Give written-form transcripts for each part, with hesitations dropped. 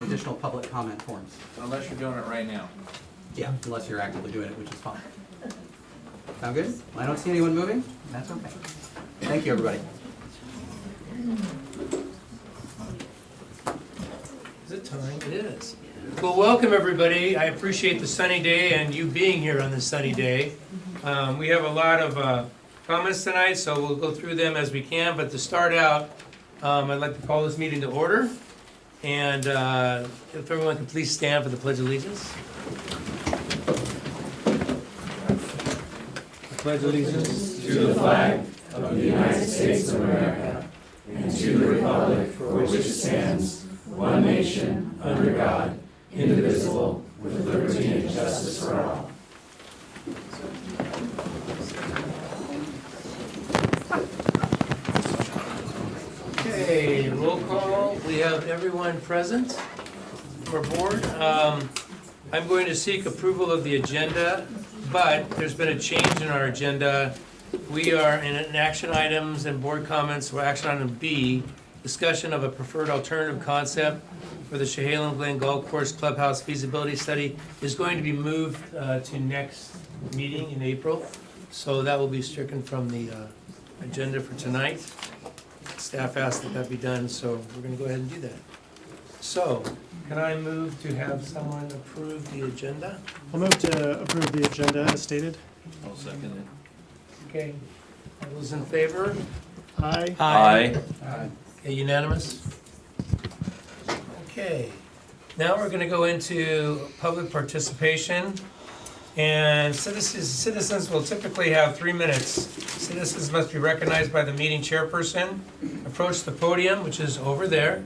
additional public comment forms. Unless you're doing it right now. Yeah, unless you're actively doing it, which is fine. Sound good? I don't see anyone moving. That's okay. Thank you, everybody. Is it time? It is. Well, welcome everybody. I appreciate the sunny day and you being here on this sunny day. We have a lot of comments tonight, so we'll go through them as we can. But to start out, I'd like to call this meeting to order. And if everyone can please stand for the Pledge of Allegiance. I pledge allegiance to the flag of the United States of America and to the republic for which it stands, one nation, under God, indivisible, with liberty and justice for all. Okay, roll call. We have everyone present for board. I'm going to seek approval of the agenda, but there's been a change in our agenda. We are in action items and board comments for action item B, discussion of a preferred alternative concept for the Chehalem Glen Golf Course Clubhouse feasibility study is going to be moved to next meeting in April. So that will be stricken from the agenda for tonight. Staff asked that that be done, so we're going to go ahead and do that. So, can I move to have someone approve the agenda? I'll move to approve the agenda as stated. I'll second it. Okay. All those in favor? Aye. Aye. Okay, unanimous? Okay. Now we're going to go into public participation. And citizens will typically have 3 minutes. Citizens must be recognized by the meeting chairperson, approach the podium, which is over there,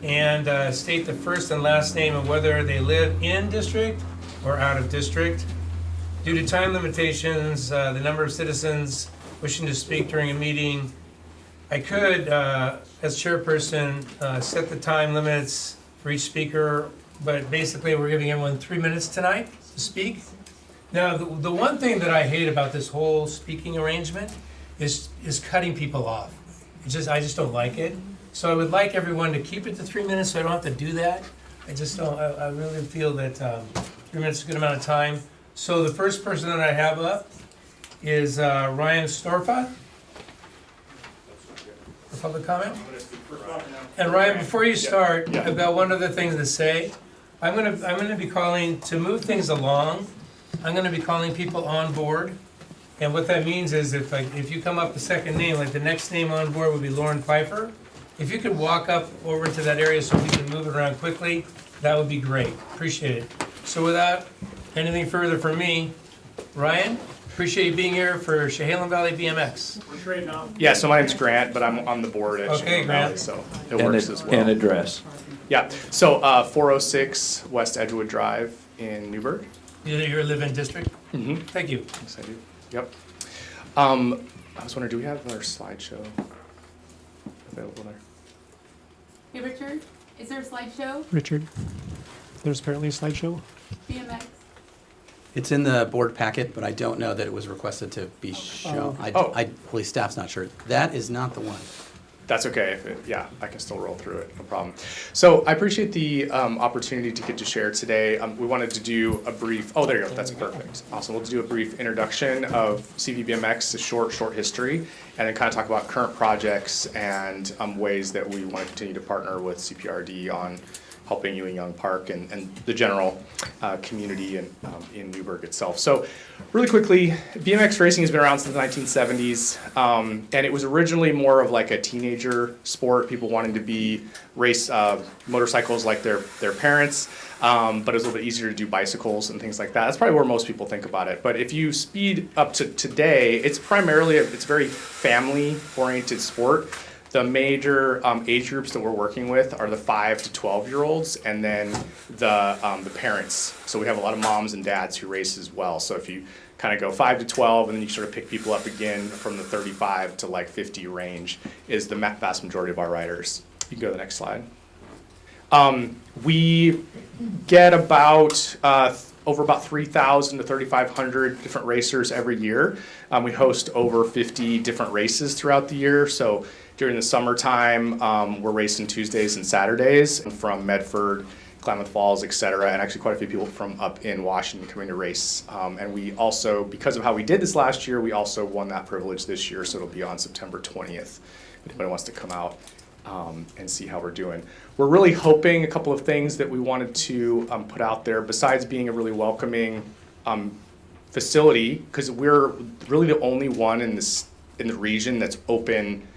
and state the first and last name of whether they live in district or out of district. Due to time limitations, the number of citizens wishing to speak during a meeting, I could, as chairperson, set the time limits for each speaker, but basically we're giving everyone 3 minutes tonight to speak. Now, the one thing that I hate about this whole speaking arrangement is cutting people off. I just don't like it. So I would like everyone to keep it to 3 minutes so I don't have to do that. I just don't, I really feel that 3 minutes is a good amount of time. So the first person that I have up is Ryan Storfa for public comment. And Ryan, before you start, I've got one other thing to say. I'm gonna be calling, to move things along, I'm gonna be calling people on board. And what that means is if you come up the second name, like the next name on board would be Lauren Pfeiffer. If you could walk up over to that area so we can move it around quickly, that would be great. Appreciate it. So without anything further from me, Ryan, appreciate you being here for Chehalem Valley BMX. Yeah, so my name's Grant, but I'm on the board at Okay, Chehalem Grant. Valley, so it works as well. And address. Yeah, so 406 West Edgewood Drive in Newburgh. You live in district? Mm-hmm. Thank you. Yes, I do. Yep. I was wondering, do we have our slideshow available there? Hey Richard, is there a slideshow? Richard, there's apparently a slideshow. BMX? It's in the board packet, but I don't know that it was requested to be shown. Police staff's not sure. That is not the one. That's okay. Yeah, I can still roll through it, no problem. So I appreciate the opportunity to get to share today. We wanted to do a brief, oh, there you go, that's perfect. Awesome, we'll do a brief introduction of CVBMX, a short history, and then kind of talk about current projects and ways that we want to continue to partner with CPRD on helping Ewing Young Park and the general community in Newburgh itself. So really quickly, BMX racing has been around since the 1970s, and it was originally more of like a teenager sport, people wanting to race motorcycles like their parents, but it was a little bit easier to do bicycles and things like that. That's probably where most people think about it. But if you speed up to today, it's primarily, it's a very family-oriented sport. The major age groups that we're working with are the 5 to 12-year-olds, and then the parents. So we have a lot of moms and dads who race as well. So if you kind of go 5 to 12, and then you sort of pick people up again from the 35 to like 50 range is the vast majority of our riders. You can go to the next slide. We get about over about 3,000 to 3,500 different racers every year. We host over 50 different races throughout the year. So during the summertime, we're racing Tuesdays and Saturdays from Medford, Klamath Falls, et cetera, and actually quite a few people from up in Washington coming to race. And we also, because of how we did this last year, we also won that privilege this year, so it'll be on September 20th. If anybody wants to come out and see how we're doing. We're really hoping a couple of things that we wanted to put out there, besides being a really welcoming facility, because we're really the only one in the region that's open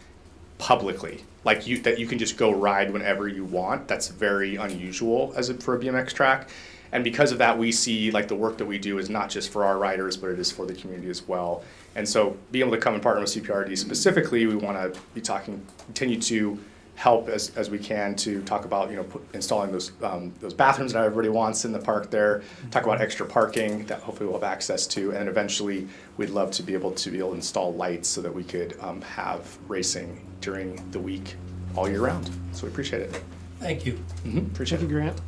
publicly, like that you can just go ride whenever you want. That's very unusual for a BMX track. And because of that, we see like the work that we do is not just for our riders, but it is for the community as well. And so being able to come and partner with CPRD specifically, we want to be continue to help as we can to talk about, installing those bathrooms that everybody wants in the park there, talk about extra parking that hopefully we'll have access to, and eventually we'd love to be able to install lights so that we could have racing during the week all year round. So we appreciate it. Thank you. Appreciate it, Grant.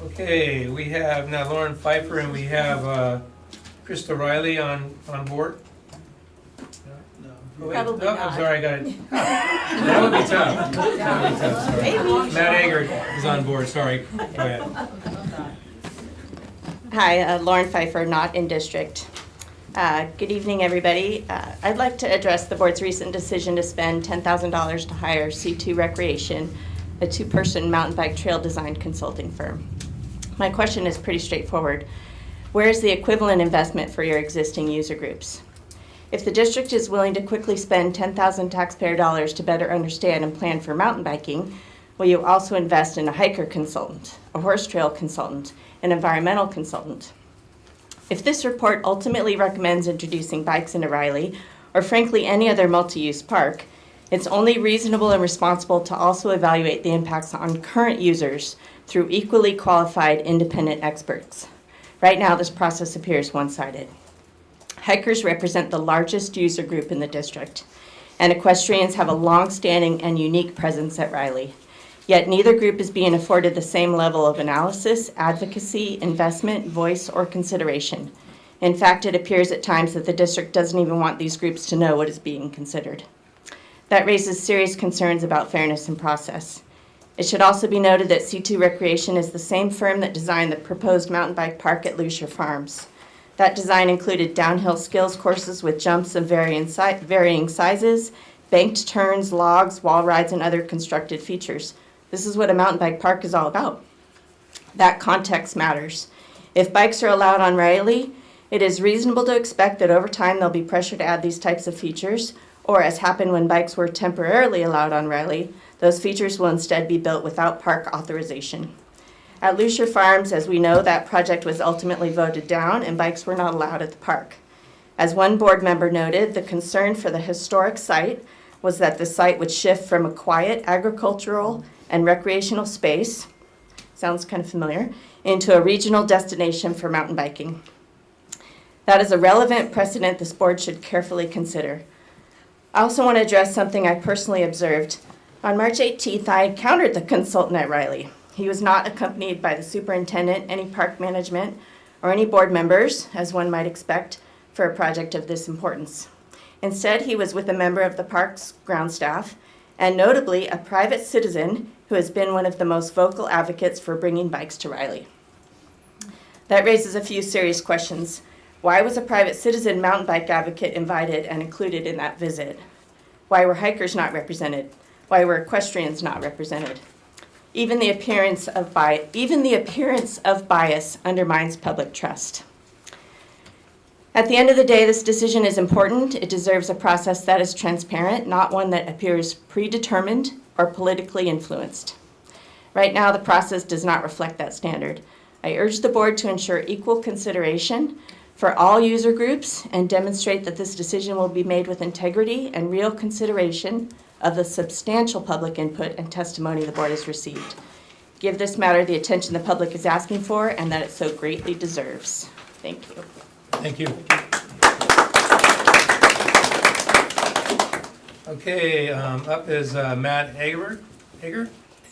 Okay, we have now Lauren Pfeiffer and we have Krista Riley on board. Oh, wait. Probably I'm not. sorry, I got it. That would be tough. That would be tough, sorry. Maybe. Matt Ager is on board, sorry. Go ahead. Hi, Lauren Pfeiffer, not in district. Good evening, everybody. I'd like to address the board's recent decision to spend $10,000 to hire C2 Recreation, a two-person mountain bike trail design consulting firm. My question is pretty straightforward. Where is the equivalent investment for your existing user groups? If the district is willing to quickly spend 10,000 taxpayer dollars to better understand and plan for mountain biking, will you also invest in a hiker consultant, a horse trail consultant, an environmental consultant? If this report ultimately recommends introducing bikes into Riley, or frankly any other multi-use park, it's only reasonable and responsible to also evaluate the impacts on current users through equally qualified independent experts. Right now, this process appears one-sided. Hikers represent the largest user group in the district, and equestrians have a long-standing and unique presence at Riley. Yet neither group is being afforded the same level of analysis, advocacy, investment, voice, or consideration. In fact, it appears at times that the district doesn't even want these groups to know what is being considered. That raises serious concerns about fairness and process. It should also be noted that C2 Recreation is the same firm that designed the proposed mountain bike park at Lucia Farms. That design included downhill skills courses with jumps of varying sizes, banked turns, logs, wall rides, and other constructed features. This is what a mountain bike park is all about. That context matters. If bikes are allowed on Riley, it is reasonable to expect that over time there'll be pressure to add these types of features, or as happened when bikes were temporarily allowed on Riley, those features will instead be built without park authorization. At Lucia Farms, as we know, that project was ultimately voted down and bikes were not allowed at the park. As one board member noted, the concern for the historic site was that the site would shift from a quiet agricultural and recreational space, sounds kind of familiar, into a regional destination for mountain biking. That is a relevant precedent this board should carefully consider. I also want to address something I personally observed. On March 18th, I encountered the consultant at Riley. He was not accompanied by the superintendent, any park management, or any board members, as one might expect, for a project of this importance. Instead, he was with a member of the park's ground staff, and notably a private citizen who has been one of the most vocal advocates for bringing bikes to Riley. That raises a few serious questions. Why was a private citizen mountain bike advocate invited and included in that visit? Why were hikers not represented? Why were equestrians not represented? Even the appearance of bias undermines public trust. At the end of the day, this decision is important. It deserves a process that is transparent, not one that appears predetermined or politically influenced. Right now, the process does not reflect that standard. I urge the board to ensure equal consideration for all user groups and demonstrate that this decision will be made with integrity and real consideration of the substantial public input and testimony the board has received. Give this matter the attention the public is asking for and that it so greatly deserves. Thank you. Thank you. Okay, up is Matt Ager.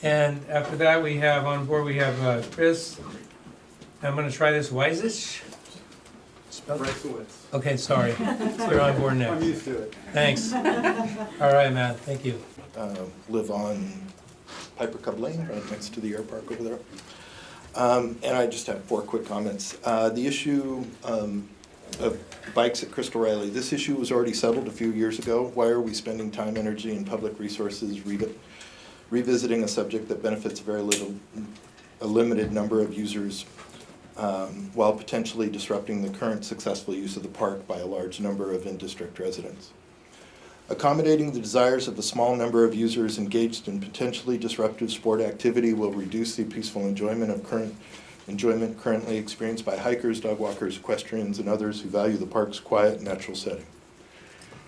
And after that, we have on board, we have Chris. I'm gonna try this, Weisish? Okay, sorry. You're on board next. I'm used to it. Thanks. All right, Matt, thank you. Live on Piper Cub Lane, right next to the air park over there. And I just have 4 quick comments. The issue of bikes at Crystal Riley, this issue was already settled a few years ago. Why are we spending time, energy, and public resources revisiting a subject that benefits a limited number of users, while potentially disrupting the current successful use of the park by a large number of in-district residents? Accommodating the desires of the small number of users engaged in potentially disruptive sport activity will reduce the peaceful enjoyment currently experienced by hikers, dog walkers, equestrians, and others who value the park's quiet, natural setting.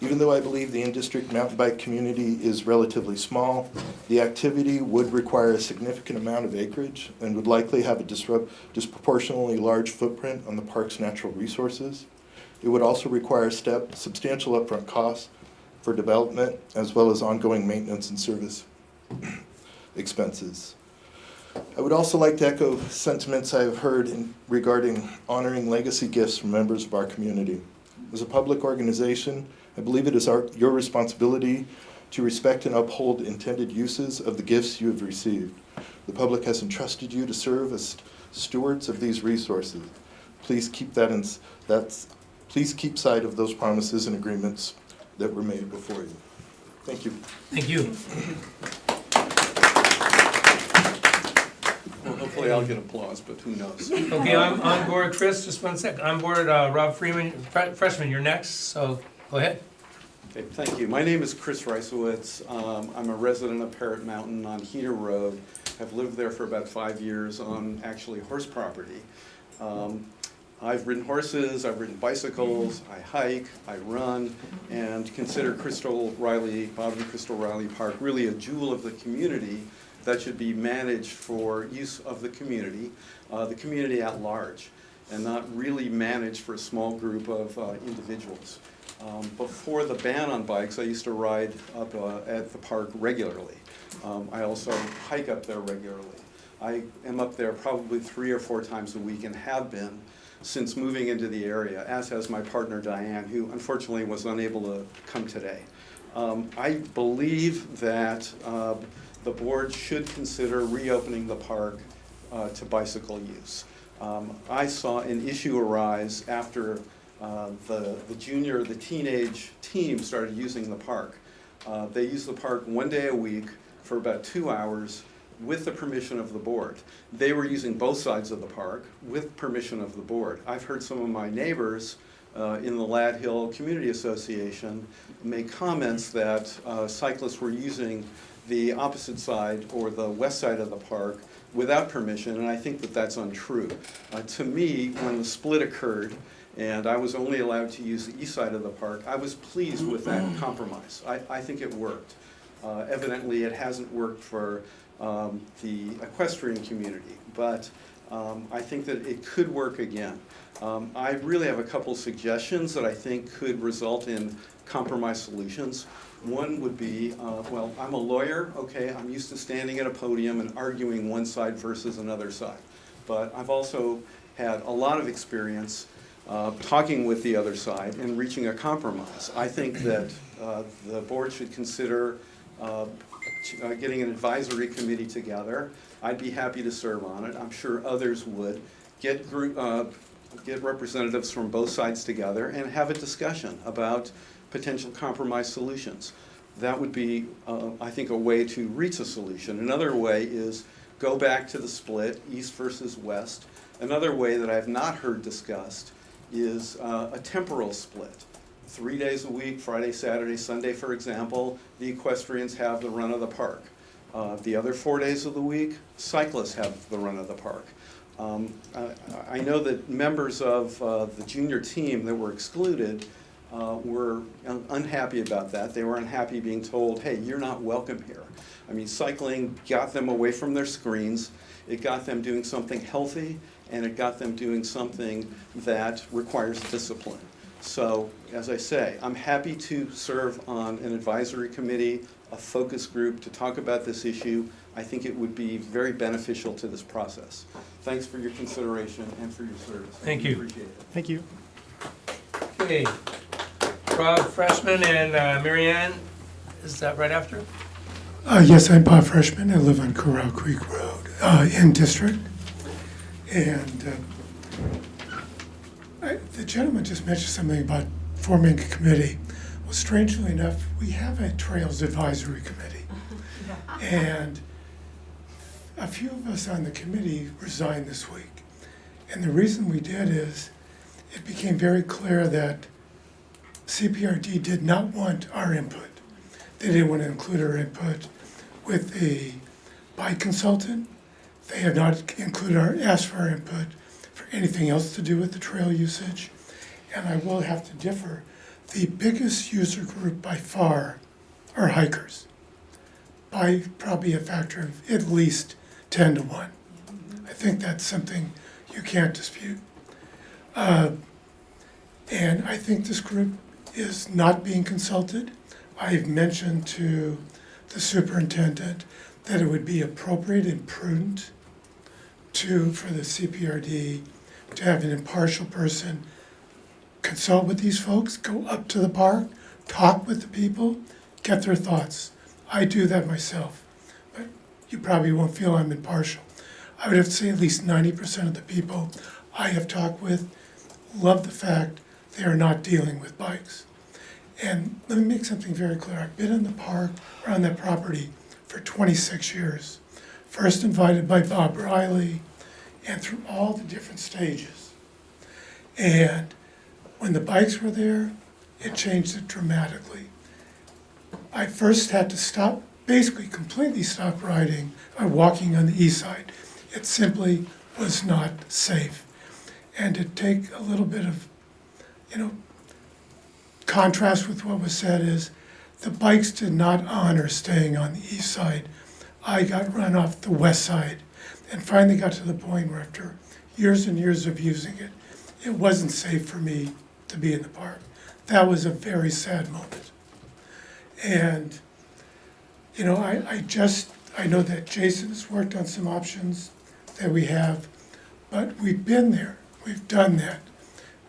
Even though I believe the in-district mountain bike community is relatively small, the activity would require a significant amount of acreage and would likely have a disproportionately large footprint on the park's natural resources. It would also require substantial upfront costs for development, as well as ongoing maintenance and service expenses. I would also like to echo sentiments I have heard regarding honoring legacy gifts from members of our community. As a public organization, I believe it is your responsibility to respect and uphold intended uses of the gifts you have received. The public has entrusted you to serve as stewards of these resources. Please keep please keep sight of those promises and agreements that were made before you. Thank you. Thank you. Well, hopefully I'll get applause, but who knows? Okay, I'm on board, Chris, just one sec. On board, Rob Freeman, freshman, you're next, so go ahead. Okay, thank you. My name is Chris Reisowitz. I'm a resident of Parrot Mountain on Heater Road. I've lived there for about 5 years on actually horse property. I've ridden horses, I've ridden bicycles, I hike, I run, and consider Bob and Crystal Riley Park really a jewel of the community that should be managed for use of the community at large, and not really managed for a small group of individuals. Before the ban on bikes, I used to ride up at the park regularly. I also hike up there regularly. I am up there probably 3 or 4 times a week and have been since moving into the area, as has my partner Diane, who unfortunately was unable to come today. I believe that the board should consider reopening the park to bicycle use. I saw an issue arise after the teenage team started using the park. They used the park 1 day a week for about 2 hours with the permission of the board. They were using both sides of the park with permission of the board. I've heard some of my neighbors in the Lad Hill Community Association make comments that cyclists were using the opposite side or the west side of the park without permission, and I think that that's untrue. To me, when the split occurred and I was only allowed to use the east side of the park, I was pleased with that compromise. I think it worked. Evidently, it hasn't worked for the equestrian community, but I think that it could work again. I really have a couple suggestions that I think could result in compromise solutions. One would be, well, I'm a lawyer, okay, I'm used to standing at a podium and arguing one side versus another side. But I've also had a lot of experience talking with the other side and reaching a compromise. I think that the board should consider getting an advisory committee together. I'd be happy to serve on it. I'm sure others would. Get representatives from both sides together and have a discussion about potential compromise solutions. That would be, I think, a way to reach a solution. Another way is go back to the split, east versus west. Another way that I have not heard discussed is a temporal split. 3 days a week, Friday, Saturday, Sunday, for example, the equestrians have the run of the park. The other 4 days of the week, cyclists have the run of the park. I know that members of the junior team that were excluded were unhappy about that. They were unhappy being told, hey, you're not welcome here. I mean, cycling got them away from their screens. It got them doing something healthy, and it got them doing something that requires discipline. So, as I say, I'm happy to serve on an advisory committee, a focus group to talk about this issue. I think it would be very beneficial to this process. Thanks for your consideration and for your service. Thank you. Appreciate it. Thank you. Okay. Rob Freshman and Mary Ann, is that right after? Yes, I'm Bob Freshman. I live on Corral Creek Road in District. And the gentleman just mentioned something about forming a committee. Well, strangely enough, we have a Trails Advisory Committee. And a few of us on the committee resigned this week. And the reason we did is it became very clear that CPRD did not want our input. They didn't want to include our input with the bike consultant. They have not asked for our input for anything else to do with the trail usage. And I will have to differ. The biggest user group by far are hikers, by probably a factor of at least 10 to 1. I think that's something you can't dispute. And I think this group is not being consulted. I've mentioned to the superintendent that it would be appropriate and prudent for the CPRD to have an impartial person consult with these folks, go up to the park, talk with the people, get their thoughts. I do that myself, but you probably won't feel I'm impartial. I would have to say at least 90% of the people I have talked with love the fact they are not dealing with bikes. And let me make something very clear. I've been in the park or on that property for 26 years. First invited by Bob Riley, and through all the different stages. And when the bikes were there, it changed it dramatically. I first had to stop, basically completely stop riding or walking on the east side. It simply was not safe. And to take a little bit of, contrast with what was said is the bikes did not honor staying on the east side. I got run off the west side and finally got to the point where after years and years of using it, it wasn't safe for me to be in the park. That was a very sad moment. And, I know that Jason has worked on some options that we have, but we've been there, we've done that.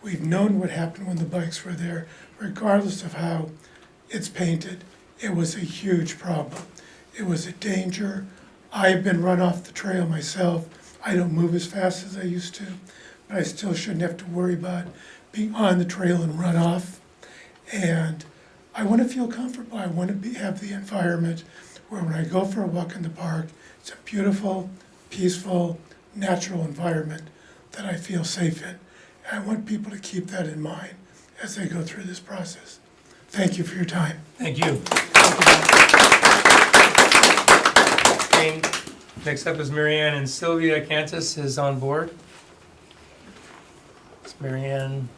We've known what happened when the bikes were there, regardless of how it's painted. It was a huge problem. It was a danger. I've been run off the trail myself. I don't move as fast as I used to, but I still shouldn't have to worry about being on the trail and run off. And I want to feel comfortable. I want to have the environment where when I go for a walk in the park, it's a beautiful, peaceful, natural environment that I feel safe in. And I want people to keep that in mind as they go through this process. Thank you for your time. Thank you. Okay, next up is Mary Ann, and Sylvia Cantus is on board. It's Mary Ann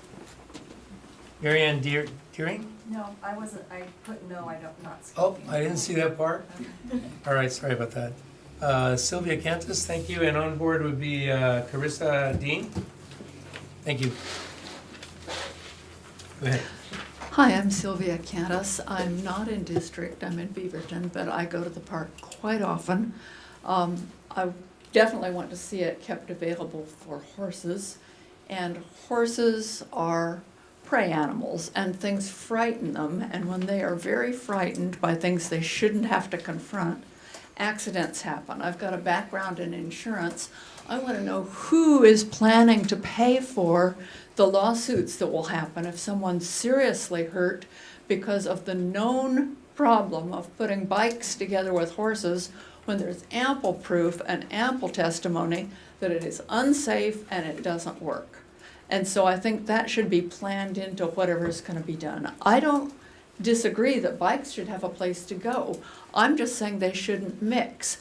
Deering? No, I wasn't, I put no, I don't, not. Oh, I didn't see that part. All right, sorry about that. Sylvia Cantus, thank you, and on board would be Carissa Dean. Thank you. Go ahead. Hi, I'm Sylvia Cantus. I'm not in district, I'm in Beaverton, but I go to the park quite often. I definitely want to see it kept available for horses. And horses are prey animals, and things frighten them. And when they are very frightened by things they shouldn't have to confront, accidents happen. I've got a background in insurance. I want to know who is planning to pay for the lawsuits that will happen if someone's seriously hurt because of the known problem of putting bikes together with horses when there's ample proof and ample testimony that it is unsafe and it doesn't work. And so I think that should be planned into whatever's going to be done. I don't disagree that bikes should have a place to go. I'm just saying they shouldn't mix.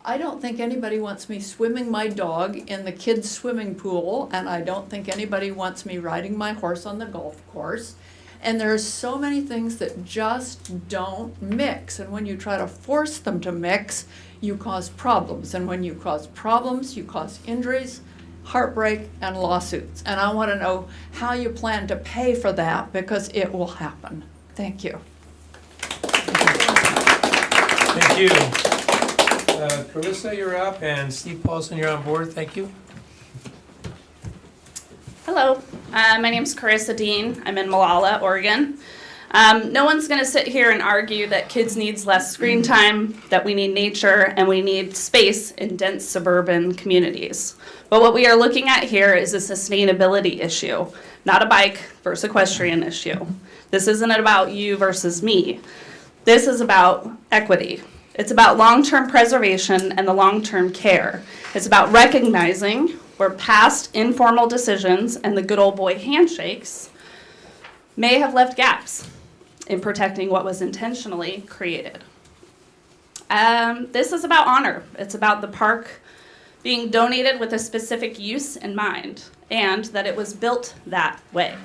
I don't think anybody wants me swimming my dog in the kids' swimming pool, and I don't think anybody wants me riding my horse on the golf course. And there's so many things that just don't mix. And when you try to force them to mix, you cause problems. And when you cause problems, you cause injuries, heartbreak, and lawsuits. And I want to know how you plan to pay for that, because it will happen. Thank you. Thank you. Carissa, you're up, and Steve Paulson, you're on board. Thank you. Hello, my name's Carissa Dean. I'm in Malala, Oregon. No one's going to sit here and argue that kids needs less screen time, that we need nature, and we need space in dense suburban communities. But what we are looking at here is a sustainability issue, not a bike versus equestrian issue. This isn't about you versus me. This is about equity. It's about long-term preservation and the long-term care. It's about recognizing where past informal decisions and the good old boy handshakes may have left gaps in protecting what was intentionally created. This is about honor. It's about the park being donated with a specific use in mind, and that it was built that way.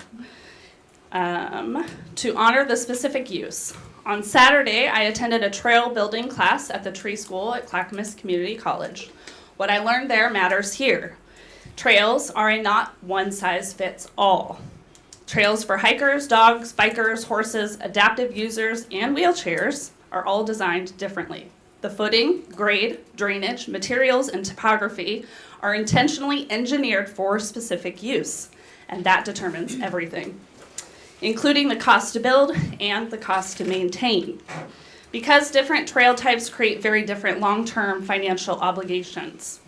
To honor the specific use. On Saturday, I attended a trail building class at the tree school at Clackamas Community College. What I learned there matters here. Trails are a not one-size-fits-all. Trails for hikers, dogs, bikers, horses, adaptive users, and wheelchairs are all designed differently. The footing, grade, drainage, materials, and topography are intentionally engineered for specific use, and that determines everything, including the cost to build and the cost to maintain. Because different trail types create very different long-term financial obligations.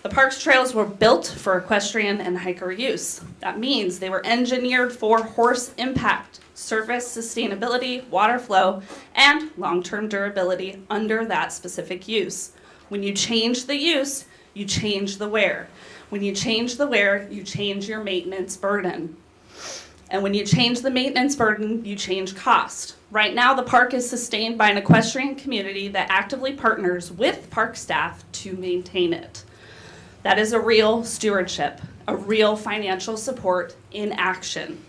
The park's trails were built for equestrian and hiker use. That means they were engineered for horse impact, surface sustainability, water flow, and long-term durability under that specific use. When you change the use, you change the wear. When you change the wear, you change your maintenance burden. And when you change the maintenance burden, you change cost. Right now, the park is sustained by an equestrian community that actively partners with park staff to maintain it. That is a real stewardship, a real financial support in action.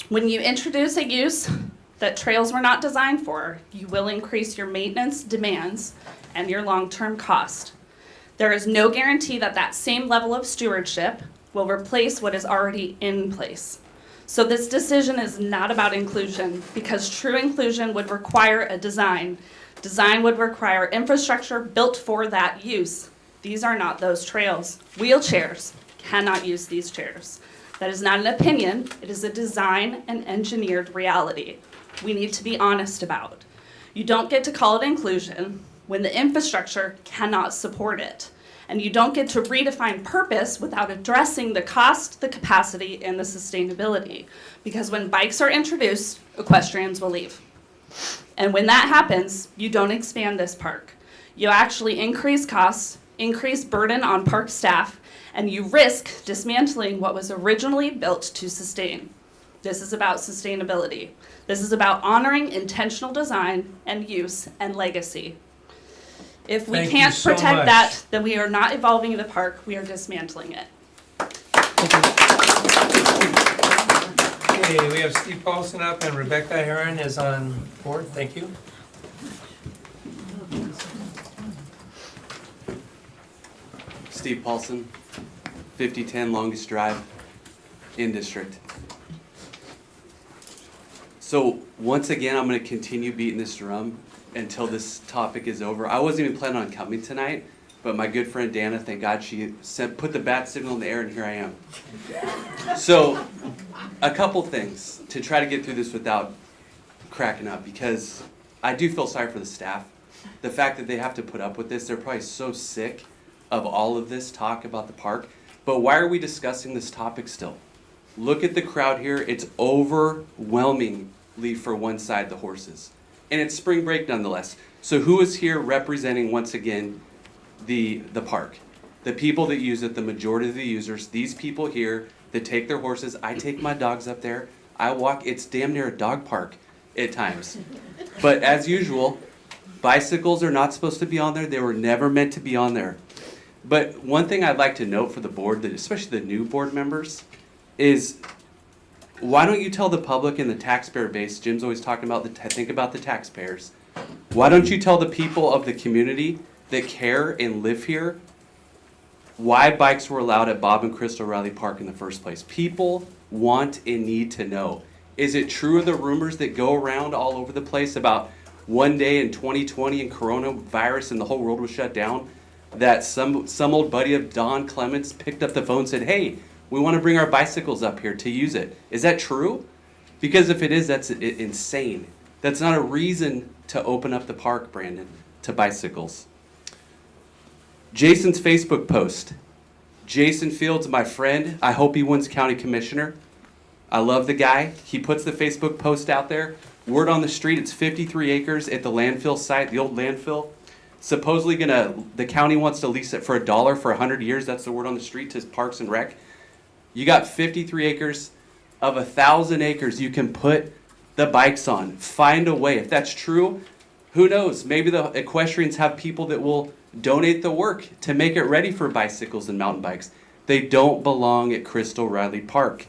When you introduce a use that trails were not designed for, you will increase your maintenance demands and your long-term cost. There is no guarantee that that same level of stewardship will replace what is already in place. So this decision is not about inclusion, because true inclusion would require a design. Design would require infrastructure built for that use. These are not those trails. Wheelchairs cannot use these chairs. That is not an opinion, it is a design and engineered reality we need to be honest about. You don't get to call it inclusion when the infrastructure cannot support it. And you don't get to redefine purpose without addressing the cost, the capacity, and the sustainability. Because when bikes are introduced, equestrians will leave. And when that happens, you don't expand this park. You actually increase costs, increase burden on park staff, and you risk dismantling what was originally built to sustain. This is about sustainability. This is about honoring intentional design and use and legacy. If we Thank you can't so protect much. that, then we are not evolving the park, we are dismantling it. Okay, we have Steve Paulson up, and Rebecca Heron is on board. Thank you. Steve Paulson, 5010 Longest Drive, in district. So once again, I'm going to continue beating this drum until this topic is over. I wasn't even planning on coming tonight, but my good friend Dana, thank God she put the bat signal in the air, and here I am. So a couple things to try to get through this without cracking up, because I do feel sorry for the staff. The fact that they have to put up with this, they're probably so sick of all of this talk about the park. But why are we discussing this topic still? Look at the crowd here. It's overwhelmingly for one side, the horses. And it's spring break nonetheless. So who is here representing, once again, the park? The people that use it, the majority of the users, these people here that take their horses. I take my dogs up there. I walk. It's damn near a dog park at times. But as usual, bicycles are not supposed to be on there. They were never meant to be on there. But one thing I'd like to note for the board, that especially the new board members, is why don't you tell the public and the taxpayer base, Jim's always talking about, think about the taxpayers. Why don't you tell the people of the community that care and live here why bikes were allowed at Bob and Crystal Riley Park in the first place? People want and need to know. Is it true of the rumors that go around all over the place about one day in 2020 and coronavirus and the whole world was shut down, that some old buddy of Don Clements picked up the phone and said, hey, we want to bring our bicycles up here to use it. Is that true? Because if it is, that's insane. That's not a reason to open up the park, Brandon, to bicycles. Jason's Facebook post. Jason Fields, my friend. I hope he wins county commissioner. I love the guy. He puts the Facebook post out there. Word on the street, it's 53 acres at the landfill site, the old landfill. Supposedly the county wants to lease it for $1 for 100 years. That's the word on the street to Parks and Rec. You got 53 acres of 1,000 acres you can put the bikes on. Find a way. If that's true, who knows? Maybe the equestrians have people that will donate the work to make it ready for bicycles and mountain bikes. They don't belong at Crystal Riley Park.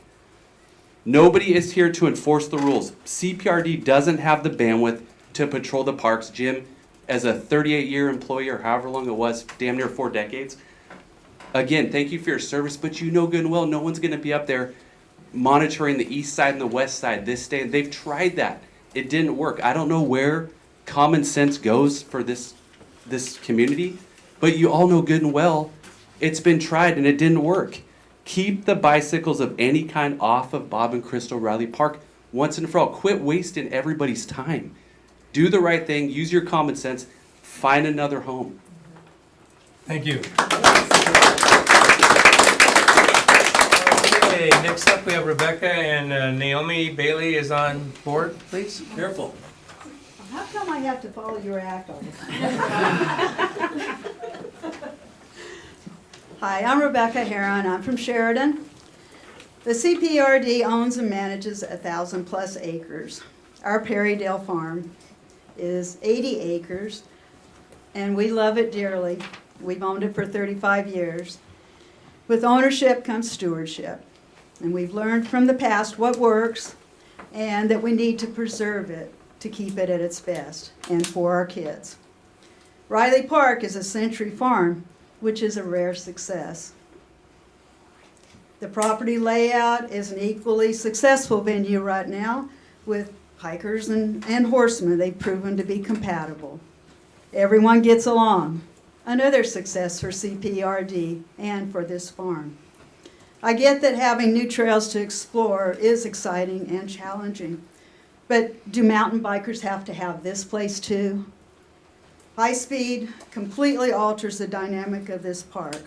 Nobody is here to enforce the rules. CPRD doesn't have the bandwidth to patrol the parks. Jim, as a 38-year employee or however long it was, damn near 4 decades, again, thank you for your service, but you know good and well no one's going to be up there monitoring the east side and the west side this day. And they've tried that. It didn't work. I don't know where common sense goes for this community, but you all know good and well it's been tried and it didn't work. Keep the bicycles of any kind off of Bob and Crystal Riley Park once and for all. Quit wasting everybody's time. Do the right thing. Use your common sense. Find another home. Thank you. Okay, next up we have Rebecca and Naomi Bailey is on board, please. Careful. How come I have to follow your act all the time? Hi, I'm Rebecca Heron. I'm from Sheridan. The CPRD owns and manages 1,000+ acres. Our Perrydale farm is 80 acres, and we love it dearly. We've owned it for 35 years. With ownership comes stewardship, and we've learned from the past what works and that we need to preserve it to keep it at its best and for our kids. Riley Park is a century farm, which is a rare success. The property layout is an equally successful venue right now with hikers and horsemen. They've proven to be compatible. Everyone gets along. Another success for CPRD and for this farm. I get that having new trails to explore is exciting and challenging, but do mountain bikers have to have this place too? High speed completely alters the dynamic of this park.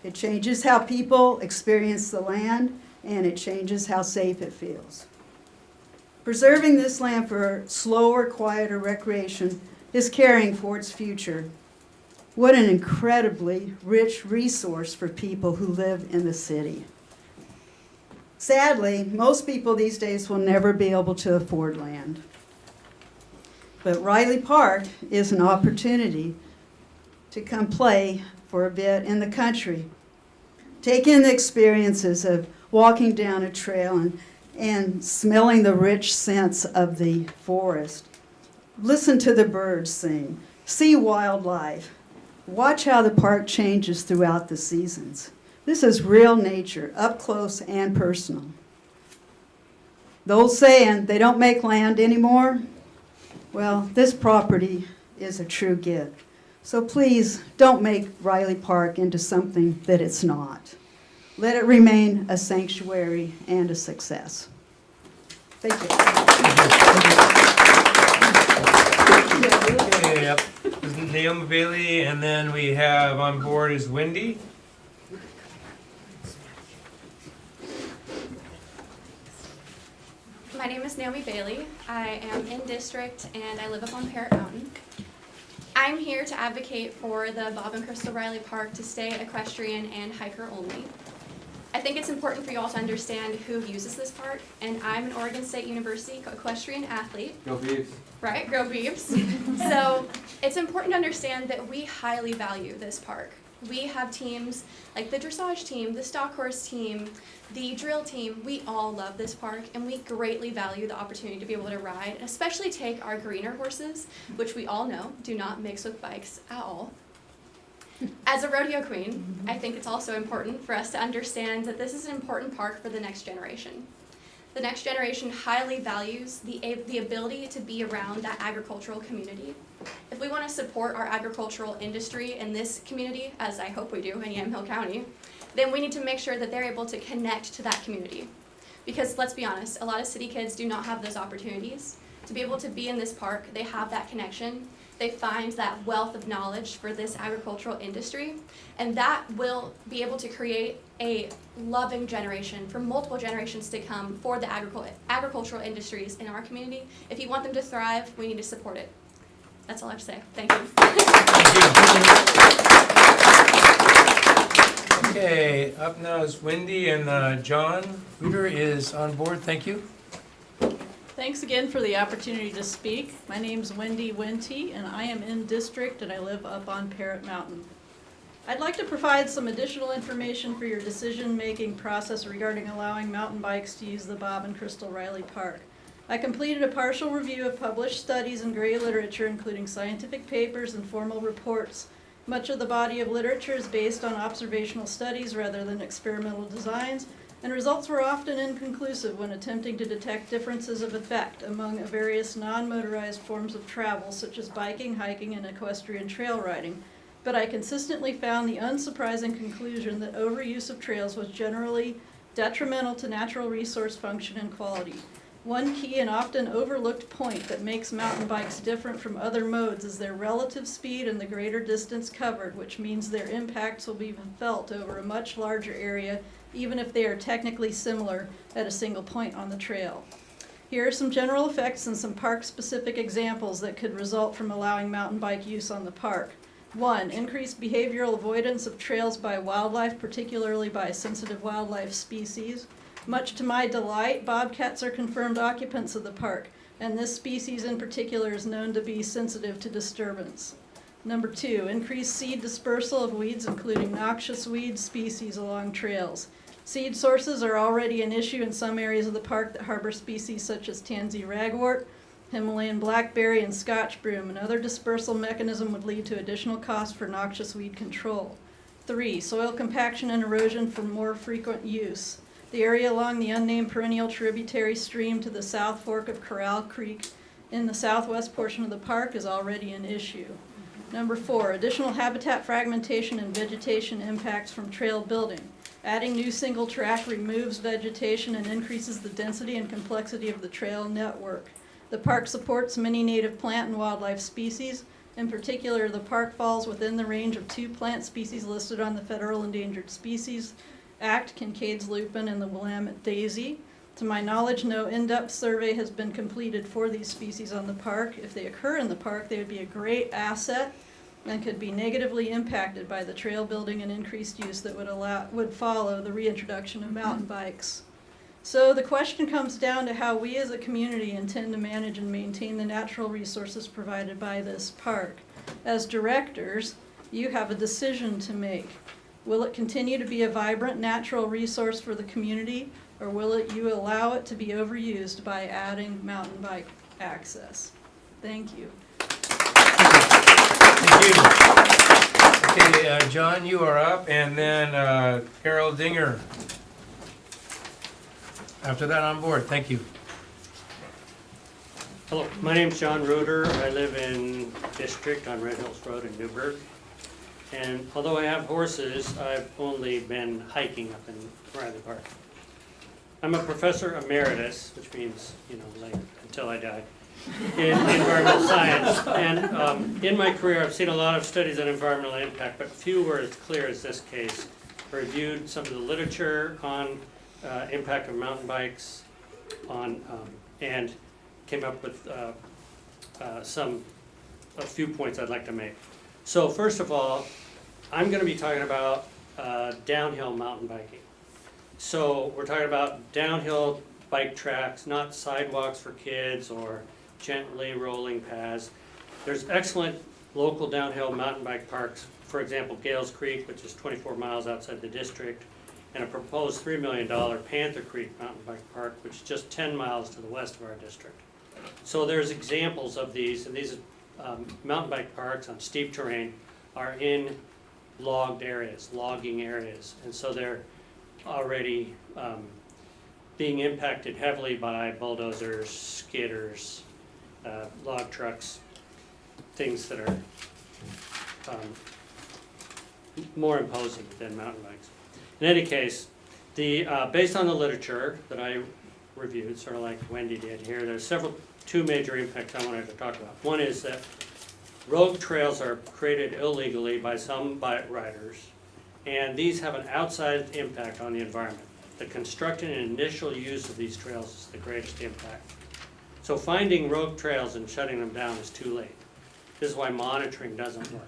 It changes how people experience the land, and it changes how safe it feels. Preserving this land for slower, quieter recreation is caring for its future. What an incredibly rich resource for people who live in the city. Sadly, most people these days will never be able to afford land. But Riley Park is an opportunity to come play for a bit in the country. Take in the experiences of walking down a trail and smelling the rich scents of the forest. Listen to the birds sing. See wildlife. Watch how the park changes throughout the seasons. This is real nature, up close and personal. The old saying, they don't make land anymore. Well, this property is a true gift. So please don't make Riley Park into something that it's not. Let it remain a sanctuary and a success. Thank you. Yep. This is Naomi Bailey, and then we have on board is Wendy. My name is Naomi Bailey. I am in district and I live up on Parrot Mountain. I'm here to advocate for the Bob and Crystal Riley Park to stay equestrian and hiker only. I think it's important for you all to understand who uses this park, and I'm an Oregon State University equestrian athlete. Go Beavs. Right, go Beavs. So it's important to understand that we highly value this park. We have teams like the dressage team, the stock horse team, the drill team. We all love this park, and we greatly value the opportunity to be able to ride, and especially take our greener horses, which we all know do not mix with bikes at all. As a rodeo queen, I think it's also important for us to understand that this is an important park for the next generation. The next generation highly values the ability to be around that agricultural community. If we want to support our agricultural industry in this community, as I hope we do in Yamhill County, then we need to make sure that they're able to connect to that community. Because let's be honest, a lot of city kids do not have those opportunities. To be able to be in this park, they have that connection. They find that wealth of knowledge for this agricultural industry, and that will be able to create a loving generation for multiple generations to come for the agricultural industries in our community. If you want them to thrive, we need to support it. That's all I have to say. Thank you. Okay, up now is Wendy, and John Hooter is on board. Thank you. Thanks again for the opportunity to speak. My name's Wendy Winty, and I am in district, and I live up on Parrot Mountain. I'd like to provide some additional information for your decision-making process regarding allowing mountain bikes to use the Bob and Crystal Riley Park. I completed a partial review of published studies and gray literature, including scientific papers and formal reports. Much of the body of literature is based on observational studies rather than experimental designs, and results were often inconclusive when attempting to detect differences of effect among various non-motorized forms of travel, such as biking, hiking, and equestrian trail riding. But I consistently found the unsurprising conclusion that overuse of trails was generally detrimental to natural resource function and quality. One key and often overlooked point that makes mountain bikes different from other modes is their relative speed and the greater distance covered, which means their impacts will be felt over a much larger area, even if they are technically similar at a single point on the trail. Here are some general effects and some park-specific examples that could result from allowing mountain bike use on the park. 1. Increased behavioral avoidance of trails by wildlife, particularly by sensitive wildlife species. Much to my delight, bobcats are confirmed occupants of the park, and this species in particular is known to be sensitive to disturbance. Number 2, increased seed dispersal of weeds, including noxious weed species along trails. Seed sources are already an issue in some areas of the park that harbor species such as tansy ragwort, Himalayan blackberry, and Scotch broom. Another dispersal mechanism would lead to additional costs for noxious weed control. 3, soil compaction and erosion for more frequent use. The area along the unnamed perennial tributary stream to the South Fork of Corral Creek in the southwest portion of the park is already an issue. Number 4, additional habitat fragmentation and vegetation impacts from trail building. Adding new single track removes vegetation and increases the density and complexity of the trail network. The park supports many native plant and wildlife species. In particular, the park falls within the range of 2 plant species listed on the Federal Endangered Species Act, Kincaid's lupin and the Willamette daisy. To my knowledge, no in-depth survey has been completed for these species on the park. If they occur in the park, they would be a great asset and could be negatively impacted by the trail building and increased use that would follow the reintroduction of mountain bikes. So the question comes down to how we as a community intend to manage and maintain the natural resources provided by this park. As directors, you have a decision to make. Will it continue to be a vibrant natural resource for the community, or will you allow it to be overused by adding mountain bike access? Thank you. Thank you. Okay, John, you are up, and then Carol Dinger. After that, on board. Thank you. Hello, my name's John Roeder. I live in District on Red Hills Road in Newburgh. And although I have horses, I've only been hiking up in Riley Park. I'm a professor emeritus, which means, like until I die, in environmental science. And in my career, I've seen a lot of studies on environmental impact, but few were as clear as this case. I reviewed some of the literature on impact of mountain bikes and came up with a few points I'd like to make. So first of all, I'm going to be talking about downhill mountain biking. So we're talking about downhill bike tracks, not sidewalks for kids or gently rolling paths. There's excellent local downhill mountain bike parks, for example, Gales Creek, which is 24 miles outside the district, and a proposed $3 million Panther Creek mountain bike park, which is just 10 miles to the west of our district. So there's examples of these, and these mountain bike parks on steep terrain are in logging areas, and so they're already being impacted heavily by bulldozers, skidders, log trucks, things that are more imposing than mountain bikes. In any case, based on the literature that I reviewed, sort of like Wendy did here, there's two major impacts I wanted to talk about. One is that rogue trails are created illegally by some bike riders, and these have an outsized impact on the environment. The construction and initial use of these trails is the greatest impact. So finding rogue trails and shutting them down is too late. This is why monitoring doesn't work.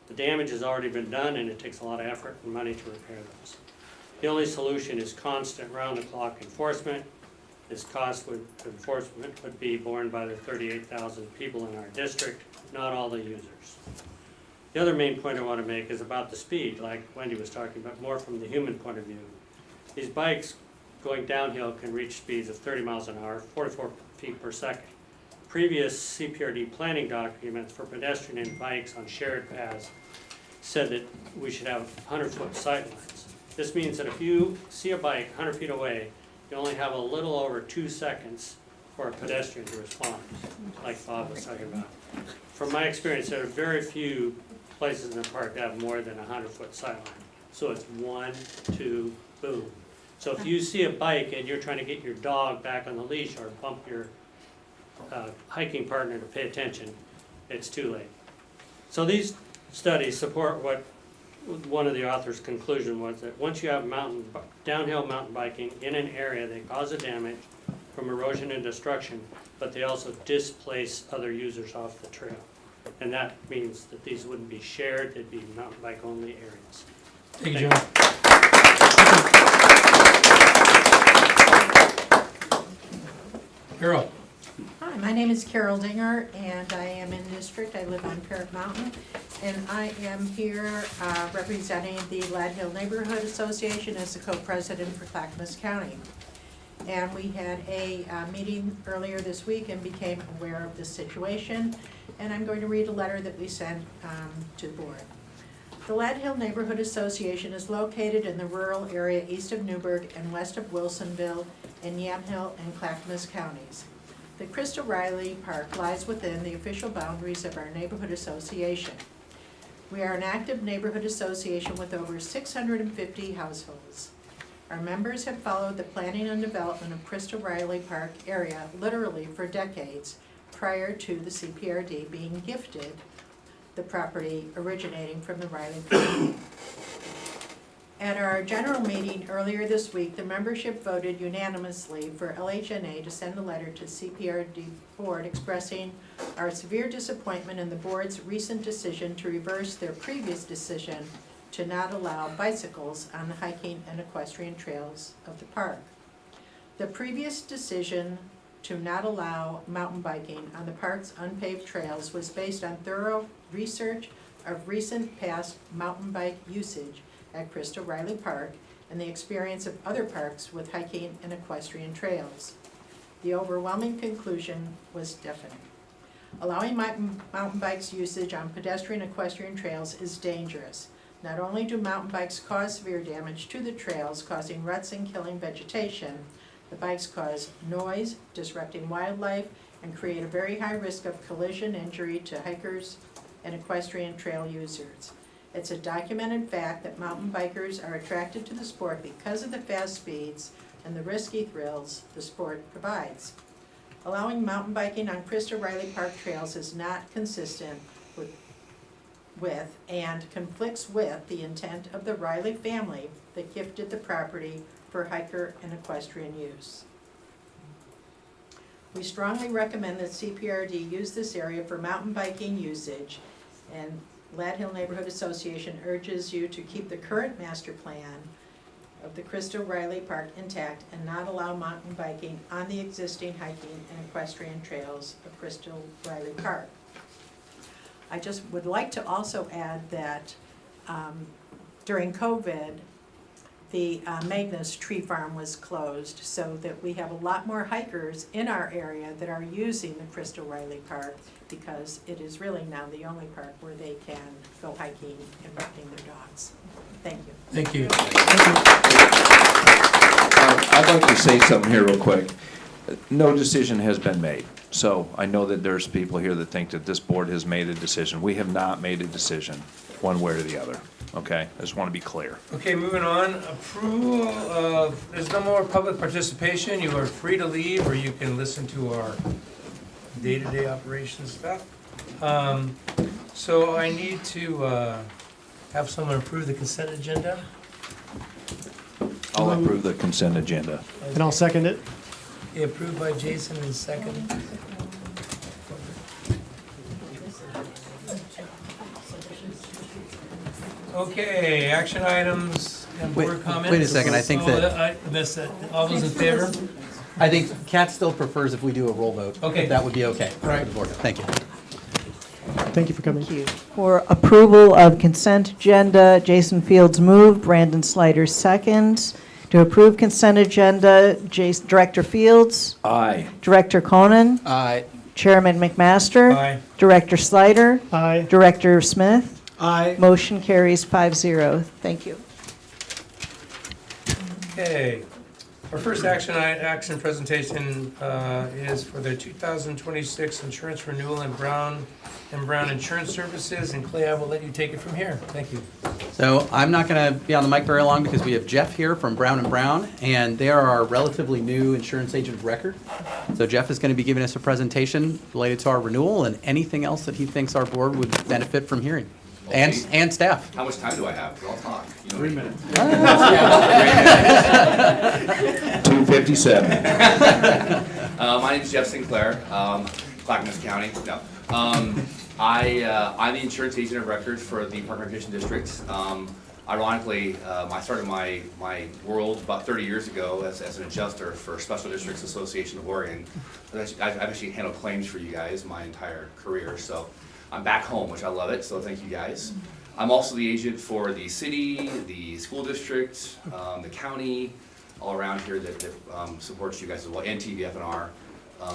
The damage has already been done, and it takes a lot of effort and money to repair those. The only solution is constant round-the-clock enforcement. This cost enforcement would be borne by the 38,000 people in our district, not all the users. The other main point I want to make is about the speed, like Wendy was talking about, more from the human point of view. These bikes going downhill can reach speeds of 30 miles an hour, 44 feet per second. Previous CPRD planning documents for pedestrian and bikes on shared paths said that we should have 100-foot sight lines. This means that if you see a bike 100 feet away, you only have a little over 2 seconds for a pedestrian to respond, like Bob was talking about. From my experience, there are very few places in the park that have more than a 100-foot sight line. So it's 1, 2, boom. So if you see a bike and you're trying to get your dog back on the leash or bump your hiking partner to pay attention, it's too late. So these studies support what one of the authors' conclusion was, that once you have downhill mountain biking in an area, they cause a damage from erosion and destruction, but they also displace other users off the trail. And that means that these wouldn't be shared, they'd be mountain bike only areas. Thank you, John. Carol. Hi, my name is Carol Dinger, and I am in district. I live on Parrot Mountain, and I am here representing the Lad Hill Neighborhood Association as the co-president for Clackamas County. And we had a meeting earlier this week and became aware of this situation, and I'm going to read a letter that we sent to the board. The Lad Hill Neighborhood Association is located in the rural area east of Newburgh and west of Wilsonville in Yamhill and Clackamas counties. The Crystal Riley Park lies within the official boundaries of our neighborhood association. We are an active neighborhood association with over 650 households. Our members have followed the planning and development of Crystal Riley Park area literally for decades prior to the CPRD being gifted the property originating from the Riley family. At our general meeting earlier this week, the membership voted unanimously for LHNA to send a letter to CPRD board expressing our severe disappointment in the board's recent decision to reverse their previous decision to not allow bicycles on the hiking and equestrian trails of the park. The previous decision to not allow mountain biking on the park's unpaved trails was based on thorough research of recent past mountain bike usage at Crystal Riley Park and the experience of other parks with hiking and equestrian trails. The overwhelming conclusion was definite. Allowing mountain bikes usage on pedestrian equestrian trails is dangerous. Not only do mountain bikes cause severe damage to the trails, causing ruts and killing vegetation, the bikes cause noise, disrupting wildlife, and create a very high risk of collision injury to hikers and equestrian trail users. It's a documented fact that mountain bikers are attracted to the sport because of the fast speeds and the risky thrills the sport provides. Allowing mountain biking on Crystal Riley Park trails is not consistent with and conflicts with the intent of the Riley family that gifted the property for hiker and equestrian use. We strongly recommend that CPRD use this area for mountain biking usage, and Lad Hill Neighborhood Association urges you to keep the current master plan of the Crystal Riley Park intact and not allow mountain biking on the existing hiking and equestrian trails of Crystal Riley Park. I just would like to also add that during COVID, the Magnus Tree Farm was closed, so that we have a lot more hikers in our area that are using the Crystal Riley Park, because it is really now the only park where they can go hiking and walking their dogs. Thank you. Thank you. I'd like to say something here real quick. No decision has been made. So I know that there's people here that think that this board has made a decision. We have not made a decision, one way or the other, okay? I just want to be clear. Okay, moving on, approval of, there's no more public participation. You are free to leave, or you can listen to our day-to-day operations stuff. So I need to have someone approve the consent agenda. I'll approve the consent agenda. And I'll second it. Okay, approved by Jason and second. Okay, action items and board comments. Wait a second, I think that- I missed it. All those in favor? I think Kat still prefers if we do a roll vote. Okay. That would be okay. Right. For the board. Thank you. Thank you for coming. Thank you. For approval of consent agenda, Jason Fields moved, Brandon Sliders seconds. To approve consent agenda, Director Fields, Aye. Director Conan, Aye. Chairman McMaster, Aye. Director Slider, Aye. Director Smith. Aye. Motion carries 5-0. Thank you. Okay, our first action presentation is for the 2026 insurance renewal in Brown Insurance Services, and Clay, I will let you take it from here. Thank you. So I'm not going to be on the mic very long because we have Jeff here from Brown & Brown, and they are our relatively new insurance agent of record. So Jeff is going to be giving us a presentation related to our renewal and anything else that he thinks our board would benefit from hearing. Okay. And staff. How much time do I have? 'Cause I'll talk. 3 minutes. 2:57. My name's Jeff Sinclair, Clackamas County. No. I'm the insurance agent of record for the Park Recreation District. Ironically, I started my world about 30 years ago as an adjuster for Special Districts Association of Oregon. I've actually handled claims for you guys my entire career, so I'm back home, which I love it, so thank you guys. I'm also the agent for the city, the school district, the county, all around here that supports you guys as well, and TVFNR.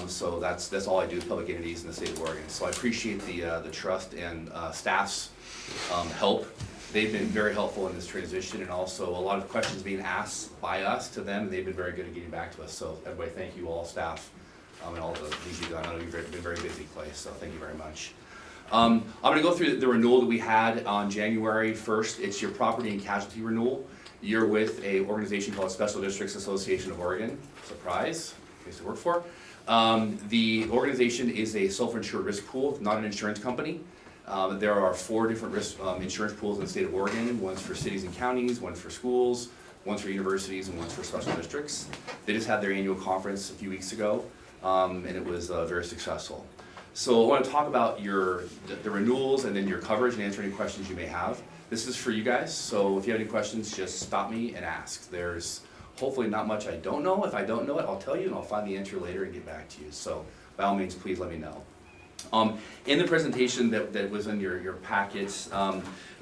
So that's all I do with public entities in the state of Oregon. So I appreciate the trust and staff's help. They've been very helpful in this transition, and also a lot of questions being asked by us to them, and they've been very good at getting back to us. So everybody, thank you all, staff, and all the things you've done. I know you've been a very busy place, so thank you very much. I'm going to go through the renewal that we had on January 1st. It's your property and casualty renewal. You're with a organization called Special Districts Association of Oregon. Surprise, place to work for. The organization is a self-insured risk pool, not an insurance company. There are 4 different risk insurance pools in the state of Oregon. One's for cities and counties, one's for schools, one's for universities, and one's for special districts. They just had their annual conference a few weeks ago, and it was very successful. So I want to talk about the renewals and then your coverage and answer any questions you may have. This is for you guys, so if you have any questions, just stop me and ask. There's hopefully not much I don't know. If I don't know it, I'll tell you and I'll find the answer later and get back to you. So by all means, please let me know. In the presentation that was in your packets,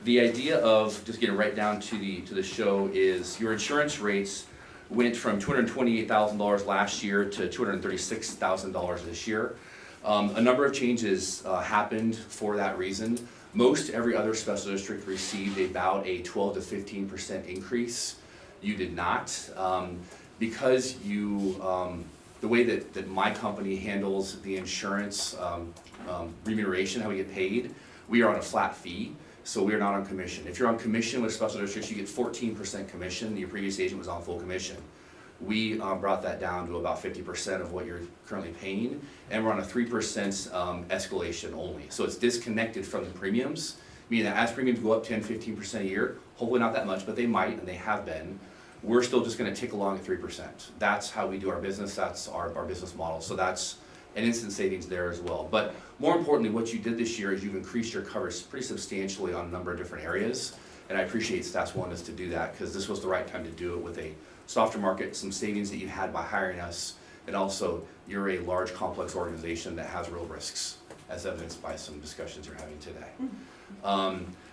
the idea of just getting right down to the show is your insurance rates went from $228,000 last year to $236,000 this year. A number of changes happened for that reason. Most every other special district received about a 12 to 15% increase. You did not. Because the way that my company handles the insurance remuneration, how we get paid, we are on a flat fee, so we are not on commission. If you're on commission with special districts, you get 14% commission. Your previous agent was on full commission. We brought that down to about 50% of what you're currently paying, and we're on a 3% escalation only. So it's disconnected from the premiums, meaning that as premiums go up 10, 15% a year, hopefully not that much, but they might, and they have been, we're still just gonna tick along at 3%. That's how we do our business, that's our business model. So that's an instant savings there as well. But more importantly, what you did this year is you've increased your coverage pretty substantially on a number of different areas, and I appreciate staff's willingness to do that, because this was the right time to do it with a softer market, some savings that you had by hiring us, and also you're a large, complex organization that has real risks, as evidenced by some discussions you're having today.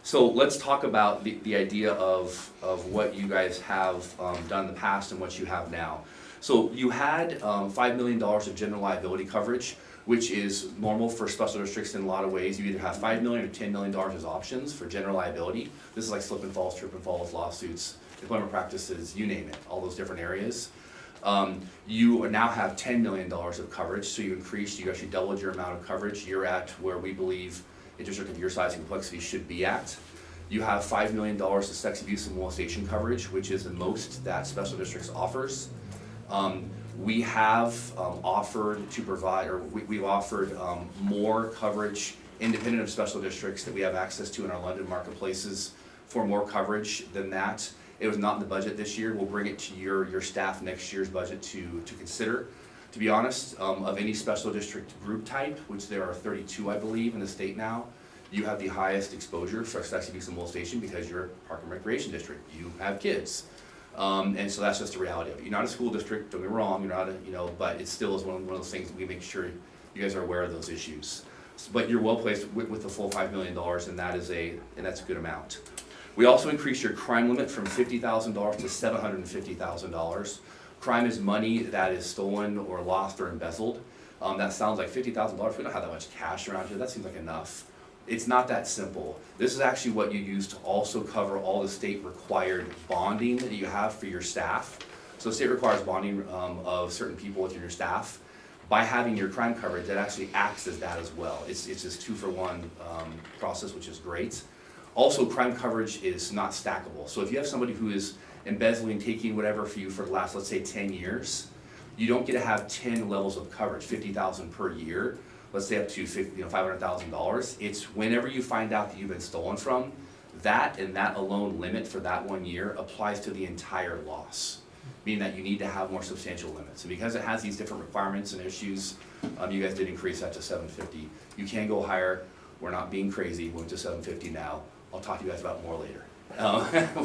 So let's talk about the idea of what you guys have done in the past and what you have now. So you had $5 million of general liability coverage, which is normal for special districts in a lot of ways. You either have $5 million or $10 million as options for general liability. This is like slip and falls, trip and falls, lawsuits, employment practices, you name it, all those different areas. You now have $10 million of coverage, so you actually doubled your amount of coverage. You're at where we believe a district of your size and complexity should be at. You have $5 million of sex abuse and molestation coverage, which is the most that special districts offers. We have offered to provide, or we've offered more coverage independent of special districts that we have access to in our London marketplaces for more coverage than that. It was not in the budget this year. We'll bring it to your staff next year's budget to consider. To be honest, of any special district group type, which there are 32, I believe, in the state now, you have the highest exposure for sex abuse and molestation because you're a park and recreation district. You have kids. And so that's just the reality of it. You're not a school district, don't get me wrong, you're not a, but it still is one of those things that we make sure you guys are aware of those issues. But you're well placed with the full $5 million, and that's a good amount. We also increased your crime limit from $50,000 to $750,000. Crime is money that is stolen or lost or embezzled. That sounds like $50,000. We don't have that much cash around here. That seems like enough. It's not that simple. This is actually what you use to also cover all the state required bonding that you have for your staff. So the state requires bonding of certain people within your staff. By having your crime coverage, that actually acts as that as well. It's this 2-for-1 process, which is great. Also, crime coverage is not stackable. So if you have somebody who is embezzling, taking whatever for you for the last, let's say, 10 years, you don't get to have 10 levels of coverage, $50,000 per year. Let's say up to $500,000. It's whenever you find out that you've been stolen from, that and that alone limit for that 1 year applies to the entire loss, meaning that you need to have more substantial limits. And because it has these different requirements and issues, you guys did increase that to $750,000. You can go higher. We're not being crazy. We went to $750,000 now. I'll talk to you guys about more later.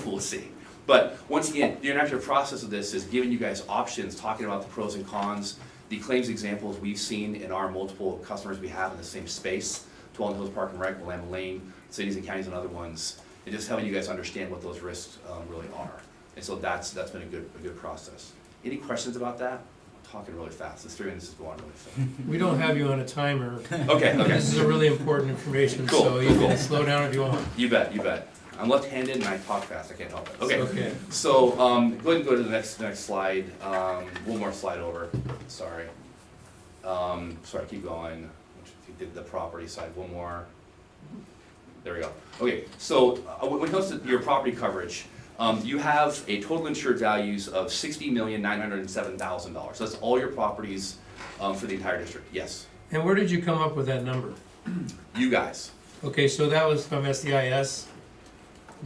We'll see. But once again, the interactive process of this is giving you guys options, talking about the pros and cons, the claims examples we've seen in our multiple customers we have in the same space, Tuolumne Hills Park and Rec, Willamette Lane, cities and counties and other ones, and just helping you guys understand what those risks really are. And so that's been a good process. Any questions about that? I'm talking really fast. This 3 minutes is going really fast. We don't have you on a timer. Okay. This is a really important information, Cool, so you cool. can slow down if you want. You bet. I'm left-handed and I talk fast. I can't help it. Okay. Okay. So go ahead and go to the next slide. One more slide over. Sorry. Keep going. You did the property side. One more. There we go. Okay. So when it comes to your property coverage, you have a total insured values of $60,907,000. So that's all your properties for the entire district. Yes. And where did you come up with that number? You guys. Okay, so that was from SDIS,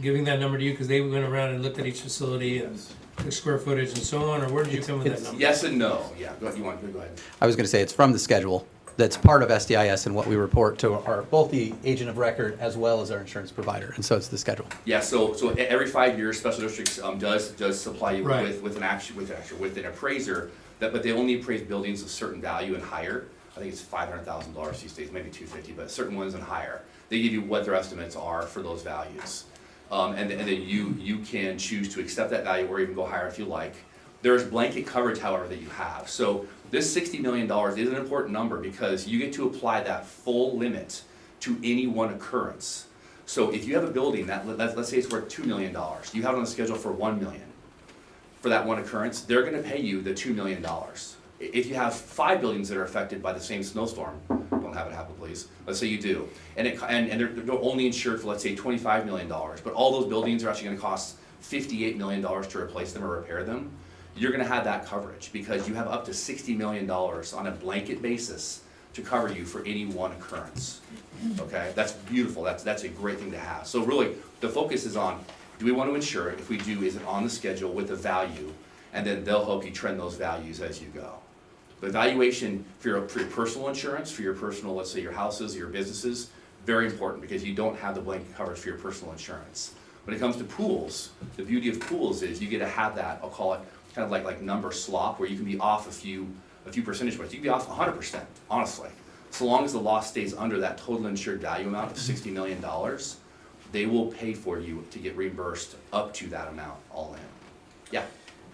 giving that number to you because they went around and looked at each facility and the square footage and so on, or where did you come with that number? Yes and no. Yeah. Go ahead. Go ahead. I was going to say it's from the schedule that's part of SDIS and what we report to both the agent of record as well as our insurance provider, and so it's the schedule. Yeah, so every 5 years, special districts does supply you Right. with an appraiser, but they only appraise buildings of certain value and higher. I think it's $500,000 these days, maybe $250,000, but certain ones and higher. They give you what their estimates are for those values, and then you can choose to accept that value or even go higher if you like. There's blanket coverage, however, that you have. So this $60 million is an important number because you get to apply that full limit to any one occurrence. So if you have a building that, let's say it's worth $2 million, you have it on the schedule for $1 million. For that one occurrence, they're gonna pay you the $2 million. If you have 5 buildings that are affected by the same snowstorm, don't have it happen please, let's say you do, and they're only insured for, let's say, $25 million, but all those buildings are actually gonna cost $58 million to replace them or repair them, you're gonna have that coverage because you have up to $60 million on a blanket basis to cover you for any one occurrence. Okay, that's beautiful, that's a great thing to have. So really, the focus is on, do we want to insure it? If we do, is it on the schedule with the value? And then they'll help you trend those values as you go. The valuation for your personal insurance, for your personal, let's say your houses, your businesses, very important because you don't have the blanket coverage for your personal insurance. When it comes to pools, the beauty of pools is you get to have that, I'll call it kind of like number slop, where you can be off a few percentage points. You can be off 100%, honestly. So long as the loss stays under that total insured value amount of $60 million, they will pay for you to get reimbursed up to that amount all in. Yeah.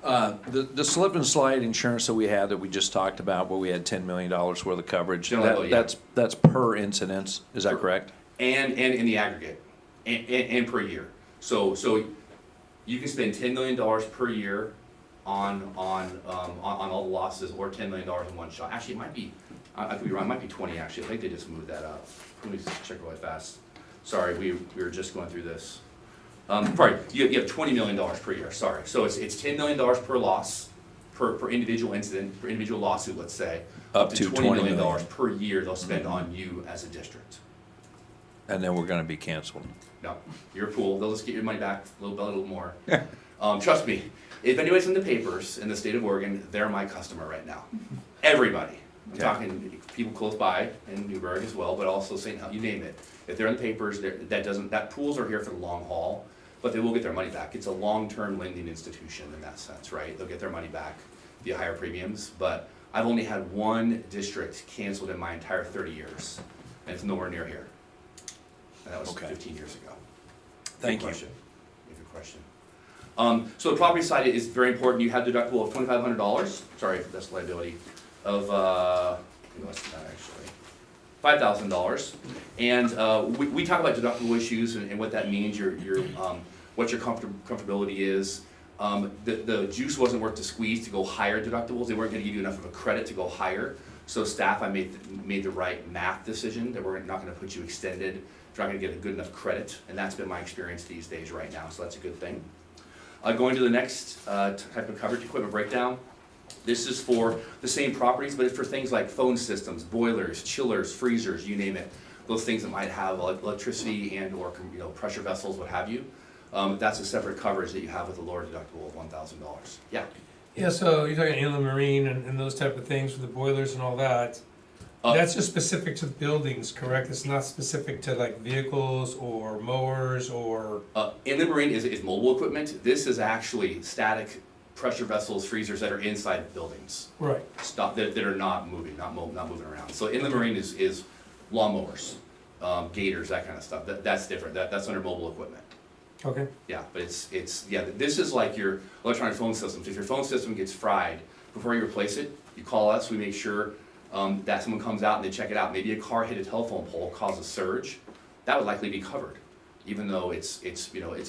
The slip and slide insurance that we had that we just talked about, where we had $10 million worth of coverage, Generally, yeah. that's per incidence, is that correct? And in the aggregate, and per year. So you can spend $10 million per year on all the losses or $10 million in one shot. Actually, it might be, I could be wrong, it might be 20 actually. I think they just moved that up. Let me just check really fast. Sorry, we were just going through this. Sorry, you have $20 million per year, sorry. So it's $10 million per loss, per individual incident, per individual lawsuit, let's say. Up to $20 million million. per year they'll spend on you as a district. And then we're gonna be canceled. No, you're cool, they'll just get your money back a little more. Trust me, if anybody's in the papers in the state of Oregon, they're my customer right now. Everybody. I'm Okay. talking people close by in Newburgh as well, but also St. Hel, you name it. If they're in the papers, that pools are here for the long haul, but they will get their money back. It's a long-term lending institution in that sense, right? They'll get their money back via higher premiums, but I've only had one district canceled in my entire 30 years, and it's nowhere near here. And that was Okay. 15 years ago. Thank you. Good question. So the property side is very important. You have deductible of $2,500. Sorry, that's liability of less than that actually, $5,000. And we talk about deductible issues and what that means. What your comfortability is. The juice wasn't worth the squeeze to go higher deductibles. They weren't going to give you enough of a credit to go higher. So staff, I made the right math decision that we're not going to put you extended. You're not going to get a good enough credit, and that's been my experience these days right now. So that's a good thing. Going to the next type of coverage, equipment breakdown. This is for the same properties, but it's for things like phone systems, boilers, chillers, freezers, you name it. Those things that might have electricity and or pressure vessels, what have you. That's a separate coverage that you have with a lower deductible of $1,000. Yeah. Yeah, so you're talking inland marine and those type of things with the boilers and all that. That's just specific to buildings, correct? It's not specific to like vehicles or mowers or... Inland marine is mobile equipment. This is actually static pressure vessels, freezers that are inside buildings. Right. That are not moving, not moving around. So inland marine is lawnmowers, gators, that kind of stuff. That's different. That's under mobile equipment. Okay. Yeah, but this is like your electronic phone systems. If your phone system gets fried, before you replace it, you call us, we make sure that someone comes out and they check it out. Maybe a car hit a telephone pole, caused a surge. That would likely be covered, even though it's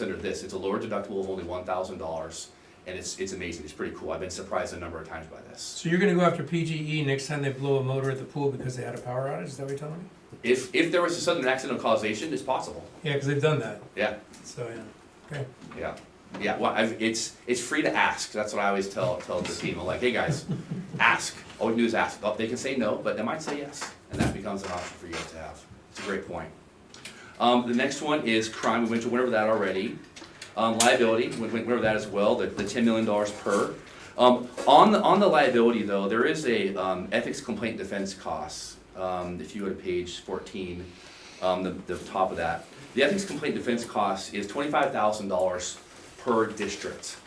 under this. It's a lower deductible of only $1,000, and it's amazing. It's pretty cool. I've been surprised a number of times by this. So you're gonna go after PGE next time they blow a motor at the pool because they had a power outage, is that what you're telling me? If there was a sudden accidental causation, it's possible. Yeah, because they've done that. Yeah. So, yeah, okay. Yeah. Well, it's free to ask. That's what I always tell the team. I'm like, hey guys, ask. All we can do is ask. They can say no, but they might say yes, and that becomes an option for you to have. It's a great point. The next one is crime. We went over that already. Liability. We went over that as well. The $10 million per. On the liability though, there is a ethics complaint defense costs. If you go to page 14, the top of that. The ethics complaint defense cost is $25,000 per district.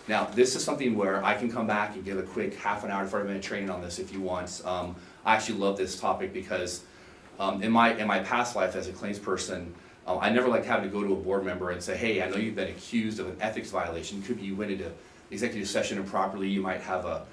Now, this is something where I can come back and give a quick half an hour to 40-minute training on this if you want. I actually love this topic because in my past life as a claims person, I never liked having to go to a board member and say, hey, I know you've been accused of an ethics violation. Could be you went into executive session improperly. You might have a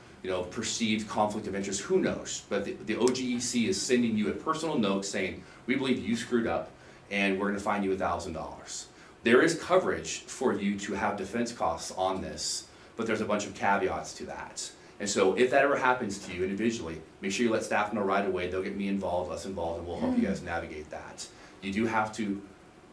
perceived conflict of interest. Who knows? But the OGEC is sending you a personal note saying, we believe you screwed up, and we're going to fine you $1,000. There is coverage for you to have defense costs on this, but there's a bunch of caveats to that. And so if that ever happens to you individually, make sure you let staff know right away. They'll get me involved, us involved, and we'll help you guys navigate that. You do have to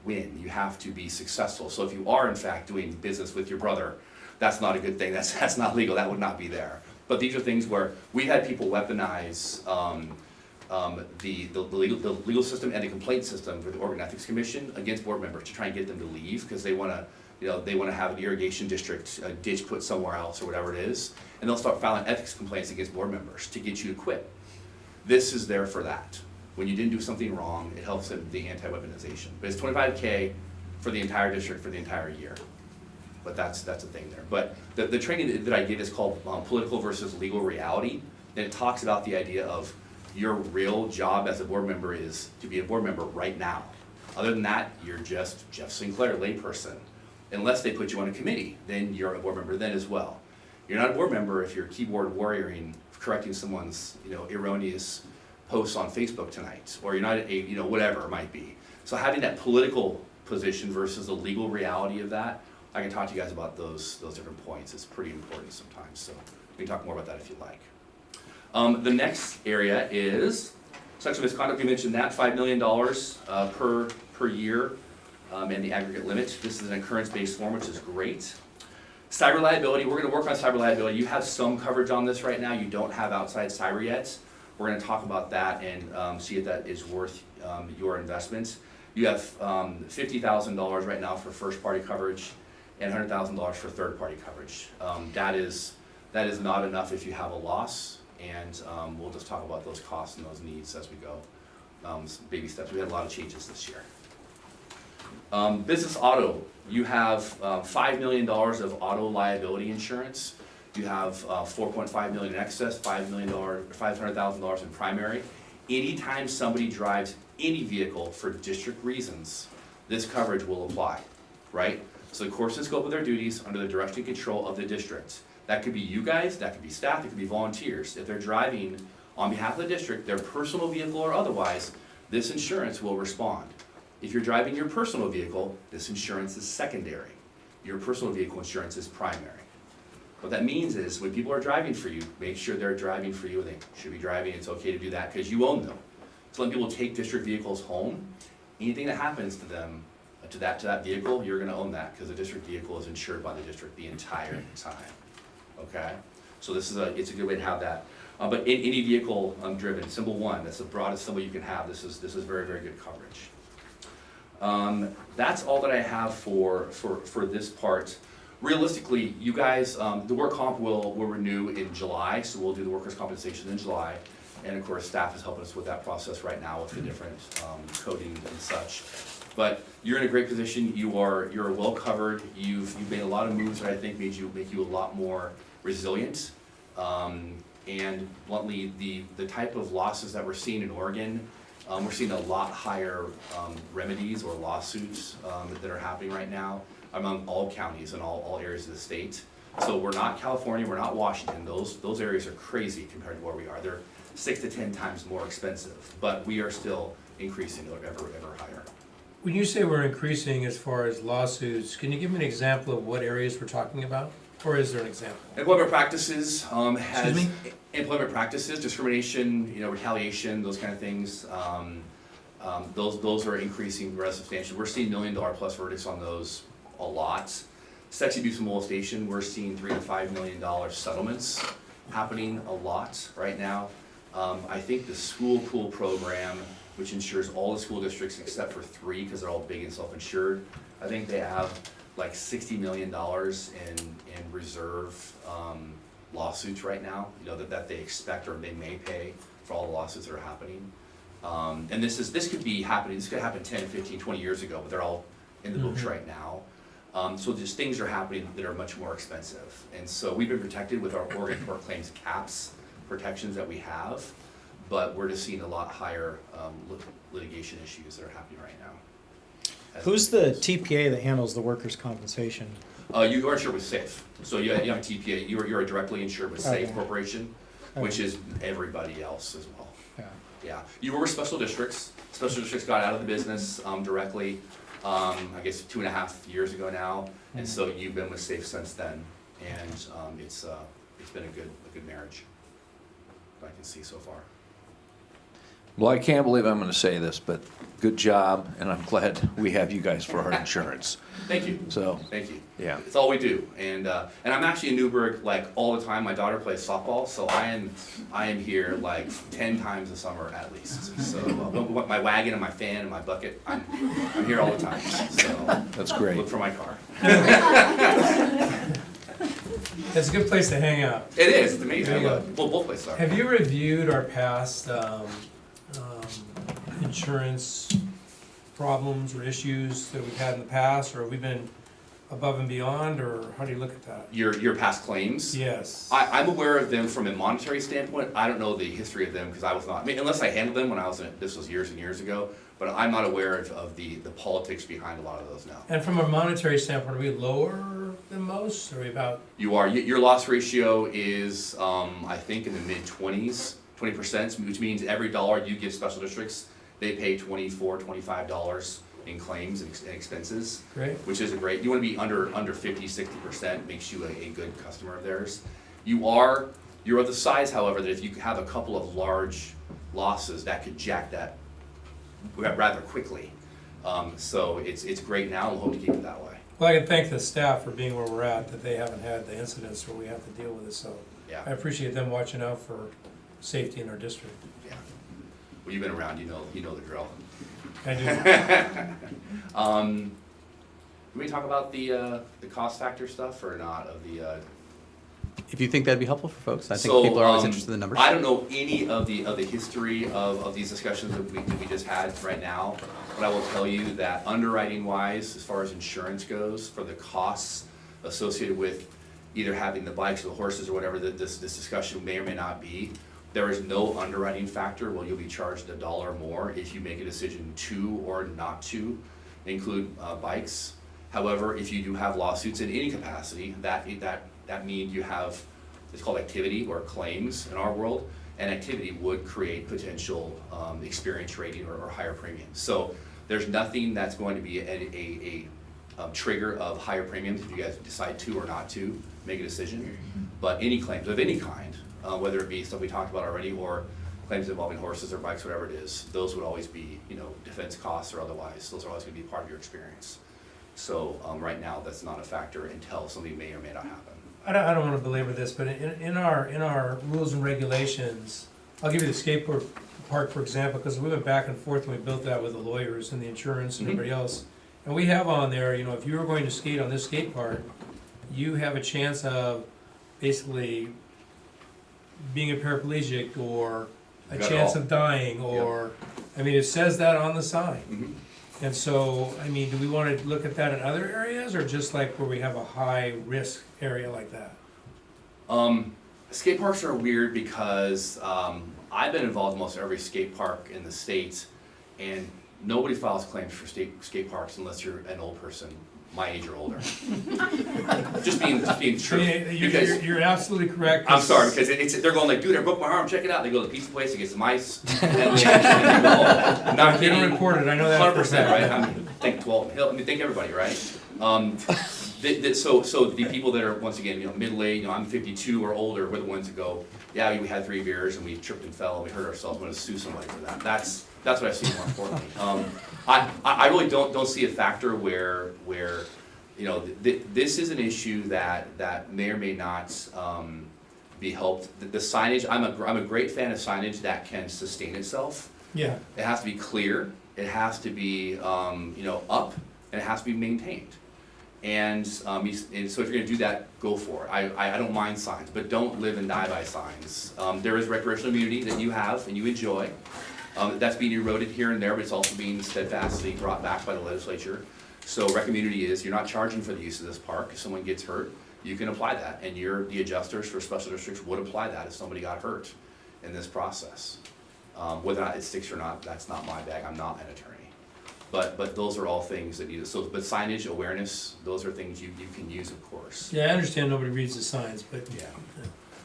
win. You have to be successful. So if you are, in fact, doing business with your brother, that's not a good thing. That's not legal. That would not be there. But these are things where we had people weaponize the legal system and the complaint system for the Oregon Ethics Commission against board members to try and get them to leave because they want to have an irrigation district ditch put somewhere else or whatever it is, and they'll start filing ethics complaints against board members to get you to quit. This is there for that. When you didn't do something wrong, it helps in the anti-weaponization. But it's $25K for the entire district for the entire year. But that's a thing there. But the training that I did is called Political versus Legal Reality, and it talks about the idea of your real job as a board member is to be a board member right now. Other than that, you're just Jeff Sinclair, layperson. Unless they put you on a committee, then you're a board member then as well. You're not a board member if you're keyboard warrioring, correcting someone's erroneous posts on Facebook tonight, or you're not whatever it might be. So having that political position versus the legal reality of that, I can talk to you guys about those different points. It's pretty important sometimes, so we can talk more about that if you like. The next area is sexual misconduct. We mentioned that, $5 million per year in the aggregate limit. This is an occurrence-based form, which is great. Cyber liability, we're gonna work on cyber liability. You have some coverage on this right now. You don't have outside cyber yet. We're gonna talk about that and see if that is worth your investment. You have $50,000 right now for first-party coverage and $100,000 for third-party coverage. That is not enough if you have a loss, and we'll just talk about those costs and those needs as we go. Some baby steps. We had a lot of changes this year. Business auto, you have $5 million of auto liability insurance. You have $4.5 million in excess, $500,000 in primary. Anytime somebody drives any vehicle for district reasons, this coverage will apply, right? So the course and scope of their duties under the direction and control of the district. That could be you guys, that could be staff, it could be volunteers. If they're driving on behalf of the district, their personal vehicle or otherwise, this insurance will respond. If you're driving your personal vehicle, this insurance is secondary. Your personal vehicle insurance is primary. What that means is when people are driving for you, make sure they're driving for you. They should be driving. It's okay to do that because you own them. So when people take district vehicles home, anything that happens to them, to that vehicle, you're going to own that because the district vehicle is insured by the district the entire time. Okay? So it's a good way to have that. But in any vehicle driven, symbol 1, that's the broadest symbol you can have. This is very, very good coverage. That's all that I have for this part. Realistically, you guys, the work comp will renew in July, so we'll do the workers' compensation in July. And of course, staff is helping us with that process right now with the different coding and such. But you're in a great position. You're well covered. You've made a lot of moves that I think make you a lot more resilient. And bluntly, the type of losses that we're seeing in Oregon, we're seeing a lot higher remedies or lawsuits that are happening right now among all counties and all areas of the state. So we're not California, we're not Washington. Those areas are crazy compared to where we are. They're 6 to 10 times more expensive, but we are still increasing ever higher. When you say we're increasing as far as lawsuits, can you give me an example of what areas we're talking about? Or is there an example? Employment practices has Excuse me? employment practices, discrimination, retaliation, those kind of things. Those are increasing rather substantially. We're seeing $1 million plus verdicts on those a lot. Sex abuse and molestation, we're seeing $3 to $5 million settlements happening a lot right now. I think the school pool program, which insures all the school districts except for 3 because they're all big and self-insured, I think they have like $60 million in reserve lawsuits right now, that they expect or they may pay for all the lawsuits that are happening. And this could be happening, this could happen 10, 15, 20 years ago, but they're all in the books right now. So just things are happening that are much more expensive. And so we've been protected with our Oregon Tort Claims caps protections that we have, but we're just seeing a lot higher litigation issues that are happening right now. Who's the TPA that handles the workers' compensation? You are insured with SAFE. So you have a TPA, you're directly insured with SAFE Okay. Corporation, which is everybody else as well. Yeah. Yeah, you were with special districts. Special districts got out of the business directly, I guess 2.5 years ago now, and so you've been with SAFE since then, and it's been a good marriage. I can see so far. Well, I can't believe I'm gonna say this, but good job, and I'm glad we have you guys for our insurance. Thank you. So, Thank you. yeah. It's all we do, and I'm actually in Newburgh like all the time. My daughter plays softball, so I am here like 10 times a summer at least. So my wagon and my fan and my bucket, I'm here all the time. So That's great. Look for my car. It's a good place to hang out. It is. It's amazing. There you I love it. Well, both places are. Have you reviewed our past insurance problems or issues that we've had in the past, or have we been above and beyond, or how do you look at that? Your past claims? Yes. I'm aware of them from a monetary standpoint. I don't know the history of them because I was not, unless I handled them when I was in, this was years and years ago, but I'm not aware of the politics behind a lot of those now. And from a monetary standpoint, are we lower than most, or are we about? You are. Your loss ratio is, I think, in the mid-20s, 20%, which means every dollar you give special districts, they pay $24, $25 in claims and expenses. Great. Which is a great, you wanna be under 50, 60%, makes you a good customer of theirs. You're of the size, however, that if you have a couple of large losses, that could jack that rather quickly. So it's great now, and we'll hope to keep it that way. Well, I can thank the staff for being where we're at, that they haven't had the incidents where we have to deal with it, so. Yeah. I appreciate them watching out for safety in our district. Yeah. Well, you've been around, you know the drill. I do. Can we talk about the cost factor stuff or not of the? If you think that'd be helpful for folks, I think people are always interested in the numbers. I don't know any of the history of these discussions that we just had right now, but I will tell you that underwriting wise, as far as insurance goes, for the costs associated with either having the bikes or the horses or whatever that this discussion may or may not be, there is no underwriting factor where you'll be charged $1 more if you make a decision to or not to include bikes. However, if you do have lawsuits in any capacity, that means you have, it's called activity or claims in our world, and activity would create potential experience rating or higher premiums. So there's nothing that's going to be a trigger of higher premiums if you guys decide to or not to make a decision. But any claims of any kind, whether it be stuff we talked about already or claims involving horses or bikes, whatever it is, those would always be, defense costs or otherwise. Those are always going to be part of your experience. So right now, that's not a factor until something may or may not happen. I don't want to belabor this, but in our rules and regulations, I'll give you the skateboard park, for example, because we went back and forth and we built that with the lawyers and the insurance and everybody else. And we have on there, if you were going to skate on this skate park, you have a chance of basically being a paraplegic or a chance of dying or, it says that on the sign. Mm-hmm. And so, do we want to look at that in other areas or just like where we have a high risk area like that? Skate parks are weird because I've been involved in almost every skate park in the States, and nobody files claims for skate parks unless you're an old person, my age or older. just being true. You're absolutely correct. I'm sorry, because they're going like, dude, I broke my arm, check it out. They go to the pizza place, it gets some ice. And not They don't report it, I know that. 100%, right? Thank everybody, right? So the people that are, once again, middle-aged, I'm 52 or older, we're the ones that go, yeah, we had 3 beers and we tripped and fell and we hurt ourselves, I'm gonna sue somebody for that. That's what I see more importantly. I really don't see a factor where this is an issue that may or may not be helped. The signage, I'm a great fan of signage that can sustain itself. Yeah. It has to be clear, it has to be up, and it has to be maintained. And so if you're gonna do that, go for it. I don't mind signs, but don't live and die by signs. There is recreational immunity that you have and you enjoy. That's being eroded here and there, but it's also being steadfastly brought back by the legislature. So rec immunity is, you're not charging for the use of this park. If someone gets hurt, you can apply that. And the adjusters for special districts would apply that if somebody got hurt in this process. Whether or not it sticks or not, that's not my bag. I'm not an attorney. But those are all things that but signage, awareness, those are things you can use, of course. Yeah, I understand nobody reads the signs, but. Yeah.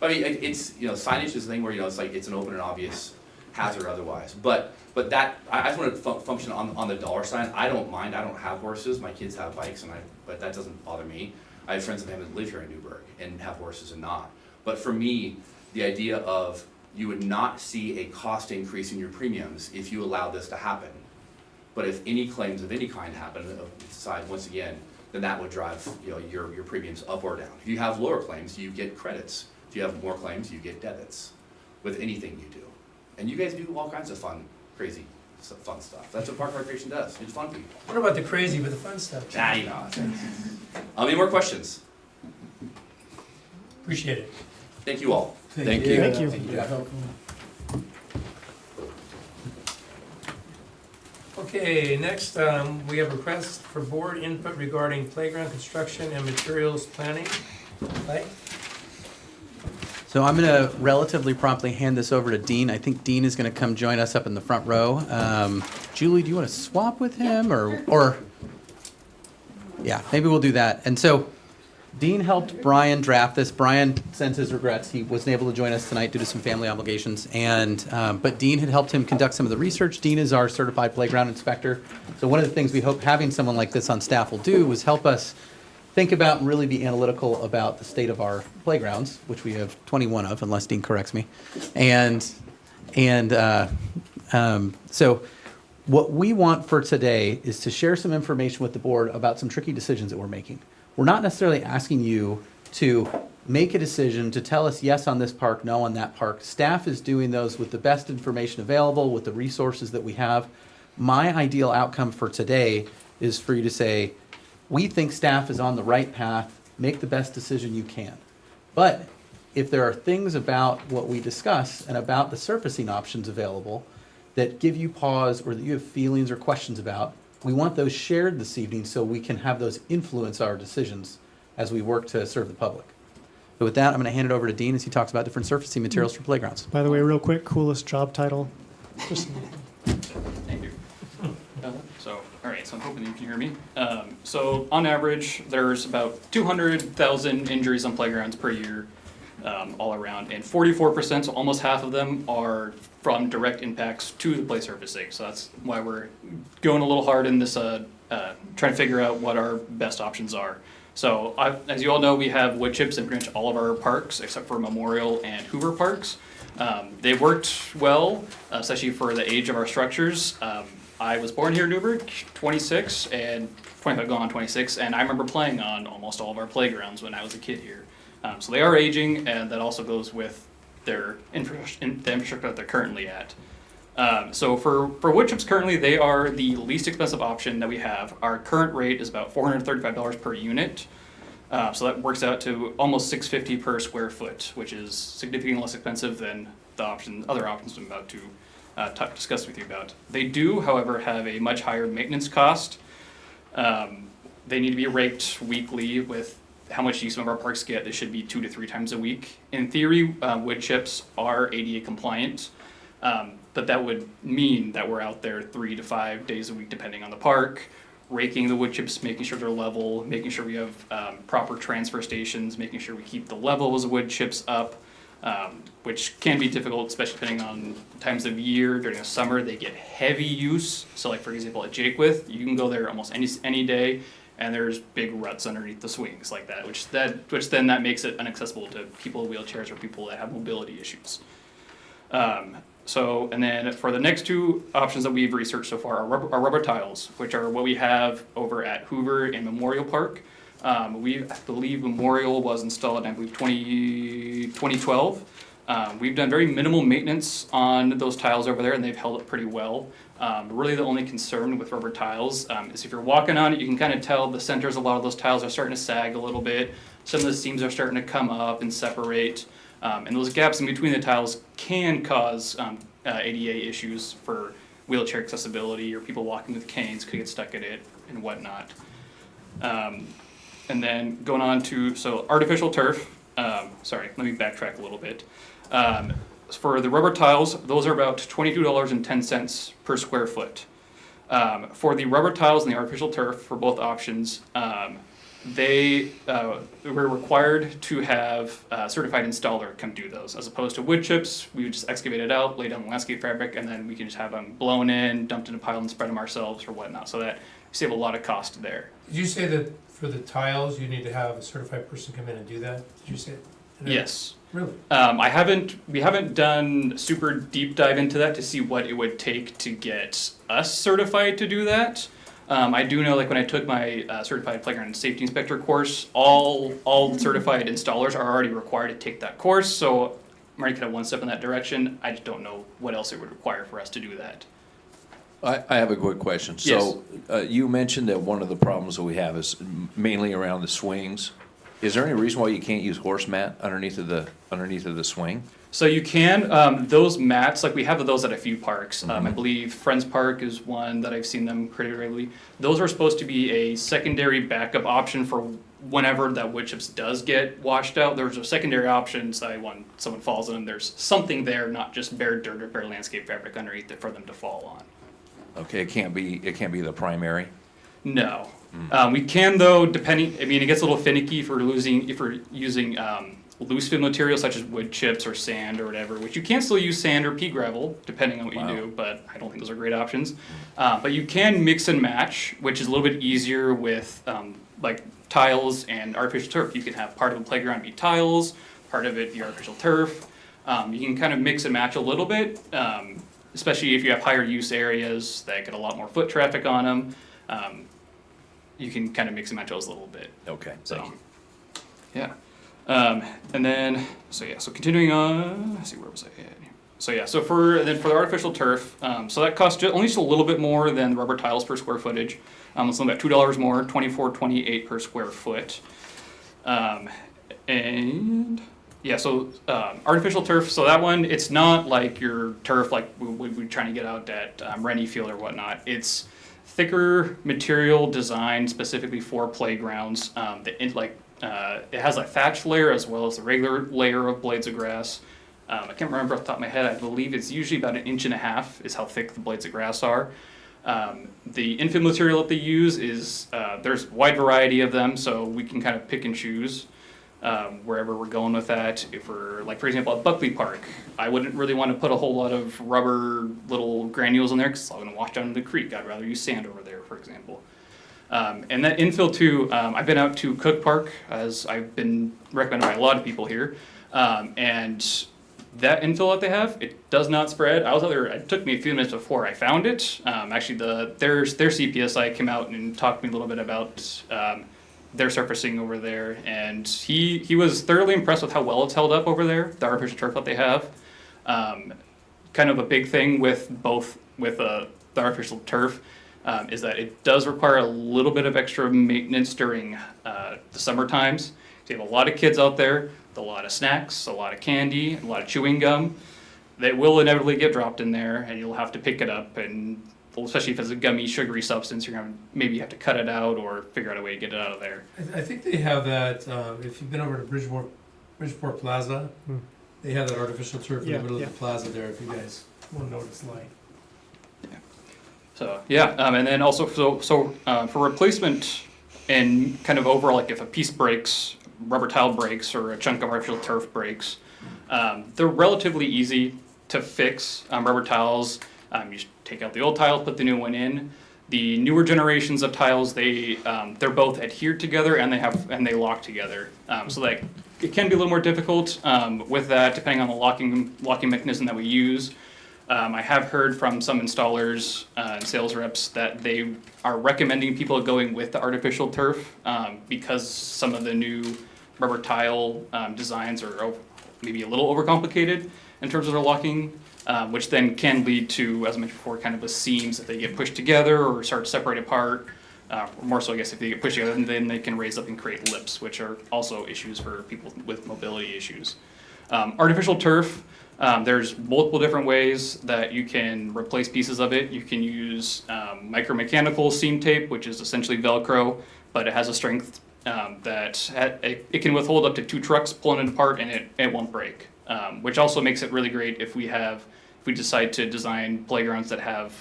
It's, signage is the thing where, it's an open and obvious hazard otherwise. But that, I just want to function on the dollar sign. I don't mind, I don't have horses, my kids have bikes, but that doesn't bother me. I have friends that live here in Newburgh and have horses and not. But for me, the idea of you would not see a cost increase in your premiums if you allow this to happen. But if any claims of any kind happen, once again, then that would drive your premiums up or down. If you have lower claims, you get credits. If you have more claims, you get debits with anything you do. And you guys do all kinds of crazy, fun stuff. That's what Park and Recreation does. It's fun people. What about the crazy but the fun stuff? Any more questions? Appreciate it. Thank you all. Thank you. Thank you. Okay, next, we have requests for board input regarding playground construction and materials planning. Right? So I'm going to relatively promptly hand this over to Dean. I think Dean is going to come join us up in the front row. Julie, do you want to swap with him or yeah, maybe we'll do that. And so Dean helped Brian draft this. Brian sends his regrets. He wasn't able to join us tonight due to some family obligations. But Dean had helped him conduct some of the research. Dean is our certified playground inspector. So one of the things we hope having someone like this on staff will do is help us think about and really be analytical about the state of our playgrounds, which we have 21 of, unless Dean corrects me. So what we want for today is to share some information with the board about some tricky decisions that we're making. We're not necessarily asking you to make a decision to tell us yes on this park, no on that park. Staff is doing those with the best information available, with the resources that we have. My ideal outcome for today is for you to say, we think staff is on the right path, make the best decision you can. But if there are things about what we discuss and about the surfacing options available that give you pause or that you have feelings or questions about, we want those shared this evening so we can have those influence our decisions as we work to serve the public. So with that, I'm going to hand it over to Dean as he talks about different surfacing materials for playgrounds. By the way, real quick, coolest job title. Thank you. So, all right, so I'm hoping that you can hear me. So on average, there's about 200,000 injuries on playgrounds per year, all around, and 44%, so almost half of them, are from direct impacts to the play surfacing. So that's why we're going a little hard in this, trying to figure out what our best options are. So as you all know, we have wood chips in pretty much all of our parks, except for Memorial and Hoover parks. They worked well, especially for the age of our structures. I was born here in Newburgh, 26, and 25 going on 26, and I remember playing on almost all of our playgrounds when I was a kid here. So they are aging, and that also goes with the infrastructure that they're currently at. So for wood chips currently, they are the least expensive option that we have. Our current rate is about $435 per unit. So that works out to almost $650 per square foot, which is significantly less expensive than the other options I'm about to discuss with you about. They do, however, have a much higher maintenance cost. They need to be raked weekly. With how much use some of our parks get, they should be 2 to 3 times a week. In theory, wood chips are ADA compliant, but that would mean that we're out there 3 to 5 days a week, depending on the park, raking the wood chips, making sure they're level, making sure we have proper transfer stations, making sure we keep the levels of wood chips up, which can be difficult, especially depending on times of year. During the summer, they get heavy use. So like, for example, at Jakewith, you can go there almost any day, and there's big ruts underneath the swings like that, which then makes it inaccessible to people with wheelchairs or people that have mobility issues. And then for the next two options that we've researched so far are rubber tiles, which are what we have over at Hoover and Memorial Park. I believe Memorial was installed in, 2012. We've done very minimal maintenance on those tiles over there, and they've held up pretty well. Really the only concern with rubber tiles is if you're walking on it, you can kind of tell the centers, a lot of those tiles are starting to sag a little bit. Some of the seams are starting to come up and separate. And those gaps in between the tiles can cause ADA issues for wheelchair accessibility, or people walking with canes could get stuck in it and whatnot. And then going on to, artificial turf. Sorry, let me backtrack a little bit. For the rubber tiles, those are about $22.10 per square foot. For the rubber tiles and the artificial turf, for both options, we're required to have a certified installer come do those. As opposed to wood chips, we would just excavate it out, lay down the landscape fabric, and then we can just have them blown in, dumped in a pile, and spread them ourselves or whatnot. So that we save a lot of cost there. Did you say that for the tiles, you need to have a certified person come in and do that? Did you say? Yes. Really? We haven't done super deep dive into that to see what it would take to get us certified to do that. I do know, like when I took my certified playground safety inspector course, all certified installers are already required to take that course. So I'm already kind of one step in that direction. I just don't know what else it would require for us to do that. I have a quick question. So you mentioned that one of the problems that we have is mainly around the swings. Is there any reason why you can't use horse mat underneath of the swing? So you can, those mats, like we have those at a few parks. I believe Friends Park is one that I've seen them pretty regularly. Those are supposed to be a secondary backup option for whenever that wood chips does get washed out. There's a secondary option, say when someone falls on them, there's something there, not just bare dirt or bare landscape fabric underneath it for them to fall on. Okay, it can't be the primary. No. We can though, depending, I mean, it gets a little finicky if we're using loose fill material such as wood chips or sand or whatever, which you can still use sand or pea gravel, depending on what you do, but I don't think those are great options. But you can mix and match, which is a little bit easier with like tiles and artificial turf. You can have part of the playground be tiles, part of it be artificial turf. You can kind of mix and match a little bit, especially if you have higher use areas that get a lot more foot traffic on them. You can kind of mix and match those a little bit. Okay, So, thank you. yeah. And then, so continuing on, let's see, where was I at here? So yeah, so for the artificial turf, so that costs only just a little bit more than the rubber tiles per square footage. It's only about $2 more, $24.28 per square foot. And yeah, so artificial turf, so that one, it's not like your turf like we're trying to get out at Rennie Field or whatnot. It's thicker material designed specifically for playgrounds. It has a thatch layer as well as a regular layer of blades of grass. I can't remember off the top of my head. I believe it's usually about 1.5 inches is how thick the blades of grass are. The infill material that they use is, there's a wide variety of them, so we can kind of pick and choose wherever we're going with that. If we're, like for example, at Buckley Park, I wouldn't really want to put a whole lot of rubber little granules in there because it's all going to wash down into the creek. I'd rather use sand over there, for example. And that infill too, I've been out to Cook Park, as I've been recommended by a lot of people here, and that infill that they have, it does not spread. I was out there, it took me a few minutes before I found it. Actually, their CPSI came out and talked to me a little bit about their surfacing over there, and he was thoroughly impressed with how well it's held up over there, the artificial turf that they have. Kind of a big thing with the artificial turf is that it does require a little bit of extra maintenance during the summer times. So you have a lot of kids out there, a lot of snacks, a lot of candy, a lot of chewing gum that will inevitably get dropped in there, and you'll have to pick it up, and especially if it's a gummy, sugary substance, you're gonna maybe have to cut it out or figure out a way to get it out of there. I think they have that, if you've been over to Bridgeport Plaza, they have that artificial turf in the middle of the plaza there, if you guys wanna know what it's like. So yeah, and then also for replacement and kind of overall, like if a piece breaks, rubber tile breaks, or a chunk of artificial turf breaks, they're relatively easy to fix. Rubber tiles, you just take out the old tile, put the new one in. The newer generations of tiles, they're both adhered together and they lock together. So like it can be a little more difficult with that, depending on the locking mechanism that we use. I have heard from some installers and sales reps that they are recommending people going with the artificial turf because some of the new rubber tile designs are maybe a little overcomplicated in terms of their locking, which then can lead to, as I mentioned before, kind of the seams if they get pushed together or start to separate apart. More so, I guess, if they get pushed together, then they can raise up and create lips, which are also issues for people with mobility issues. Artificial turf. There's multiple different ways that you can replace pieces of it. You can use micromechanical seam tape, which is essentially Velcro, but it has a strength that it can withhold up to 2 trucks pulling it apart, and it won't break. Which also makes it really great if we decide to design playgrounds that have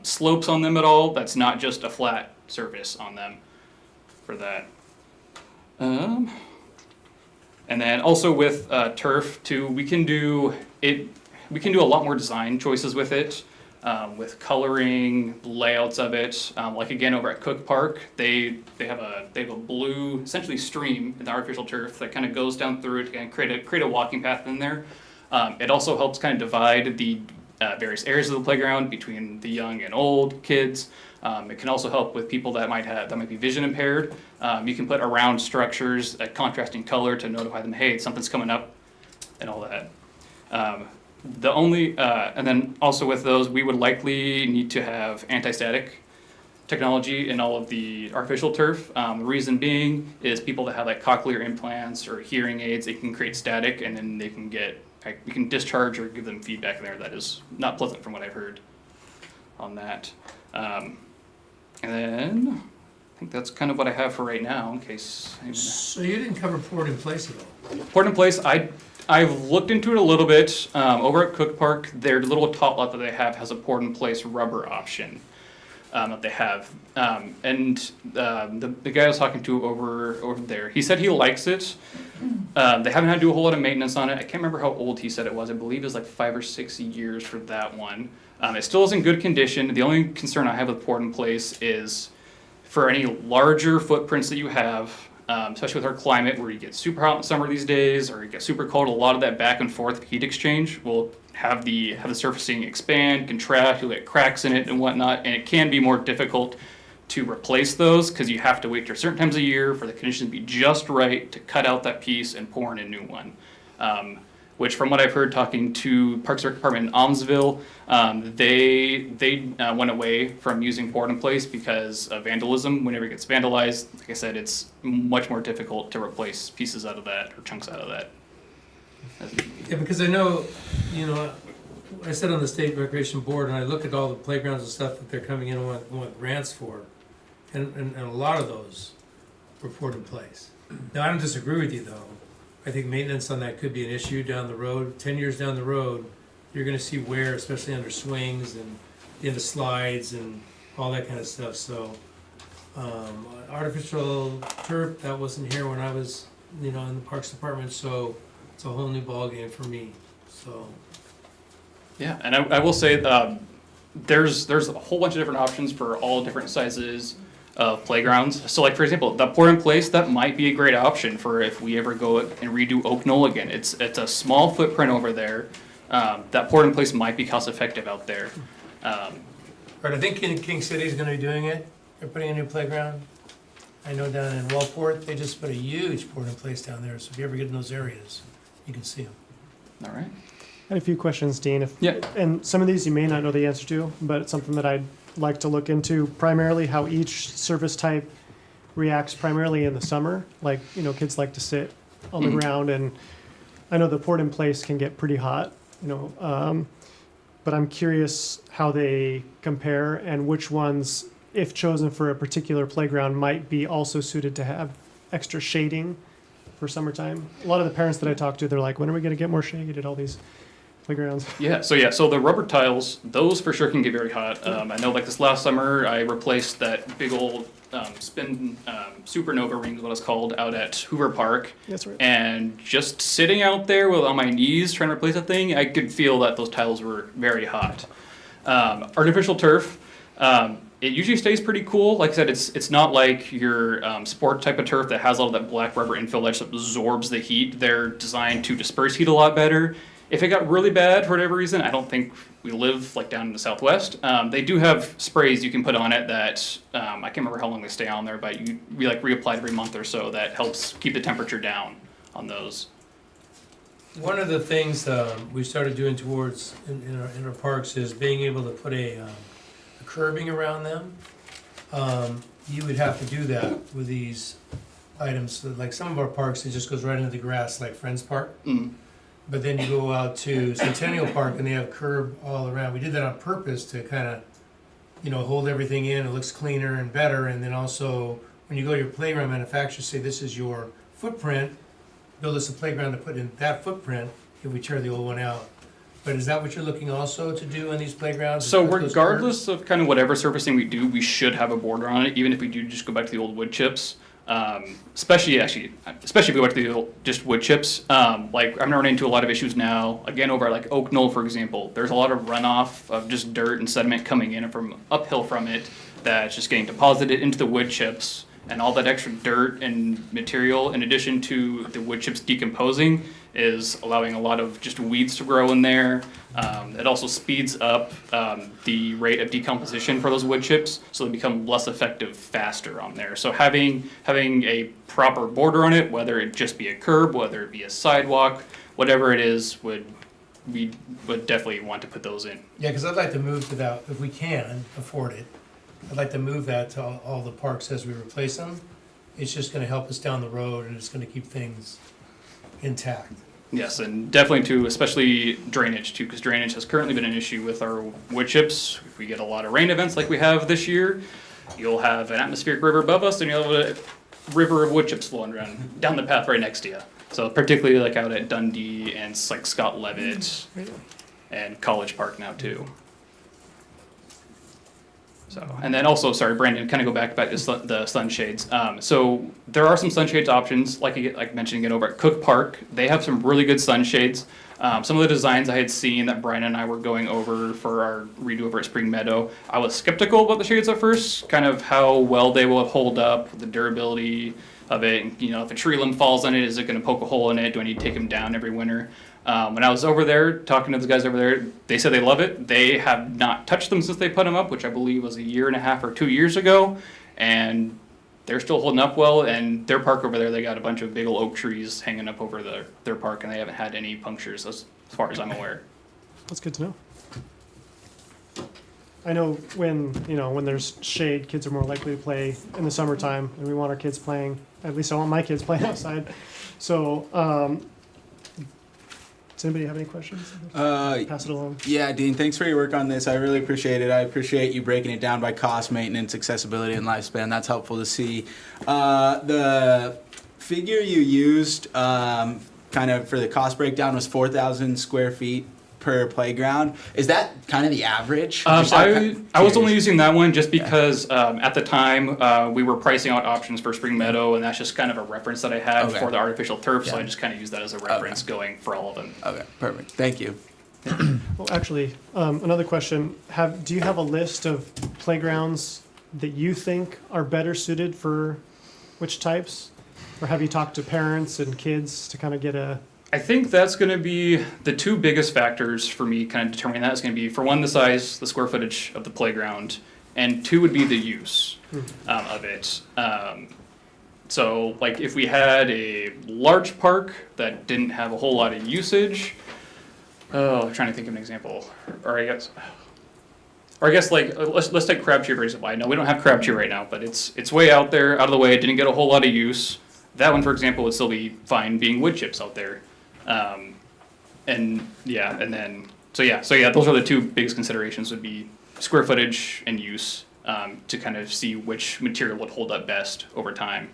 slopes on them at all. That's not just a flat surface on them for that. And then also with turf too, we can do a lot more design choices with it, with coloring, layouts of it. Like again over at Cook Park, they have a blue essentially stream in the artificial turf that kind of goes down through it and create a walking path in there. It also helps kind of divide the various areas of the playground between the young and old kids. It can also help with people that might be vision impaired. You can put around structures a contrasting color to notify them, hey, something's coming up, and all that. And then also with those, we would likely need to have anti-static technology in all of the artificial turf. The reason being is people that have like cochlear implants or hearing aids, it can create static, and then we can discharge or give them feedback there that is not pleasant from what I've heard on that. And then I think that's kind of what I have for right now in case. So you didn't cover poured in place at all? Poured in place, I've looked into it a little bit. Over at Cook Park, their little top lot that they have has a poured in place rubber option. that they have. The guy I was talking to over there, he said he likes it. They haven't had to do a whole lot of maintenance on it. I can't remember how old he said it was. I believe it was like 5 or 6 years for that one. It still is in good condition. The only concern I have with Port in Place is for any larger footprints that you have, especially with our climate where you get super hot in summer these days or you get super cold, a lot of that back and forth heat exchange will have the surfacing expand, contract, you'll get cracks in it and whatnot, and it can be more difficult to replace those because you have to wait till certain times of year for the conditions to be just right to cut out that piece and pour in a new one. Which, from what I've heard talking to Parks and Rec Department in Almsville, they went away from using Port in Place because of vandalism. Whenever it gets vandalized, like I said, it's much more difficult to replace pieces out of that or chunks out of that. Yeah, because I know, I sit on the State Recreation Board and I look at all the playgrounds and stuff that they're coming in and want grants for. And a lot of those were Port in Place. Now, I don't disagree with you though. I think maintenance on that could be an issue down the road. 10 years down the road, you're gonna see wear, especially under swings and into slides and all that kind of stuff. So, artificial turf, that wasn't here when I was, in the Parks Department, so it's a whole new ballgame for me, so. Yeah, and I will say there's a whole bunch of different options for all different sizes of playgrounds. So like for example, that Port in Place, that might be a great option for if we ever go and redo Oak Knoll again. It's a small footprint over there. That Port in Place might be cost effective out there. But I think King City's gonna be doing it. They're putting a new playground. I know down in Wellport, they just put a huge Port in Place down there, so if you ever get in those areas, you can see them. All right. I had a few questions, Dean. Yeah. And some of these you may not know the answer to, but it's something that I'd like to look into, primarily how each service type reacts primarily in the summer. Like, kids like to sit on the ground, and I know the Port in Place can get pretty hot, but I'm curious how they compare and which ones, if chosen for a particular playground, might be also suited to have extra shading for summertime. A lot of the parents that I talk to, they're like, when are we going to get more shade at all these playgrounds? So the rubber tiles, those for sure can get very hot. I know like this last summer, I replaced that big old spin supernova ring is what it's called out at Hoover Park. That's right. And just sitting out there on my knees trying to replace that thing, I could feel that those tiles were very hot. Artificial turf, it usually stays pretty cool. Like I said, it's not like your sport type of turf that has all that black rubber infill that just absorbs the heat. They're designed to disperse heat a lot better. If it got really bad for whatever reason, I don't think we live like down in the Southwest. They do have sprays you can put on it that I can't remember how long they stay on there, but we like reapply every month or so. That helps keep the temperature down on those. One of the things we started doing towards in our parks is being able to put a curbing around them. You would have to do that with these items. So like some of our parks, it just goes right into the grass, like Friends Park. But then you go out to Centennial Park and they have curb all around. We did that on purpose to kind of, hold everything in. It looks cleaner and better. And then also, when you go to your playground manufacturer, say this is your footprint, build us a playground to put in that footprint if we tear the old one out. But is that what you're looking also to do in these playgrounds? So regardless of kind of whatever surfacing we do, we should have a border on it, even if we do just go back to the old wood chips. Especially if we go back to the old, just wood chips. Like I'm running into a lot of issues now. Again, over at like Oak Knoll, for example, there's a lot of runoff of just dirt and sediment coming in from uphill from it that's just getting deposited into the wood chips, and all that extra dirt and material, in addition to the wood chips decomposing, is allowing a lot of just weeds to grow in there. It also speeds up the rate of decomposition for those wood chips, so they become less effective faster on there. So having a proper border on it, whether it just be a curb, whether it be a sidewalk, whatever it is, we would definitely want to put those in. Yeah, because I'd like to move to that, if we can afford it, I'd like to move that to all the parks as we replace them. It's just gonna help us down the road and it's gonna keep things intact. Yes, and definitely too, especially drainage too, because drainage has currently been an issue with our wood chips. If we get a lot of rain events like we have this year, you'll have an atmospheric river above us and you'll have a river of wood chips flowing around down the path right next to you. So particularly like out at Dundee and like Scott Levitt and College Park now too. So, and then also, sorry, Brandon, kind of go back to the sunshades. So there are some sunshades options, like mentioned again over at Cook Park. They have some really good sunshades. Some of the designs I had seen that Brian and I were going over for our redo over at Spring Meadow, I was skeptical about the shades at first, kind of how well they will hold up, the durability of it. And, you know, if a tree limb falls on it, is it going to poke a hole in it? Do I need to take them down every winter? When I was over there talking to the guys over there, they said they love it. They have not touched them since they put them up, which I believe was 1.5 or 2 years ago, and they're still holding up well. And their park over there, they got a bunch of big old oak trees hanging up over their park, and they haven't had any punctures as far as I'm aware. That's good to know. I know when there's shade, kids are more likely to play in the summertime, and we want our kids playing. At least I want my kids playing outside. So, does anybody have any questions? Pass it along. Yeah, Dean, thanks for your work on this. I really appreciate it. I appreciate you breaking it down by cost, maintenance, accessibility, and lifespan. That's helpful to see. The figure you used kind of for the cost breakdown was 4,000 square feet per playground. Is that kind of the average? I was only using that one just because at the time we were pricing out options for Spring Meadow, and that's just kind of a reference that I had for the artificial turf, so I just kind of used that as a reference going for all of them. Okay, perfect. Thank you. Well, actually, another question. Do you have a list of playgrounds that you think are better suited for which types? Or have you talked to parents and kids to kind of get a... I think that's going to be the two biggest factors for me kind of determining that. Is going to be, for one, the size, the square footage of the playground, and two would be the use of it. So, like, if we had a large park that didn't have a whole lot of usage, I'm trying to think of an example, or I guess like let's take Crabtree for example. I know we don't have Crabtree right now, but it's way out there, out of the way. It didn't get a whole lot of use. That one, for example, would still be fine being wood chips out there. So those are the two biggest considerations would be square footage and use to kind of see which material would hold up best over time.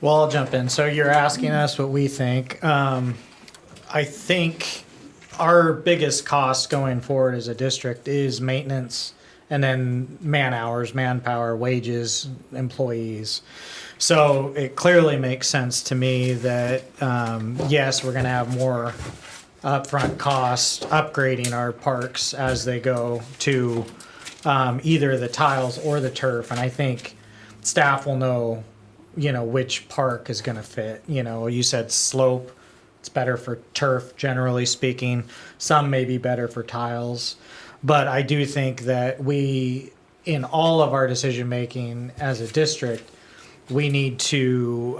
Well, I'll jump in. So you're asking us what we think. I think our biggest cost going forward as a district is maintenance and then man hours, manpower, wages, employees. So it clearly makes sense to me that, yes, we're going to have more upfront costs upgrading our parks as they go to either the tiles or the turf. And I think staff will know, which park is going to fit. You said slope. It's better for turf, generally speaking. Some may be better for tiles. But I do think that we, in all of our decision-making as a district, we need to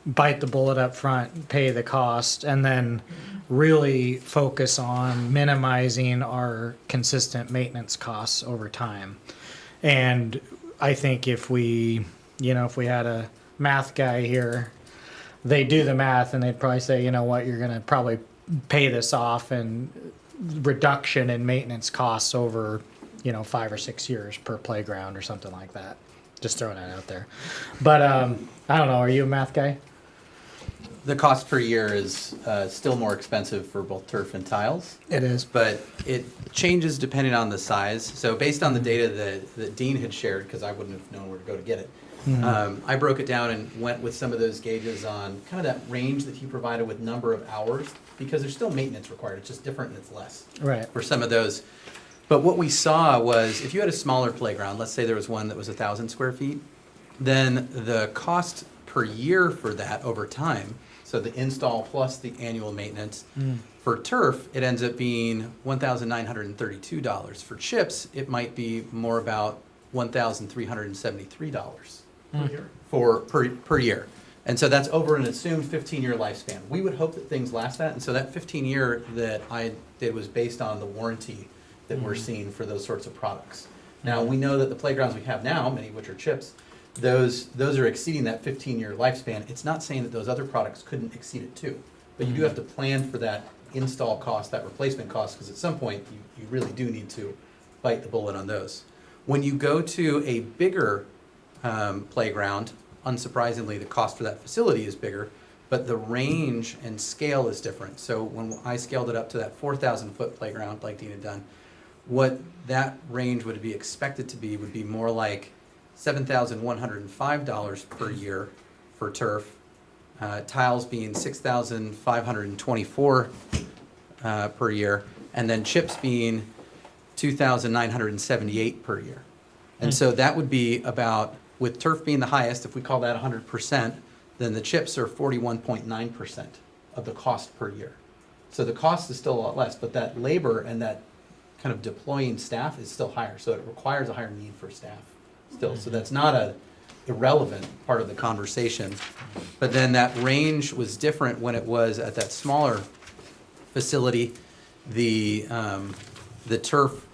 bite the bullet up front, pay the cost, and then really focus on minimizing our consistent maintenance costs over time. And I think if we had a math guy here, they do the math and they'd probably say, you know what, you're going to probably pay this off and reduction in maintenance costs over, 5 or 6 years per playground or something like that. Just throwing that out there. But I don't know, are you a math guy? The cost per year is still more expensive for both turf and tiles. It is. But it changes depending on the size. So based on the data that Dean had shared, because I wouldn't have known where to go to get it, I broke it down and went with some of those gauges on kind of that range that he provided with number of hours, because there's still maintenance required. It's just different and it's less Right. for some of those. But what we saw was if you had a smaller playground, let's say there was one that was 1,000 square feet, then the cost per year for that over time, so the install plus the annual maintenance, for turf, it ends up being $1,932. For chips, it might be more about $1,373 per year. And so that's over an assumed 15-year lifespan. We would hope that things last that, and so that 15-year that I did was based on the warranty that we're seeing for those sorts of products. Now, we know that the playgrounds we have now, many of which are chips, those are exceeding that 15-year lifespan. It's not saying that those other products couldn't exceed it too, but you do have to plan for that install cost, that replacement cost, because at some point you really do need to bite the bullet on those. When you go to a bigger playground, unsurprisingly, the cost for that facility is bigger, but the range and scale is different. So when I scaled it up to that 4,000 foot playground like Dean had done, what that range would be expected to be would be more like $7,105 per year for turf, tiles being $6,524 per year, and then chips being $2,978 per year. And so that would be about, with turf being the highest, if we call that 100%, then the chips are 41.9% of the cost per year. So the cost is still a lot less, but that labor and that kind of deploying staff is still higher. So it requires a higher need for staff still. So that's not a irrelevant part of the conversation. But then that range was different when it was at that smaller facility. The turf,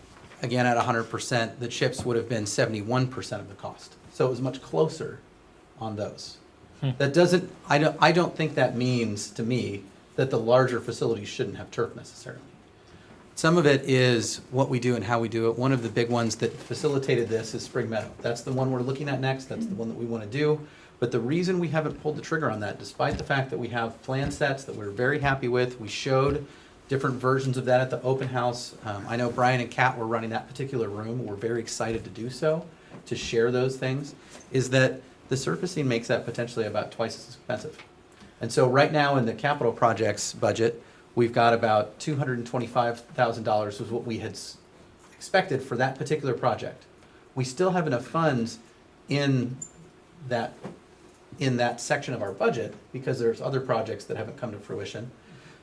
again, at 100%, the chips would have been 71% of the cost. So it was much closer on those. That doesn't, I don't think that means to me that the larger facilities shouldn't have turf necessarily. Some of it is what we do and how we do it. One of the big ones that facilitated this is Spring Meadow. That's the one we're looking at next. That's the one that we want to do. But the reason we haven't pulled the trigger on that, despite the fact that we have plan sets that we're very happy with, we showed different versions of that at the open house. I know Brian and Kat were running that particular room. We're very excited to do so, to share those things, is that the surfacing makes that potentially about twice as expensive. And so right now in the capital projects budget, we've got about $225,000 was what we had expected for that particular project. We still have enough funds in that section of our budget because there's other projects that haven't come to fruition.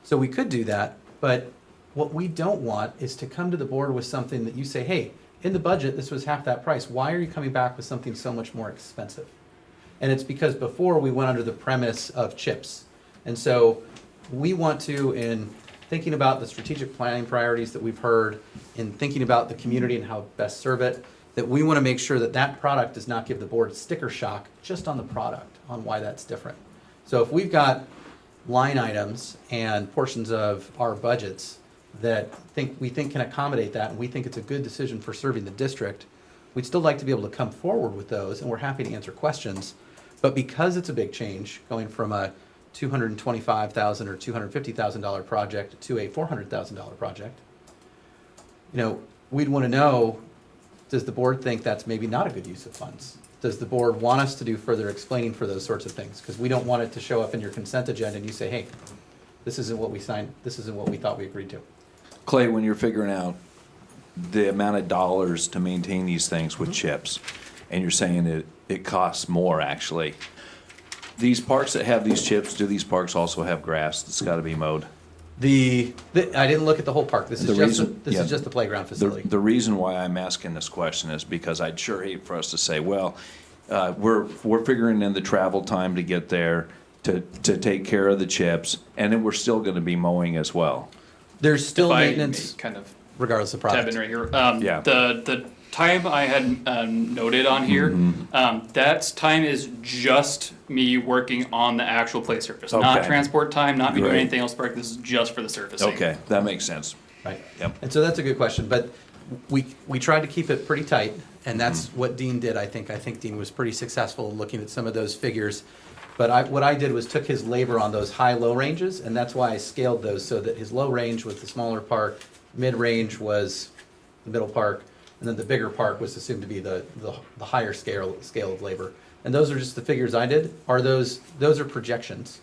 So we could do that, but what we don't want is to come to the board with something that you say, hey, in the budget, this was half that price. Why are you coming back with something so much more expensive? And it's because before we went under the premise of chips. And so we want to, in thinking about the strategic planning priorities that we've heard, in thinking about the community and how best serve it, that we want to make sure that that product does not give the board sticker shock just on the product, on why that's different. So if we've got line items and portions of our budgets that we think can accommodate that, and we think it's a good decision for serving the district, we'd still like to be able to come forward with those, and we're happy to answer questions. But because it's a big change, going from a $225,000 or $250,000 project to a $400,000 project, we'd want to know, does the board think that's maybe not a good use of funds? Does the board want us to do further explaining for those sorts of things? Because we don't want it to show up in your consent agenda and you say, hey, this isn't what we signed, this isn't what we thought we agreed to. Clay, when you're figuring out the amount of dollars to maintain these things with chips, and you're saying it costs more actually, these parks that have these chips, do these parks also have grass that's got to be mowed? I didn't look at the whole park. This is just the playground facility. The reason why I'm asking this question is because I'd sure hate for us to say, well, we're figuring in the travel time to get there to take care of the chips, and then we're still going to be mowing as well. There's still If I maintenance, may kind of regardless of tab product. in right here. Yeah. The time I had noted on here, that time is just me working on the actual play surface, not Okay. transport time, not me doing Right. anything else. Park. This is just for the surfacing. Okay, that makes sense. Right. Yep. And so that's a good question, but we tried to keep it pretty tight, and that's what Dean did, I think. I think Dean was pretty successful in looking at some of those figures. But what I did was took his labor on those high-low ranges, and that's why I scaled those so that his low range was the smaller park, mid-range was the middle park, and then the bigger park was assumed to be the higher scale of labor. And those are just the figures I did. Those are projections.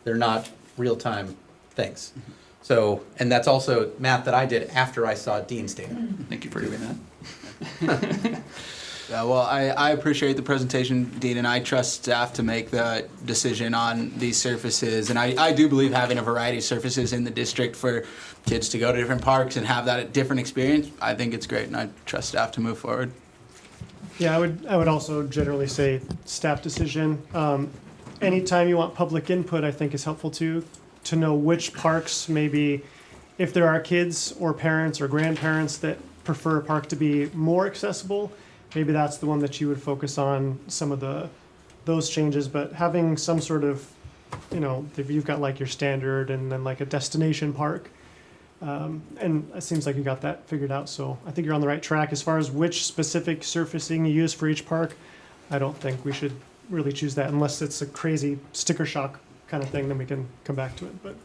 They're not real-time things. So, and that's also math that I did after I saw Dean's data. Thank you for doing that. Well, I appreciate the presentation, Dean, and I trust staff to make the decision on these surfaces. And I do believe having a variety of surfaces in the district for kids to go to different parks and have that different experience, I think it's great, and I trust staff to move forward. Yeah, I would also generally say staff decision. Anytime you want public input, I think is helpful to know which parks maybe, if there are kids or parents or grandparents that prefer a park to be more accessible, maybe that's the one that you would focus on some of those changes. But having some sort of, if you've got like your standard and then like a destination park, and it seems like you got that figured out. So I think you're on the right track. As far as which specific surfacing you use for each park, I don't think we should really choose that unless it's a crazy sticker shock kind of thing, then we can come back to it. But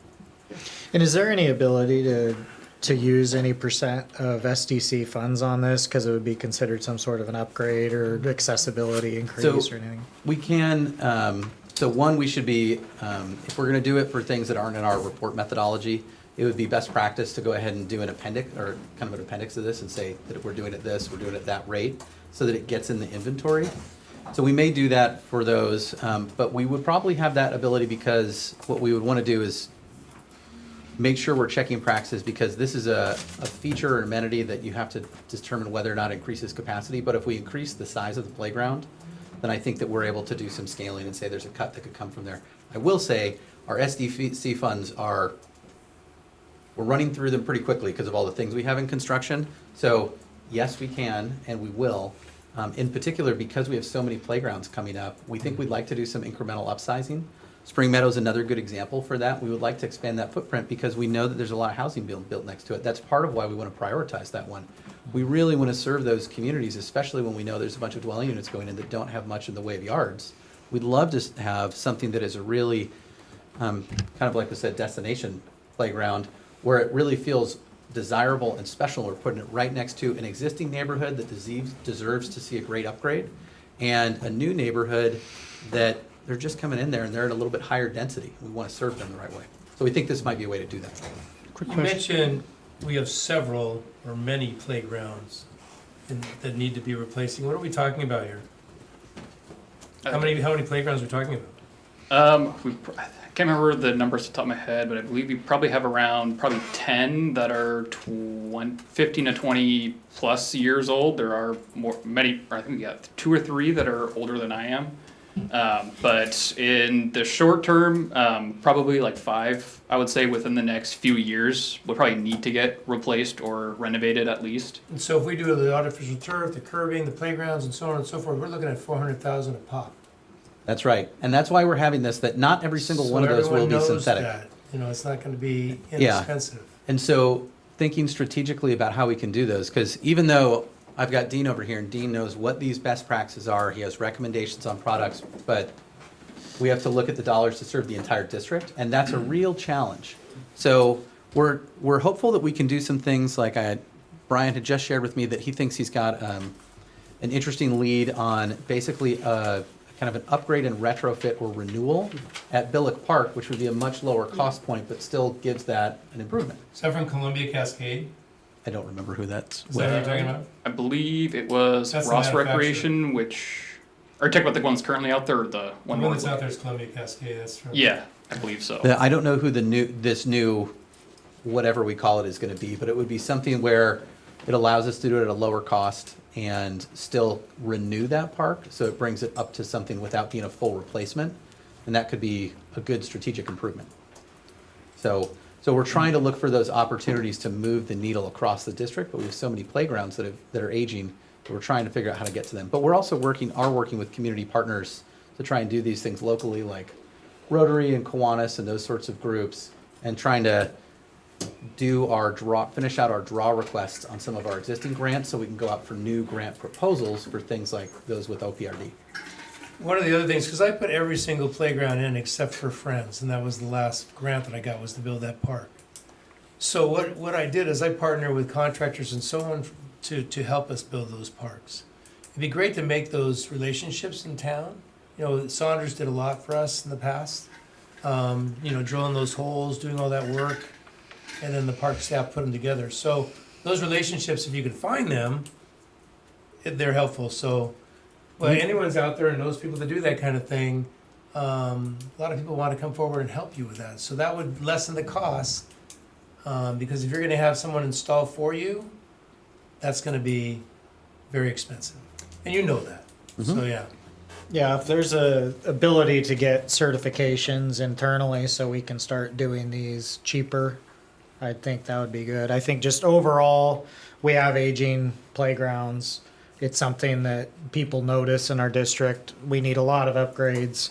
And is there any ability to to use any percent of SDC funds on this, because it would be considered some sort of an upgrade or accessibility increase or anything? We can, so one, we should be, if we're gonna do it for things that aren't in our report methodology, it would be best practice to go ahead and do an appendix, or kind of an appendix to this and say that if we're doing it this, we're doing it that rate, so that it gets in the inventory. So we may do that for those, but we would probably have that ability, because what we would wanna do is make sure we're checking practices, because this is a feature or amenity that you have to determine whether or not it increases capacity. But if we increase the size of the playground, then I think that we're able to do some scaling and say there's a cut that could come from there. I will say, our SDC funds we're running through them pretty quickly because of all the things we have in construction. So yes, we can, and we will. In particular, because we have so many playgrounds coming up, we think we'd like to do some incremental upsizing. Spring Meadow is another good example for that. We would like to expand that footprint because we know that there's a lot of housing built next to it. That's part of why we want to prioritize that one. We really want to serve those communities, especially when we know there's a bunch of dwelling units going in that don't have much in the way of yards. We'd love to have something that is a really, kind of like we said, destination playground, where it really feels desirable and special. We're putting it right next to an existing neighborhood that deserves to see a great upgrade, and a new neighborhood that they're just coming in there and they're at a little bit higher density. We want to serve them the right way. So we think this might be a way to do that. Quick You question. mentioned we have several or many playgrounds that need to be replacing. What are we talking about here? How many playgrounds are we talking about? I can't remember the numbers off the top of my head, but I believe we probably have around 10 that are 15 to 20 plus years old. There are many, I think we got 2 or 3 that are older than I am. But in the short term, probably like 5, I would say, within the next few years, will probably need to get replaced or renovated at least. And so if we do the artificial turf, the curbing, the playgrounds, and so on and so forth, we're looking at $400,000 a pop. That's right. And that's why we're having this, that not every single one of those will be synthetic. That, it's not going to be Yeah. inexpensive. And so thinking strategically about how we can do those, because even though I've got Dean over here and Dean knows what these best practices are, he has recommendations on products, but we have to look at the dollars to serve the entire district, and that's a real challenge. So we're hopeful that we can do some things like Brian had just shared with me that he thinks he's got an interesting lead on basically kind of an upgrade and retrofit or renewal at Billick Park, which would be a much lower cost point, but still gives that an improvement. Is that from Columbia Cascade? I don't remember who that's Is that what you're talking about? I believe it was That's the Ross manufacturer. Recreation, are you talking about the one that's currently out there, or the The one one more? that's out there is Columbia Cascade. That's from. Yeah, I believe so. I don't know who this new, whatever we call it, is gonna be, but it would be something where it allows us to do it at a lower cost and still renew that park, so it brings it up to something without being a full replacement, and that could be a good strategic improvement. So we're trying to look for those opportunities to move the needle across the district, but we have so many playgrounds that are aging, that we're trying to figure out how to get to them. But we're also working with community partners to try and do these things locally, like Rotary and Kiwanis and those sorts of groups, and trying to finish out our draw requests on some of our existing grants, so we can go out for new grant proposals for things like those with OPRD. One of the other things, because I put every single playground in except for Friends, and that was the last grant that I got, was to build that park. So what I did is I partnered with contractors and so on to help us build those parks. It'd be great to make those relationships in town. Saunders did a lot for us in the past. Drilling those holes, doing all that work, and then the park staff put them together. So those relationships, if you could find them, they're helpful. So, well, anyone's out there and knows people that do that kind of thing, a lot of people want to come forward and help you with that. So that would lessen the cost, because if you're going to have someone install for you, that's going to be very expensive, and you know that. So yeah. Yeah, if there's a ability to get certifications internally so we can start doing these cheaper, I think that would be good. I think just overall, we have aging playgrounds. It's something that people notice in our district. We need a lot of upgrades.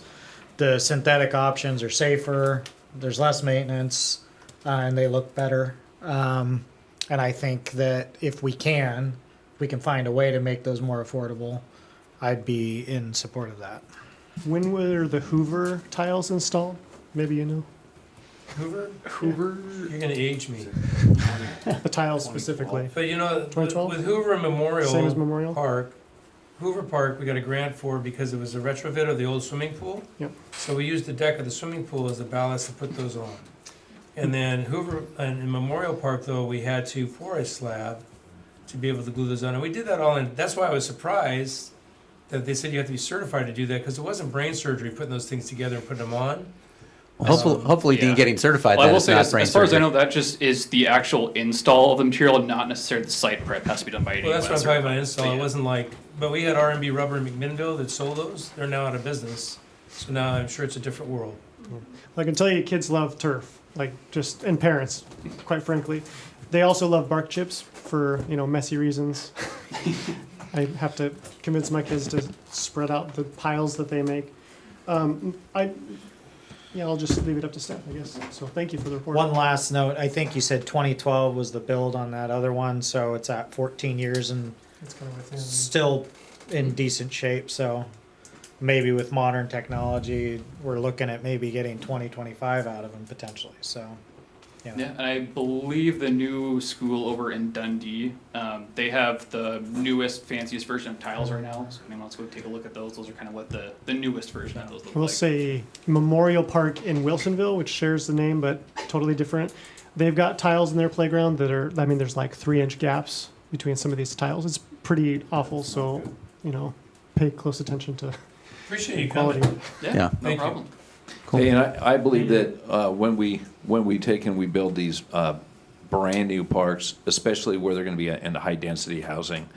The synthetic options are safer, there's less maintenance, and they look better. And I think that if we can find a way to make those more affordable, I'd be in support of that. When were the Hoover tiles installed? Maybe you know. Hoover? You're going to age me. The tiles specifically. But you know, 2012? with Hoover Memorial. Same as Memorial? Park, Hoover Park, we got a grant for because it was a retrofit of the old swimming pool. Yep. So we used the deck of the swimming pool as the ballast to put those on. And then Hoover, and in Memorial Park though, we had to pour a slab to be able to glue those on. And we did that all in, that's why I was surprised that they said you have to be certified to do that, because it wasn't brain surgery putting those things together and putting them on. Well, hopefully Dean Yeah. getting certified, Well, I that will is say, not brain as far as I surgery. know, that just is the actual install of the material, not necessarily the site prep has to be done by Well, that's what I'm talking about, install, But it yeah. wasn't like, but we had R&B Rubber in McMinnville that sold those, they're now out of business. So now I'm sure it's a different world. I can tell you kids love turf, like just, and parents, quite frankly. They also love bark chips for, messy reasons. I have to convince my kids to spread out the piles that they make. I'll just leave it up to staff, I guess. So thank you for the report. One last note, I think you said 2012 was the build on that other one, so it's at 14 years and It's kind of within. still in decent shape, so maybe with modern technology, we're looking at maybe getting 2025 out of them potentially, so. Yeah, and I believe the new school over in Dundee, they have the newest, fanciest version of tiles right now. So maybe let's go take a look at those. Those are kind of what the newest version of those look We'll like. say Memorial Park in Wilsonville, which shares the name but totally different. They've got tiles in their playground that are, there's like 3-inch gaps between some of these tiles. It's pretty awful, so, pay close attention to Appreciate you quality. coming. Yeah, Yeah. no Thank you. problem. Hey, and I believe that when we take and we build these brand new parks, especially where they're going to be in high density housing,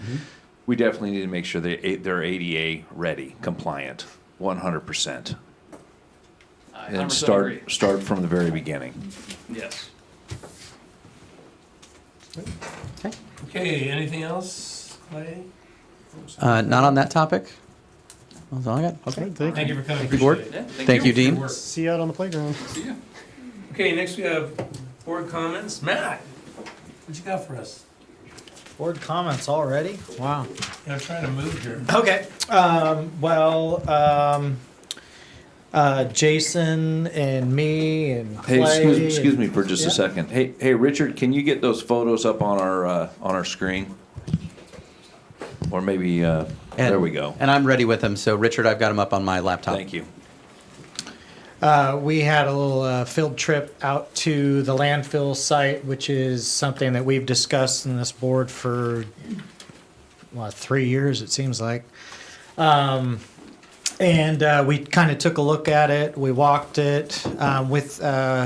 we definitely need to make sure they're ADA ready, compliant, 100%. I And 100% agree. start from the very beginning. Yes. Okay, anything else, Clay? Not on that topic? That's all I got. Okay. Thank you. For coming. Thank you, Board. Appreciate it. Thank you, for your Dean. work. See you out on the playground. See ya. Okay, next we have board comments. Matt, what you got for us? Board comments already? Wow. I'm trying to move here. Okay, Jason and me and Hey, Clay. excuse me for just Yeah. a second. Hey, Richard, can you get those photos up on our screen? Or maybe, there we go. And I'm ready with them, so Richard, I've got them up on my laptop. Thank you. We had a little field trip out to the landfill site, which is something that we've discussed in this board for 3 years, it seems like. And we kind of took a look at it. We walked it with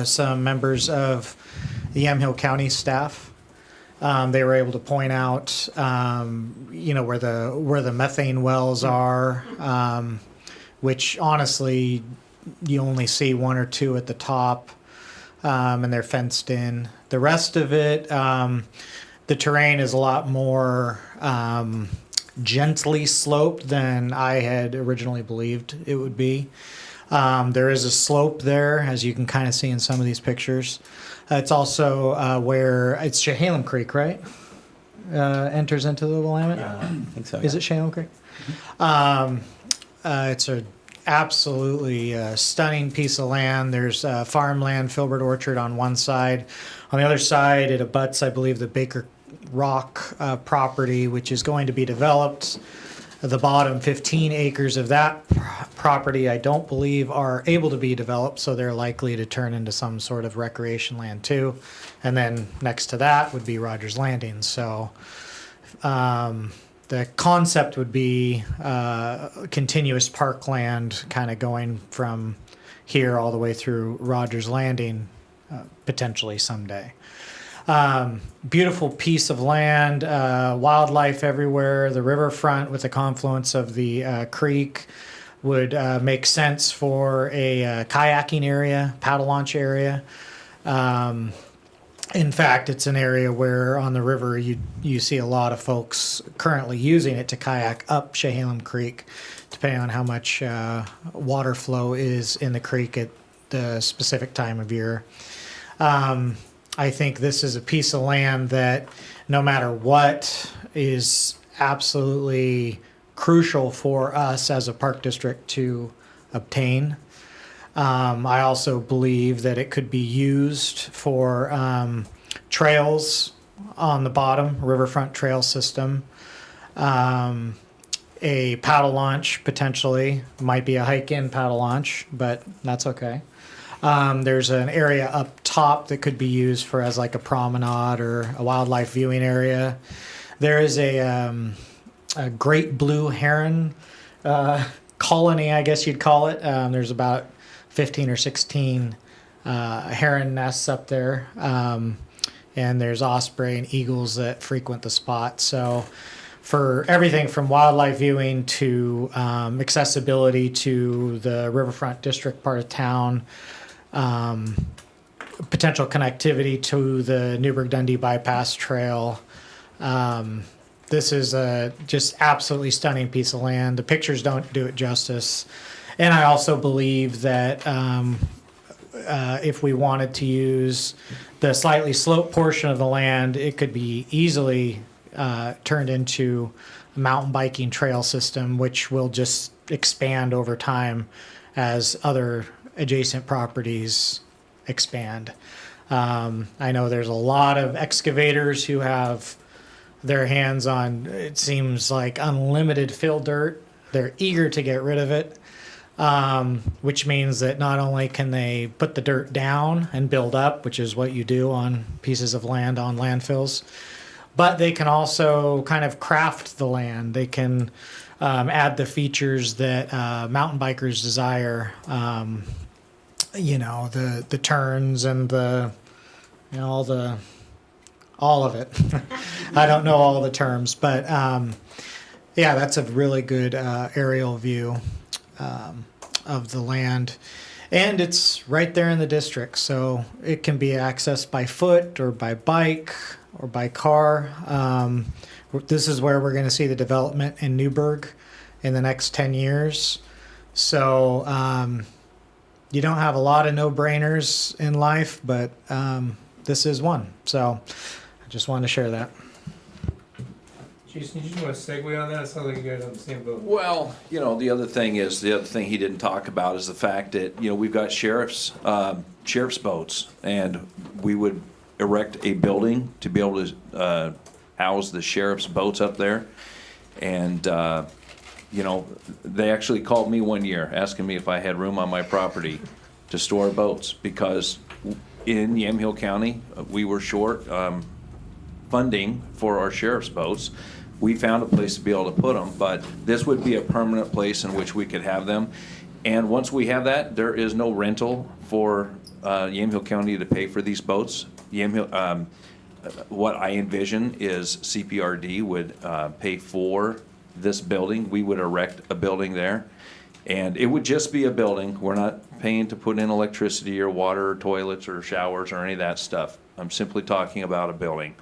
some members of the Yamhill County staff. They were able to point out, where the methane wells are, which honestly you only see 1 or 2 at the top, and they're fenced in. The rest of it, the terrain is a lot more gently sloped than I had originally believed it would be. There is a slope there, as you can kind of see in some of these pictures. It's also where it's Chehalem Creek, right? Enters into the Willamette. I think so. Is it Chehalem Creek? It's a absolutely stunning piece of land. There's farmland, filbert orchard on one side. On the other side, it abuts, I believe, the Baker Rock property, which is going to be developed. The bottom 15 acres of that property, I don't believe, are able to be developed, so they're likely to turn into some sort of recreation land too. And then next to that would be Rogers Landing. So the concept would be continuous parkland, kind of going from here all the way through Rogers Landing, potentially someday. Beautiful piece of land, wildlife everywhere. The riverfront with the confluence of the creek would make sense for a kayaking area, paddle launch area. In fact, it's an area where on the river you see a lot of folks currently using it to kayak up Chehalem Creek, depending on how much water flow is in the creek at the specific time of year. I think this is a piece of land that no matter what is absolutely crucial for us as a park district to obtain. I also believe that it could be used for trails on the bottom, riverfront trail system. A paddle launch potentially, might be a hike-in paddle launch, but that's okay. There's an area up top that could be used for as like a promenade or a wildlife viewing area. There is a great blue heron colony, I guess you'd call it. There's about 15 or 16 heron nests up there. And there's osprey and eagles that frequent the spot. So for everything from wildlife viewing to accessibility to the riverfront district part of town, potential connectivity to the Newburgh-Dundee bypass trail. This is a just absolutely stunning piece of land. The pictures don't do it justice. And I also believe that if we wanted to use the slightly sloped portion of the land, it could be easily turned into a mountain biking trail system, which will just expand over time as other adjacent properties expand. I know there's a lot of excavators who have their hands on, it seems like, unlimited fill dirt. They're eager to get rid of it, which means that not only can they put the dirt down and build up, which is what you do on pieces of land on landfills, but they can also kind of craft the land. They can add the features that mountain bikers desire. You know, the turns and the, you know, all of it. I don't know all the terms, but yeah, that's a really good aerial view of the land. And it's right there in the district, so it can be accessed by foot or by bike or by car. This is where we're going to see the development in Newburgh in the next 10 years. So you don't have a lot of no-brainers in life, but this is one. So I just wanted to share that. Jason, you just want to segue on that? It sounds like you guys are on the same boat. Well, you know, the other thing he didn't talk about is the fact that, you know, we've got sheriff's boats, and we would erect a building to be able to house the sheriff's boats up there. And, you know, they actually called me one year asking me if I had room on my property to store boats, because in Yamhill County, we were short funding for our sheriff's boats. We found a place to be able to put them, but this would be a permanent place in which we could have them. And once we have that, there is no rental for Yamhill County to pay for these boats. What I envision is CPRD would pay for this building. We would erect a building there, and it would just be a building. We're not paying to put in electricity or water or toilets or showers or any of that stuff. I'm simply talking about a building.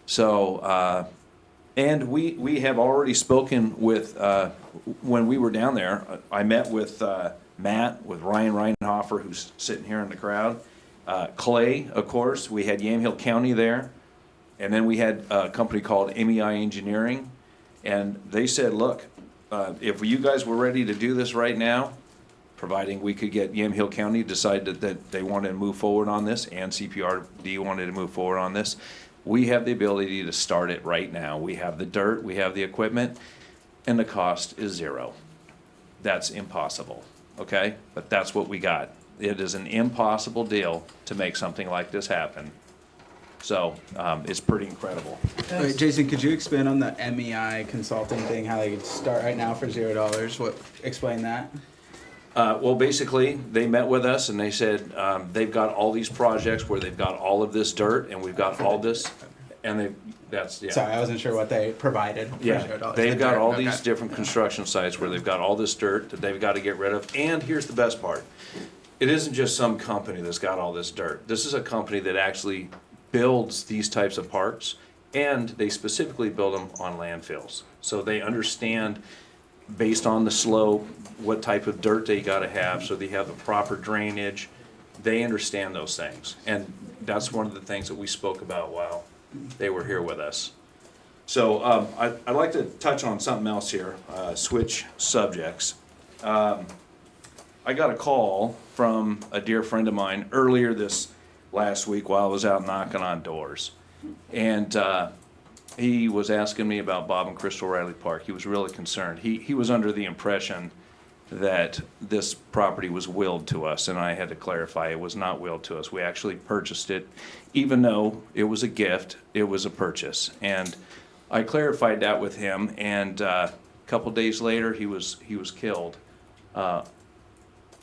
So, and we have already spoken with, when we were down there, I met with Matt, with Ryan Reinhofer, who's sitting here in the crowd. Clay, of course, we had Yamhill County there, and then we had a company called MEI Engineering, and they said, look, if you guys were ready to do this right now, providing we could get Yamhill County decided that they wanted to move forward on this, and CPRD wanted to move forward on this, we have the ability to start it right now. We have the dirt, we have the equipment, and the cost is zero. That's impossible, okay? But that's what we got. It is an impossible deal to make something like this happen. So it's pretty incredible. Wait, Jason, could you expand on the MEI consulting thing, how they could start right now for $0? Explain that. Well, basically, they met with us and they said they've got all these projects where they've got all of this dirt and we've got all this, and yeah. Sorry, I wasn't sure what they provided for Yeah, $0. they've got all these Okay. different construction sites where they've got all this dirt that they've got to get rid of. And here's the best part. It isn't just some company that's got all this dirt. This is a company that actually builds these types of parks, and they specifically build them on landfills. So they understand, based on the slope, what type of dirt they gotta have, so they have the proper drainage. They understand those things, and that's one of the things that we spoke about while they were here with us. So I'd like to touch on something else here, switch subjects. I got a call from a dear friend of mine earlier this last week while I was out knocking on doors. And he was asking me about Bob and Crystal Riley Park. He was really concerned. He was under the impression that this property was willed to us, and I had to clarify it was not willed to us. We actually purchased it. Even though it was a gift, it was a purchase. And I clarified that with him, and a couple days later, he was killed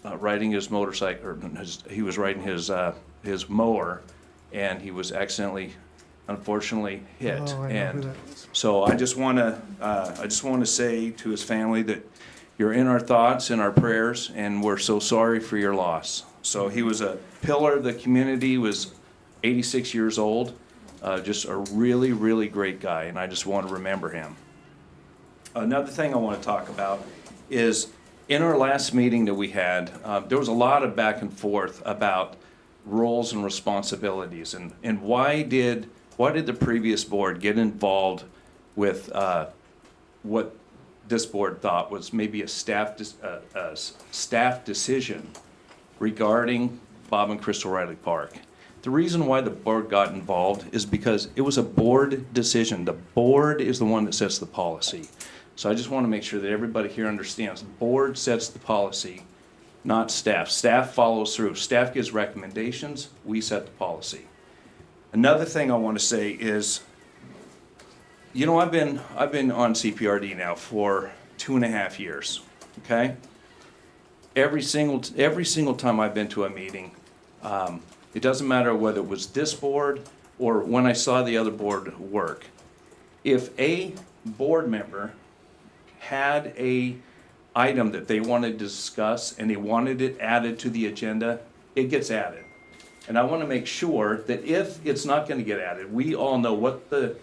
riding his motorcycle, or he was riding his mower, and he was accidentally, unfortunately, hit. Oh, I know who And that is. so I just want to say to his family that you're in our thoughts and our prayers, and we're so sorry for your loss. So he was a pillar of the community, was 86 years old, just a really, really great guy, and I just want to remember him. Another thing I want to talk about is in our last meeting that we had, there was a lot of back and forth about roles and responsibilities, and why did the previous board get involved with what this board thought was maybe a staff decision regarding Bob and Crystal Riley Park. The reason why the board got involved is because it was a board decision. The board is the one that sets the policy. So I just want to make sure that everybody here understands the board sets the policy, not staff. Staff follows through. Staff gives recommendations, we set the policy. Another thing I want to say is, you know, I've been on CPRD now for 2.5 years, okay? Every single time I've been to a meeting, it doesn't matter whether it was this board or when I saw the other board work. If a board member had a item that they wanted to discuss and they wanted it added to the agenda, it gets added. And I want to make sure that if it's not going to get added, we all know what the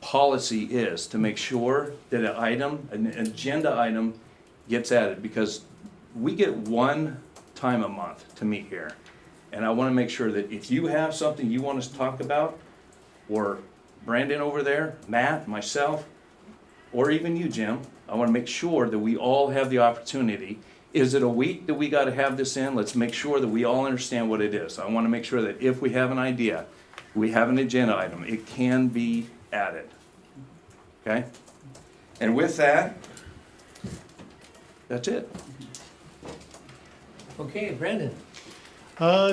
policy is to make sure that an agenda item gets added, because we get one time a month to meet here. And I want to make sure that if you have something you want us to talk about, or Brandon over there, Matt, myself, or even you, Jim, I want to make sure that we all have the opportunity. Is it a week that we got to have this in? Let's make sure that we all understand what it is. I want to make sure that if we have an idea, we have an agenda item, it can be added. Okay? And with that, that's it. Okay, Brandon.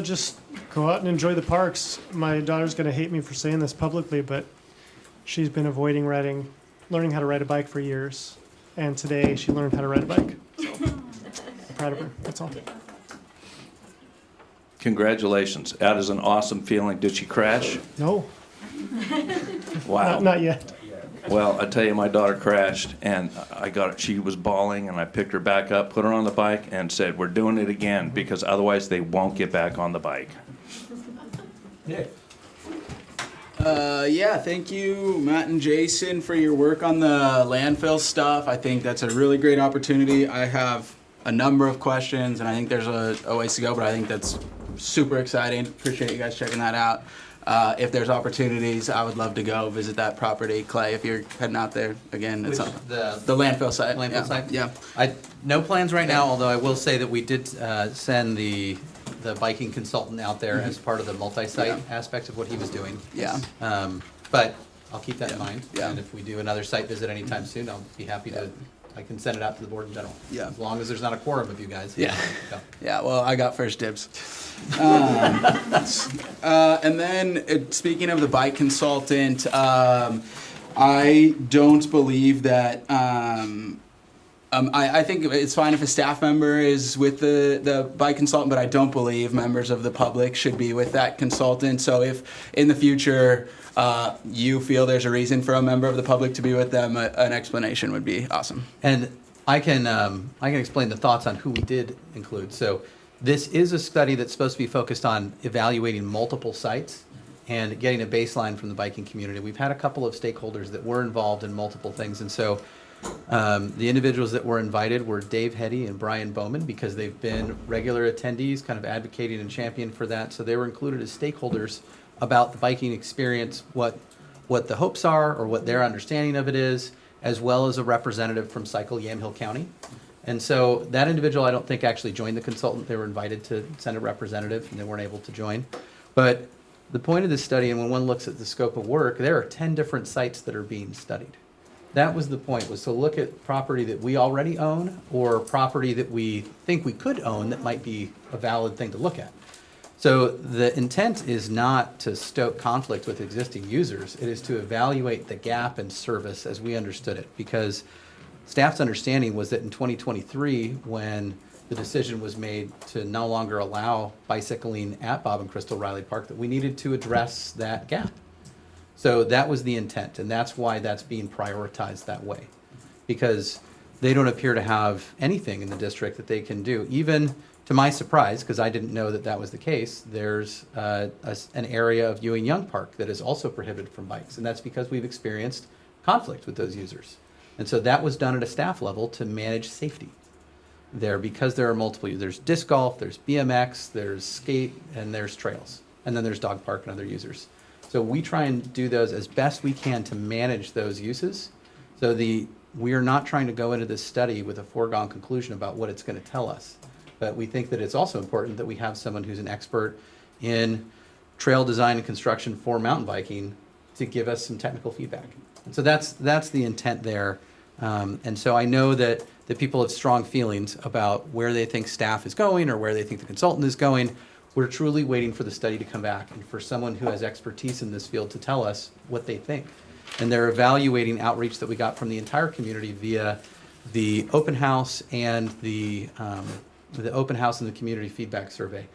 Just go out and enjoy the parks. My daughter's gonna hate me for saying this publicly, but she's been avoiding learning how to ride a bike for years. And today she learned how to ride a bike. So I'm proud of her, that's all. Congratulations. That is an awesome feeling. Did she crash? No. Wow. Not yet. Well, I tell you, my daughter crashed, and she was bawling, and I picked her back up, put her on the bike, and said, we're doing it again, because otherwise they won't get back on the bike. Nick. Yeah, thank you, Matt and Jason, for your work on the landfill stuff. I think that's a really great opportunity. I have a number of questions, and I think there's a ways to go, but I think that's super exciting. Appreciate you guys checking that out. If there's opportunities, I would love to go visit that property. Clay, if you're heading out there, again, it's Which, on the landfill site. landfill Yeah. site? Yeah. No plans right now, although I will say that we did send the biking consultant out there as part of the multi-site aspect of what he was doing. Yeah. But I'll keep that in mind. Yeah. And if we do another site visit anytime soon, I'll be happy to, I can send it out to the board in general. Yeah. As long as there's not a quorum of you guys. Yeah. Go. Yeah, well, I got first dibs. And then, speaking of the bike consultant, I don't believe that, I think it's fine if a staff member is with the bike consultant, but I don't believe members of the public should be with that consultant. So if in the future you feel there's a reason for a member of the public to be with them, an explanation would be awesome. And I can explain the thoughts on who we did include. So this is a study that's supposed to be focused on evaluating multiple sites and getting a baseline from the biking community. We've had a couple of stakeholders that were involved in multiple things, and so the individuals that were invited were Dave Heddy and Brian Bowman, because they've been regular attendees, kind of advocating and championing for that. So they were included as stakeholders about the biking experience, what the hopes are or what their understanding of it is, as well as a representative from Cycle Yamhill County. And so that individual, I don't think, actually joined the consultant. They were invited to send a representative, and they weren't able to join. But The point of this study, and when one looks at the scope of work, there are 10 different sites that are being studied. That was the point, was to look at property that we already own or property that we think we could own that might be a valid thing to look at. So the intent is not to stoke conflict with existing users. It is to evaluate the gap in service as we understood it. Because staff's understanding was that in 2023, when the decision was made to no longer allow bicycling at Bob and Crystal Riley Park, that we needed to address that gap. So that was the intent, and that's why that's being prioritized that way. Because they don't appear to have anything in the district that they can do. Even to my surprise, because I didn't know that that was the case, there's an area of Ewing Young Park that is also prohibited from bikes, and that's because we've experienced conflict with those users. And so that was done at a staff level to manage safety there, because there are multiple, there's disc golf, there's BMX, there's skate, and there's trails. And then there's dog park and other users. So we try and do those as best we can to manage those uses. So we are not trying to go into this study with a foregone conclusion about what it's going to tell us. But we think that it's also important that we have someone who's an expert in trail design and construction for mountain biking to give us some technical feedback. And so that's the intent there. And so I know that people have strong feelings about where they think staff is going or where they think the consultant is going. We're truly waiting for the study to come back and for someone who has expertise in this field to tell us what they think. And they're evaluating outreach that we got from the entire community via the open house and the open house and the community feedback survey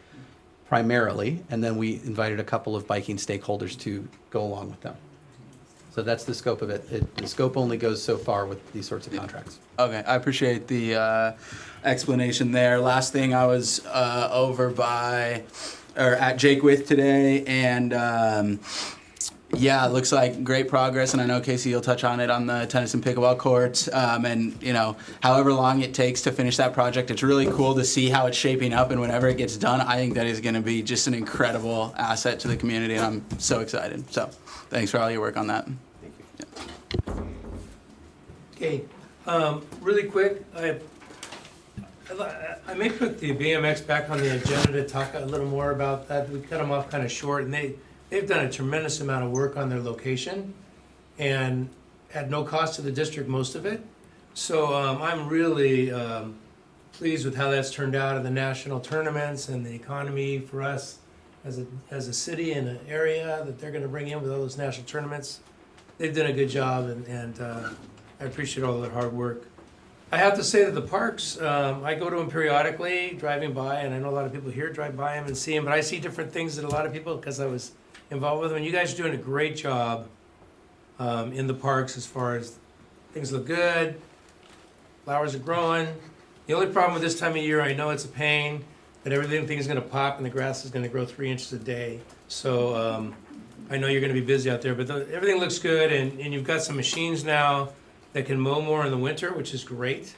primarily. And then we invited a couple of biking stakeholders to go along with them. So that's the scope of it. The scope only goes so far with these sorts of contracts. Okay, I appreciate the explanation there. Last thing, I was at Jake with today, and yeah, it looks like great progress. And I know Casey, you'll touch on it on the tennis and pickleball courts. And however long it takes to finish that project, it's really cool to see how it's shaping up. And whenever it gets done, I think that is going to be just an incredible asset to the community, and I'm so excited. So, thanks for all your work on that. Okay, really quick, I may put the BMX back on the agenda to talk a little more about that. We cut them off kind of short, and they've done a tremendous amount of work on their location and at no cost to the district, most of it. So I'm really pleased with how that's turned out in the national tournaments and the economy for us as a city and an area that they're going to bring in with all those national tournaments. They've done a good job, and I appreciate all their hard work. I have to say that the parks, I go to them periodically, driving by, and I know a lot of people here drive by them and see them, but I see different things that a lot of people, because I was involved with them, and you guys are doing a great job in the parks as far as things look good, flowers are growing. The only problem with this time of year, I know it's a pain, but everything is gonna pop and the grass is gonna grow 3 inches a day. So I know you're gonna be busy out there, but everything looks good, and you've got some machines now that can mow more in the winter, which is great,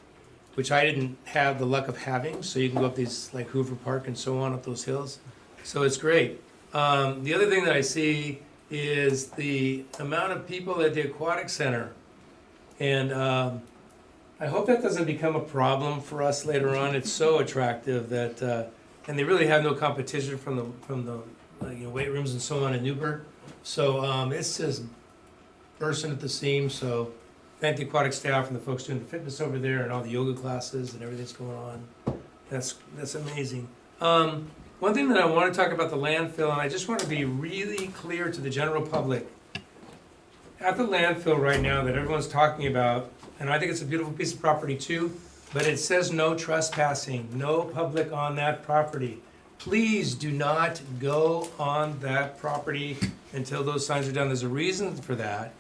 which I didn't have the luck of having. So you can go up these, like Hoover Park and so on, up those hills. So it's great. The other thing that I see is the amount of people at the aquatic center. And I hope that doesn't become a problem for us later on. It's so attractive that, and they really have no competition from the weight rooms and so on in Newburgh. So it's just bursting at the seams. So thank the aquatic staff and the folks doing the fitness over there and all the yoga classes and everything that's going on. That's amazing. One thing that I want to talk about the landfill, and I just want to be really clear to the general public. At the landfill right now that everyone's talking about, and I think it's a beautiful piece of property too, but it says no trespassing, no public on that property. Please do not go on that property until those signs are done. There's a reason for that,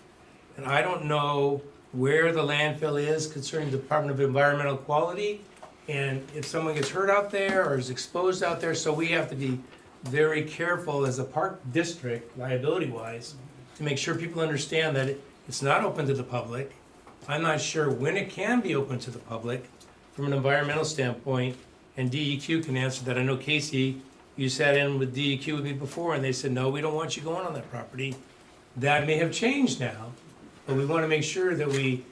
and I don't know where the landfill is concerning the Department of Environmental Quality, and if someone gets hurt out there or is exposed out there, so we have to be very careful as a park district, liability-wise, to make sure people understand that it's not open to the public. I'm not sure when it can be open to the public from an environmental standpoint, and DEQ can answer that. I know Casey, you sat in with DEQ with me before, and they said, no, we don't want you going on that property. That may have changed now, but we want to make sure that we,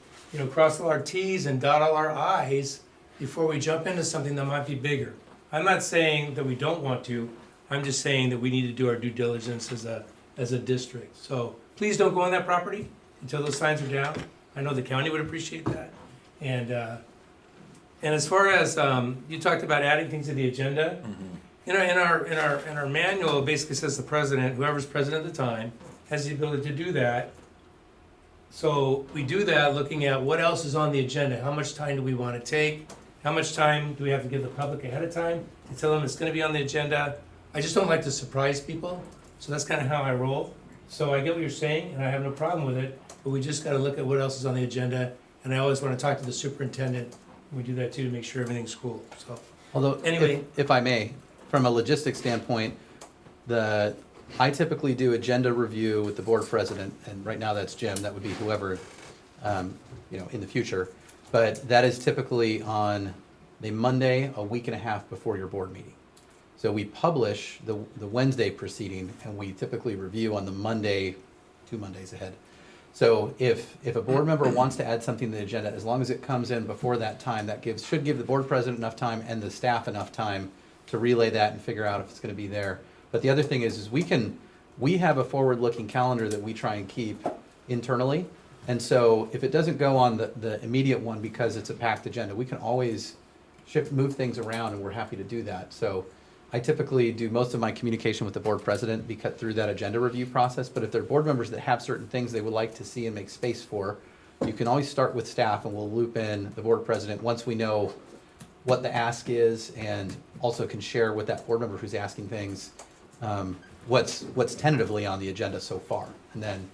cross all our T's and dot all our I's before we jump into something that might be bigger. I'm not saying that we don't want to. I'm just saying that we need to do our due diligence as a district. So please don't go on that property until those signs are down. I know the county would appreciate that. And as far as, you talked about adding things to the agenda, in our manual, it basically says the president, whoever's president at the time, has the ability to do that. So we do that looking at what else is on the agenda, how much time do we want to take, how much time do we have to give the public ahead of time to tell them it's gonna be on the agenda. I just don't like to surprise people, so that's kind of how I roll. So I get what you're saying, and I have no problem with it, but we just gotta look at what else is on the agenda, and I always want to talk to the superintendent, and we do that too, to make sure everything's cool, so. Although, Anyway. if I may, from a logistics standpoint, I typically do agenda review with the board president, and right now that's Jim, that would be whoever, in the future. But that is typically on a Monday, a week and a half before your board meeting. So we publish the Wednesday proceeding, and we typically review on the Monday, 2 Mondays ahead. So if a board member wants to add something to the agenda, as long as it comes in before that time, that should give the board president enough time and the staff enough time to relay that and figure out if it's gonna be there. But the other thing is we have a forward-looking calendar that we try and keep internally. And so if it doesn't go on the immediate one because it's a packed agenda, we can always move things around, and we're happy to do that. So I typically do most of my communication with the board president through that agenda review process. But if there are board members that have certain things they would like to see and make space for, you can always start with staff, and we'll loop in the board president once we know what the ask is, and also can share with that board member who's asking things what's tentatively on the agenda so far. And then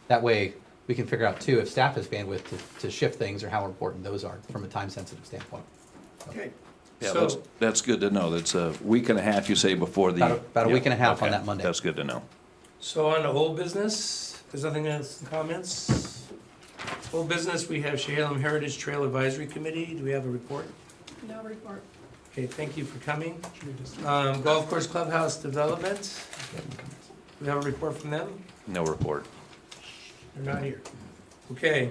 that way we can figure out too if staff has bandwidth to shift things or how important those are from a time-sensitive standpoint. Okay. Yeah, So- that's good to know. That's a week and a half, you say, before the. About a week and a half on Okay, that Monday. That's good to know. So on to old business, there's nothing else in comments? Old business, we have Chehalem Heritage Trail Advisory Committee. Do we have a report? No report. Okay, thank you for coming. Golf course clubhouse development. Do we have a report from them? No report. They're not here. Okay.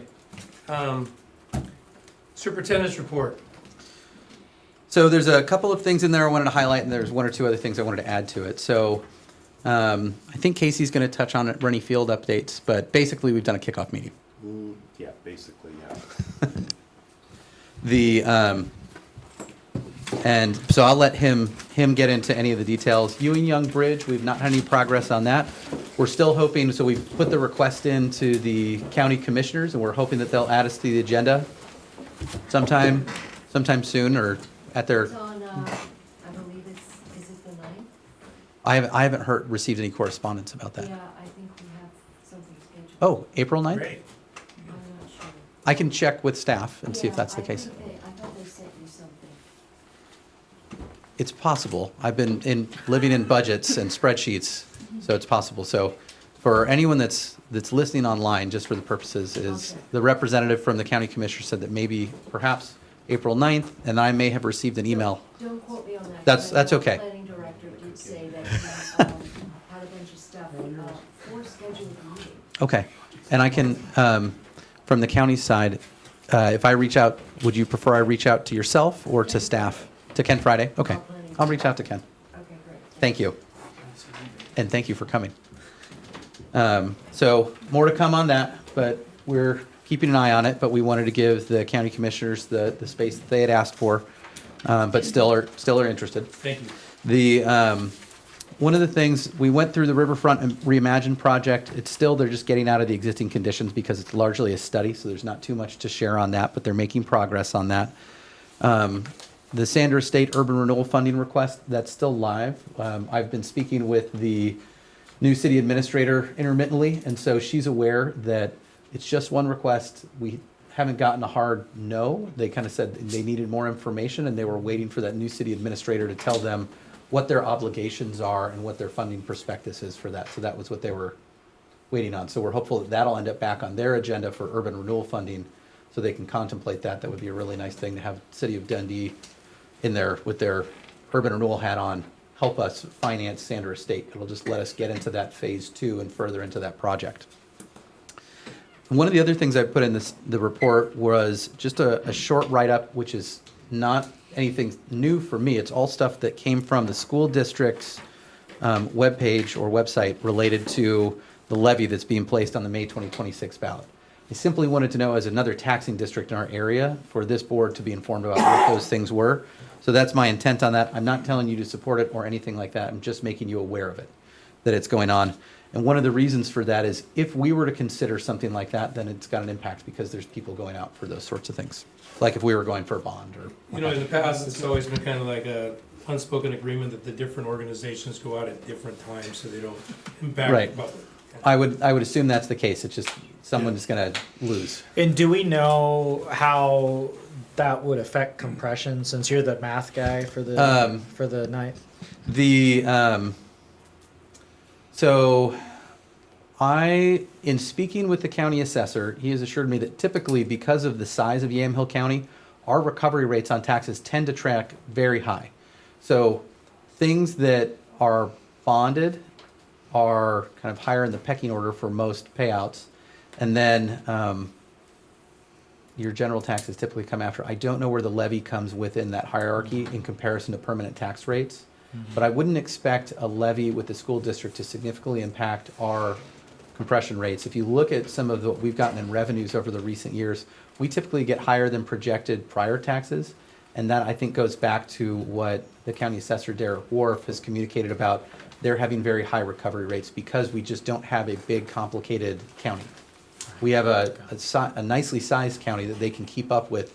Superintendent's report. So there's a couple of things in there I wanted to highlight, and there's one or two other things I wanted to add to it. So I think Casey's going to touch on it, Rennie Field updates, but basically we've done a kickoff meeting. Yeah, basically, yeah. And so I'll let him get into any of the details. Ewing Young Bridge, we've not had any progress on that. We're still hoping, so we've put the request into the county commissioners, and we're hoping that they'll add us to the agenda sometime soon, or at their. It's on, I believe is it the 9th? I haven't received any correspondence about that. Yeah, I think we have something scheduled. Oh, April 9th? Great. I'm not sure. I can check with staff and see if that's the case. I thought they sent you something. It's possible. I've been living in budgets and spreadsheets, so it's possible. So for anyone that's listening online, just for the purposes, is the representative from the county commissioner said that maybe perhaps April 9th, and I may have received an email. Don't quote me on that. That's but okay. The planning director did say that he had a bunch of stuff for scheduling a meeting. Okay. And I can, from the county side, if I reach out, would you prefer I reach out to yourself or to staff? To Ken Friday? Okay. I'll reach out to Ken. Okay, great. Thank you. And thank you for coming. So more to come on that, but we're keeping an eye on it, but we wanted to give the county commissioners the space that they had asked for, but still are interested. Thank you. The, one of the things, we went through the Riverfront Reimagine project. It's still, they're just getting out of the existing conditions because it's largely a study, so there's not too much to share on that, but they're making progress on that. The Sandra State Urban Renewal Funding request, that's still live. I've been speaking with the new city administrator intermittently, and so she's aware that it's just one request. We haven't gotten a hard no. They kind of said they needed more information, and they were waiting for that new city administrator to tell them what their obligations are and what their funding prospectus is for that. So that was what they were waiting on. So we're hopeful that that'll end up back on their agenda for urban renewal funding, so they can contemplate that. That would be a really nice thing to have City of Dundee in there with their urban renewal hat on, help us finance Sandra Estate. It'll just let us get into that phase 2 and further into that project. One of the other things I put in the report was just a short write-up, which is not anything new for me. It's all stuff that came from the school district's webpage or website related to the levy that's being placed on the May 2026 ballot. I simply wanted to know, as another taxing district in our area, for this board to be informed about what those things were. So that's my intent on that. I'm not telling you to support it or anything like that. I'm just making you aware of it, that it's going on. And one of the reasons for that is if we were to consider something like that, then it's got an impact because there's people going out for those sorts of things. Like if we were going for a bond or. You know, in the past, it's always been kind of like a unspoken agreement that the different organizations go out at different times so they don't impact Right. the public. I would assume that's the case. It's just someone is going to lose. And do we know how that would affect compression, since you're the math guy for the night? So in speaking with the county assessor, he has assured me that typically because of the size of Yamhill County, our recovery rates on taxes tend to track very high. So things that are bonded are kind of higher in the pecking order for most payouts. And then your general taxes typically come after. I don't know where the levy comes within that hierarchy in comparison to permanent tax rates. But I wouldn't expect a levy with the school district to significantly impact our compression rates. If you look at some of what we've gotten in revenues over the recent years, we typically get higher than projected prior taxes. And that, I think, goes back to what the county assessor, Derek Wharf, has communicated about. They're having very high recovery rates because we just don't have a big, complicated county. We have a nicely sized county that they can keep up with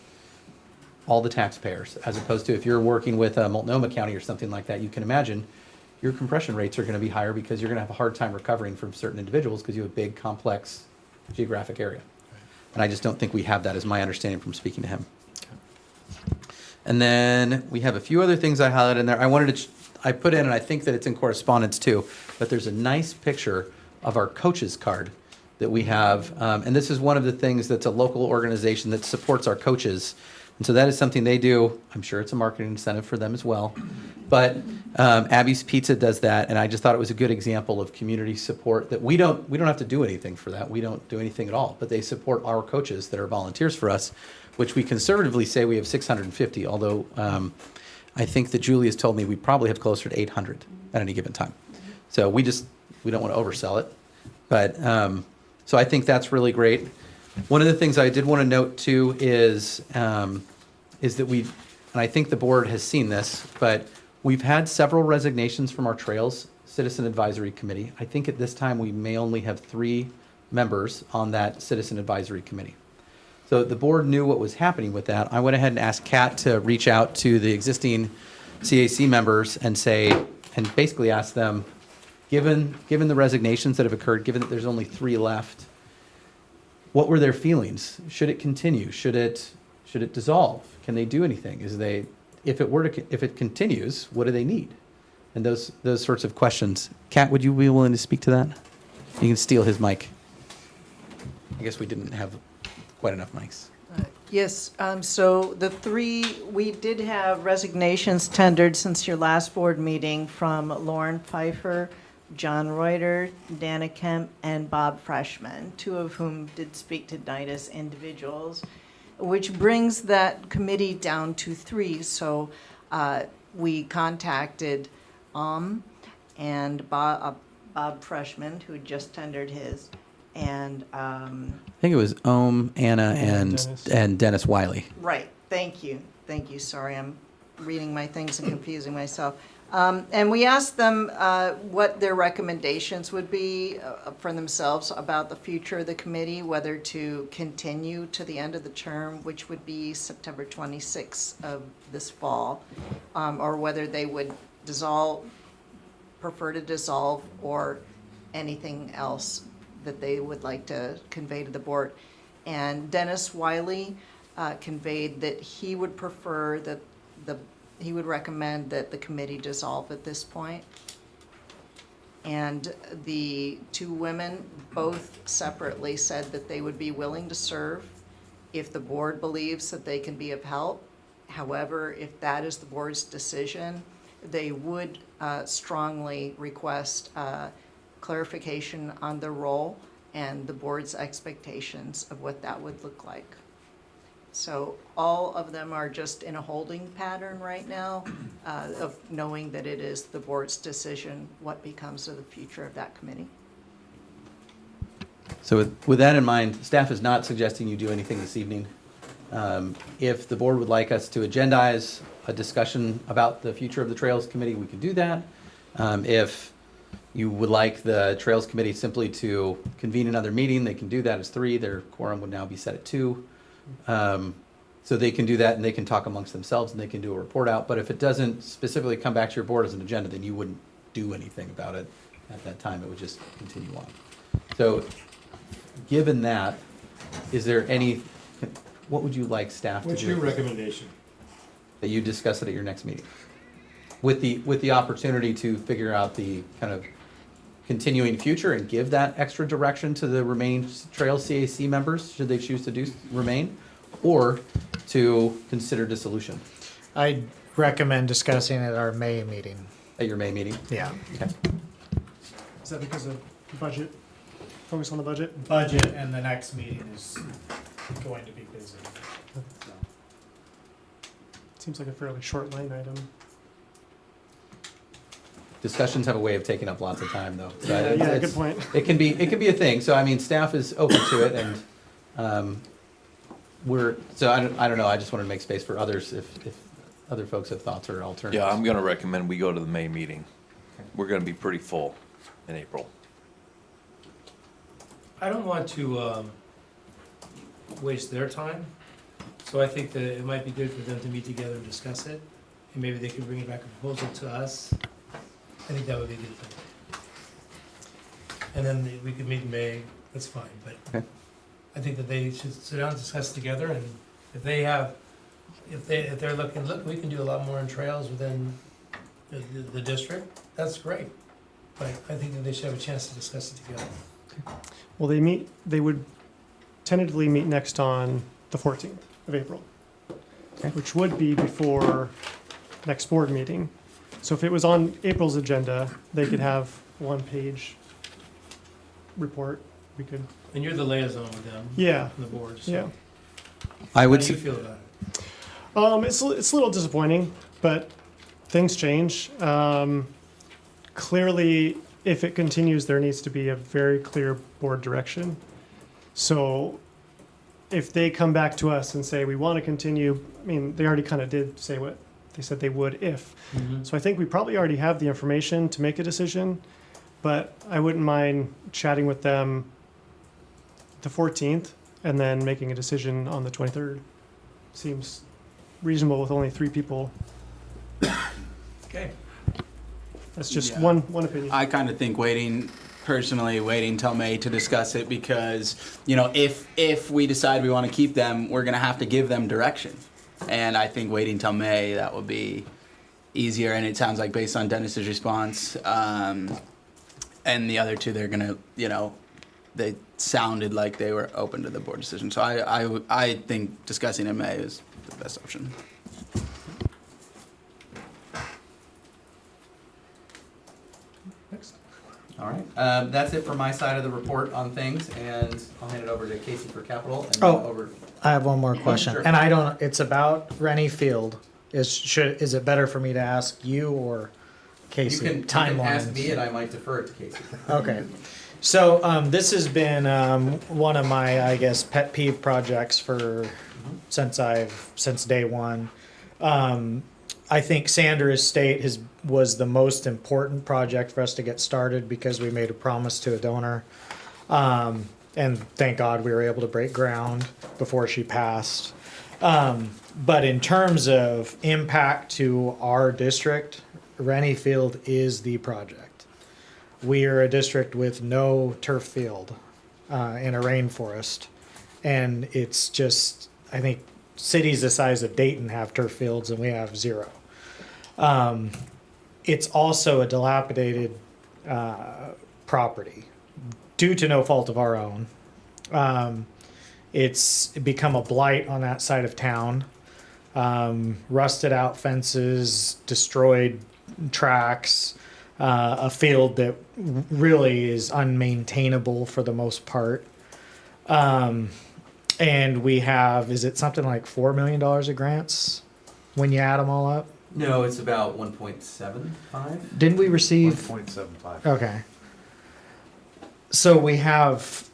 all the taxpayers, as opposed to if you're working with Multnomah County or something like that, you can imagine your compression rates are going to be higher because you're going to have a hard time recovering from certain individuals because you have a big, complex geographic area. And I just don't think we have that, is my understanding from speaking to him. And then we have a few other things I highlighted in there. I put in, and I think that it's in correspondence too, but there's a nice picture of our coaches card that we have. And this is one of the things that's a local organization that supports our coaches. And so that is something they do. I'm sure it's a marketing incentive for them as well. But Abby's Pizza does that, and I just thought it was a good example of community support that we don't have to do anything for that. We don't do anything at all, but they support our coaches that are volunteers for us, which we conservatively say we have 650, although I think that Julie has told me we probably have closer to 800 at any given time. So we don't want to oversell it. But so I think that's really great. One of the things I did want to note too is that and I think the board has seen this, but we've had several resignations from our Trails Citizen Advisory Committee. I think at this time we may only have 3 members on that Citizen Advisory Committee. So the board knew what was happening with that. I went ahead and asked Kat to reach out to the existing CAC members and basically ask them, given the resignations that have occurred, given that there's only 3 left, what were their feelings? Should it continue? Should it dissolve? Can they do anything? If it continues, what do they need? And those sorts of questions. Kat, would you be willing to speak to that? You can steal his mic. I guess we didn't have quite enough mics. Yes, so we did have resignations tendered since your last board meeting from Lauren Pfeiffer, John Reuter, Dana Kemp, and Bob Freshman, 2 of whom did speak tonight as individuals, which brings that committee down to 3. So we contacted and Bob Freshman, who had just tendered his, and I think it was Anna, and Dennis Wiley. right. Thank you. Sorry, I'm reading my things and confusing myself. And we asked them what their recommendations would be for themselves about the future of the committee, whether to continue to the end of the term, which would be September 26th of this fall, or whether they would prefer to dissolve, or anything else that they would like to convey to the board. And Dennis Wiley conveyed that he would prefer that he would recommend that the committee dissolve at this point. And the 2 women both separately said that they would be willing to serve if the board believes that they can be of help. However, if that is the board's decision, they would strongly request clarification on the role and the board's expectations of what that would look like. So all of them are just in a holding pattern right now of knowing that it is the board's decision what becomes of the future of that committee. So with that in mind, staff is not suggesting you do anything this evening. If the board would like us to agendize a discussion about the future of the Trails Committee, we could do that. If you would like the Trails Committee simply to convene another meeting, they can do that as 3. Their quorum would now be set at 2. So they can do that and they can talk amongst themselves and they can do a report out. But if it doesn't specifically come back to your board as an agenda, then you wouldn't do anything about it at that time. It would just continue on. So given that, is there any, what would you like staff to do? What's your recommendation? That you discuss it at your next meeting? With the opportunity to figure out the kind of continuing future and give that extra direction to the remaining Trails CAC members, should they choose to remain, or to consider dissolution? I'd recommend discussing at our May meeting. At your May meeting? Yeah. Okay. Is that because of budget? Focus on the budget? Budget, and the next meeting is going to be busy. Seems like a fairly short line item. Discussions have a way of taking up lots of time, though. So Yeah, it's- good point. It can be a thing. So I mean, staff is open to it, and I don't know. I just wanted to make space for others if other folks have thoughts or alternatives. Yeah, I'm gonna recommend we go to the May meeting. We're gonna be pretty full in April. I don't want to waste their time, so I think that it might be good for them to meet together and discuss it, and maybe they could bring it back a proposal to us. I think that would be a good thing. And then we could meet in May, that's fine, but Okay. I think that they should sit down and discuss together, and if they're looking, look, we can do a lot more in trails within the district, that's great. But I think that they should have a chance to discuss it together. Well, they would tentatively meet next on the 14th of April, which would be before next board meeting. So if it was on April's agenda, they could have 1-page report. We could. And you're the liaison with them. Yeah. On the board, so. Yeah. I would How do you s- feel about it? It's a little disappointing, but things change. Clearly, if it continues, there needs to be a very clear board direction. So if they come back to us and say, we want to continue, I mean, they already kind of did say what they said they would if. Mhm. So I think we probably already have the information to make a decision, but I wouldn't mind chatting with them the 14th and then making a decision on the 23rd. Seems reasonable with only 3 people. Okay. That's just Yeah. one opinion. I kind of think waiting till May to discuss it because, if we decide we want to keep them, we're going to have to give them direction. And I think waiting till May, that would be easier. And it sounds like based on Dennis's response, and the other 2, they're going to, they sounded like they were open to the board decision. So I think discussing in May is the best option. Next. All right. That's it for my side of the report on things, and I'll hand it over to Casey for capital. And then Oh. over. I have one more question, Sure. and it's about Rennie Field. Is it better for me to ask you or Casey? You can ask me, and I might defer it to Casey. Okay. So this has been one of my, I guess, pet peeve projects since day one. I think Sander Estate was the most important project for us to get started because we made a promise to a donor. And thank God we were able to break ground before she passed. But in terms of impact to our district, Rennie Field is the project. We are a district with no turf field in a rainforest. And it's just, I think cities the size of Dayton have turf fields and we have 0. It's also a dilapidated property due to no fault of our own. It's become a blight on that side of town. Rusted out fences, destroyed tracks, a field that really is unmaintainable for the most part. And we have, is it something like $4 million of grants when you add them all up? No, it's about 1.75. Didn't we receive? 1.75. Okay. So we have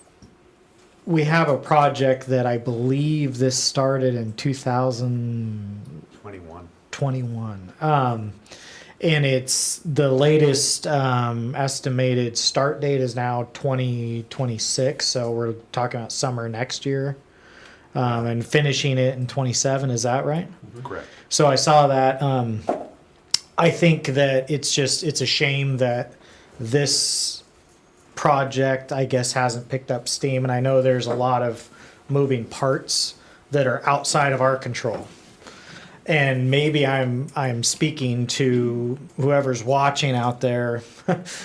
a project that I believe this started in 2021. 21. And it's the latest estimated start date is now 2026. So we're talking about summer next year, and finishing it in 27. Is that right? Correct. So I saw that. I think that it's a shame that this project, I guess, hasn't picked up steam. And I know there's a lot of moving parts that are outside of our control. And maybe I'm speaking to whoever's watching out there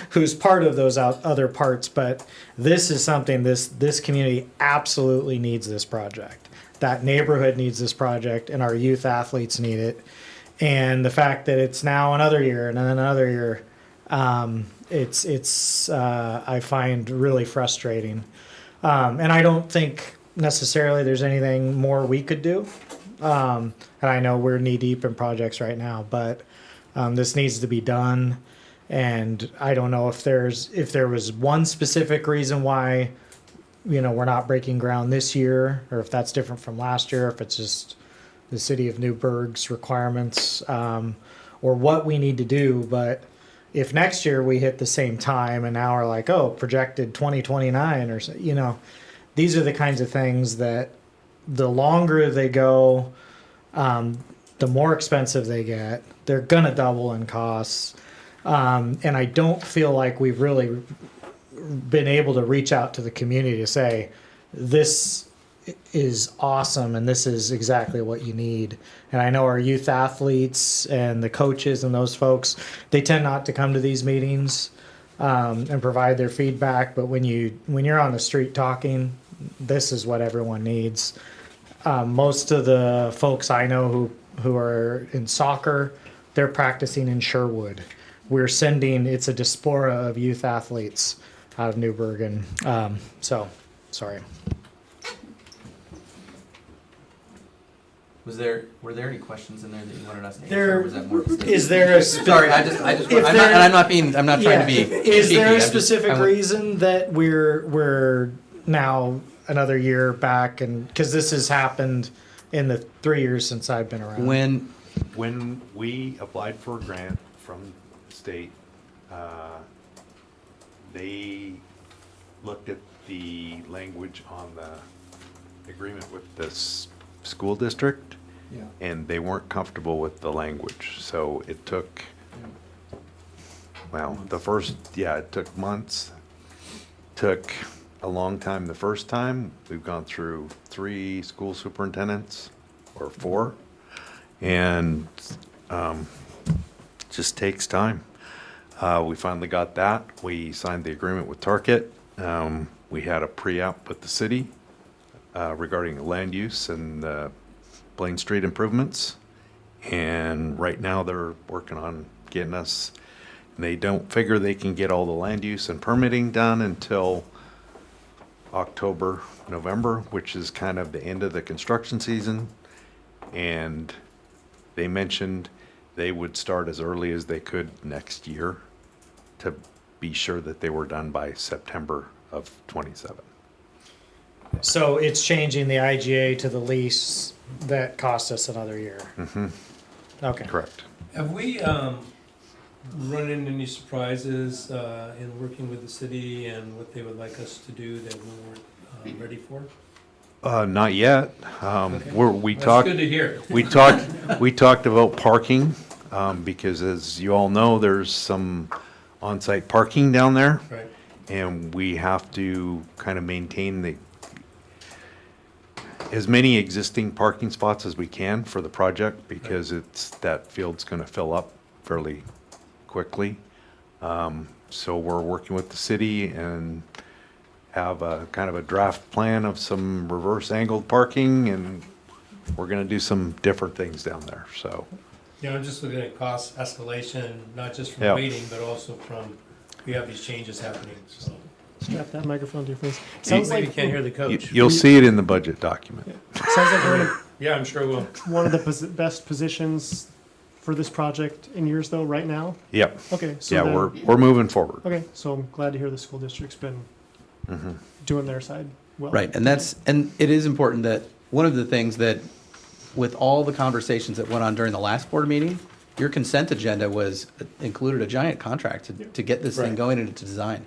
who's part of those other parts, but this is something this community absolutely needs this project. That neighborhood needs this project, and our youth athletes need it. And the fact that it's now another year and then another year, it's I find really frustrating. And I don't think necessarily there's anything more we could do. And I know we're knee deep in projects right now, but this needs to be done. And I don't know if there was one specific reason why, we're not breaking ground this year, or if that's different from last year, if it's just the city of Newburgh's requirements, or what we need to do. But if next year we hit the same time and now we're like, oh, projected 2029 or so, these are the kinds of things that the longer they go, the more expensive they get. They're gonna double in costs. And I don't feel like we've really been able to reach out to the community to say, this is awesome and this is exactly what you need. And I know our youth athletes and the coaches and those folks, they tend not to come to these meetings and provide their feedback. But when you're on the street talking, this is what everyone needs. Most of the folks I know who are in soccer, they're practicing in Sherwood. We're sending, it's a diaspora of youth athletes out of Newburgh, and so, sorry. Were there any questions in there that you wanted us to answer? There or was that more of a is there a sorry, I'm not trying to be. Is cheeky. there a specific reason that we're now another year back, and because this has happened in the 3 years since I've been around? When we applied for a grant from the state, they looked at the language on the agreement with the school district, and they weren't comfortable with the language. So it took, it took months, took a long time the first time. We've gone through 3 school superintendents, or 4, and just takes time. We finally got that. We signed the agreement with Target. We had a pre-app with the city regarding land use and Blaine Street improvements. And right now they're working on getting us, they don't figure they can get all the land use and permitting done until October, November, which is kind of the end of the construction season. And they mentioned they would start as early as they could next year to be sure that they were done by September of 27. So it's changing the IGA to the lease that cost us another year. Mm-hmm. Okay. Correct. Have we run into any surprises in working with the city and what they would like us to do that we weren't ready for? Not yet. Okay. We That's talked. good to hear. We talked about parking because, as you all know, there's some on-site parking down there, Right. and we have to kind of maintain as many existing parking spots as we can for the project, because that field's going to fill up fairly quickly. So we're working with the city and have a kind of a draft plan of some reverse angled parking, and we're going to do some different things down there. So I'm just looking at cost escalation, not just from Yeah. waiting, but also from, we have these changes happening, so. Strap that microphone to your face. Sounds Maybe you like can't hear the coach. You'll see it in the budget document. sounds like we're in Yeah, I'm sure we'll. one of the best positions for this project in years, though, right now. Yep. Okay, so Yeah, then- we're moving forward. Okay, so I'm glad to hear the school district's been doing their side well. Right, and it is important that, one of the things that, with all the conversations that went on during the last board meeting, your consent agenda included a giant contract to get this thing Right. going into design.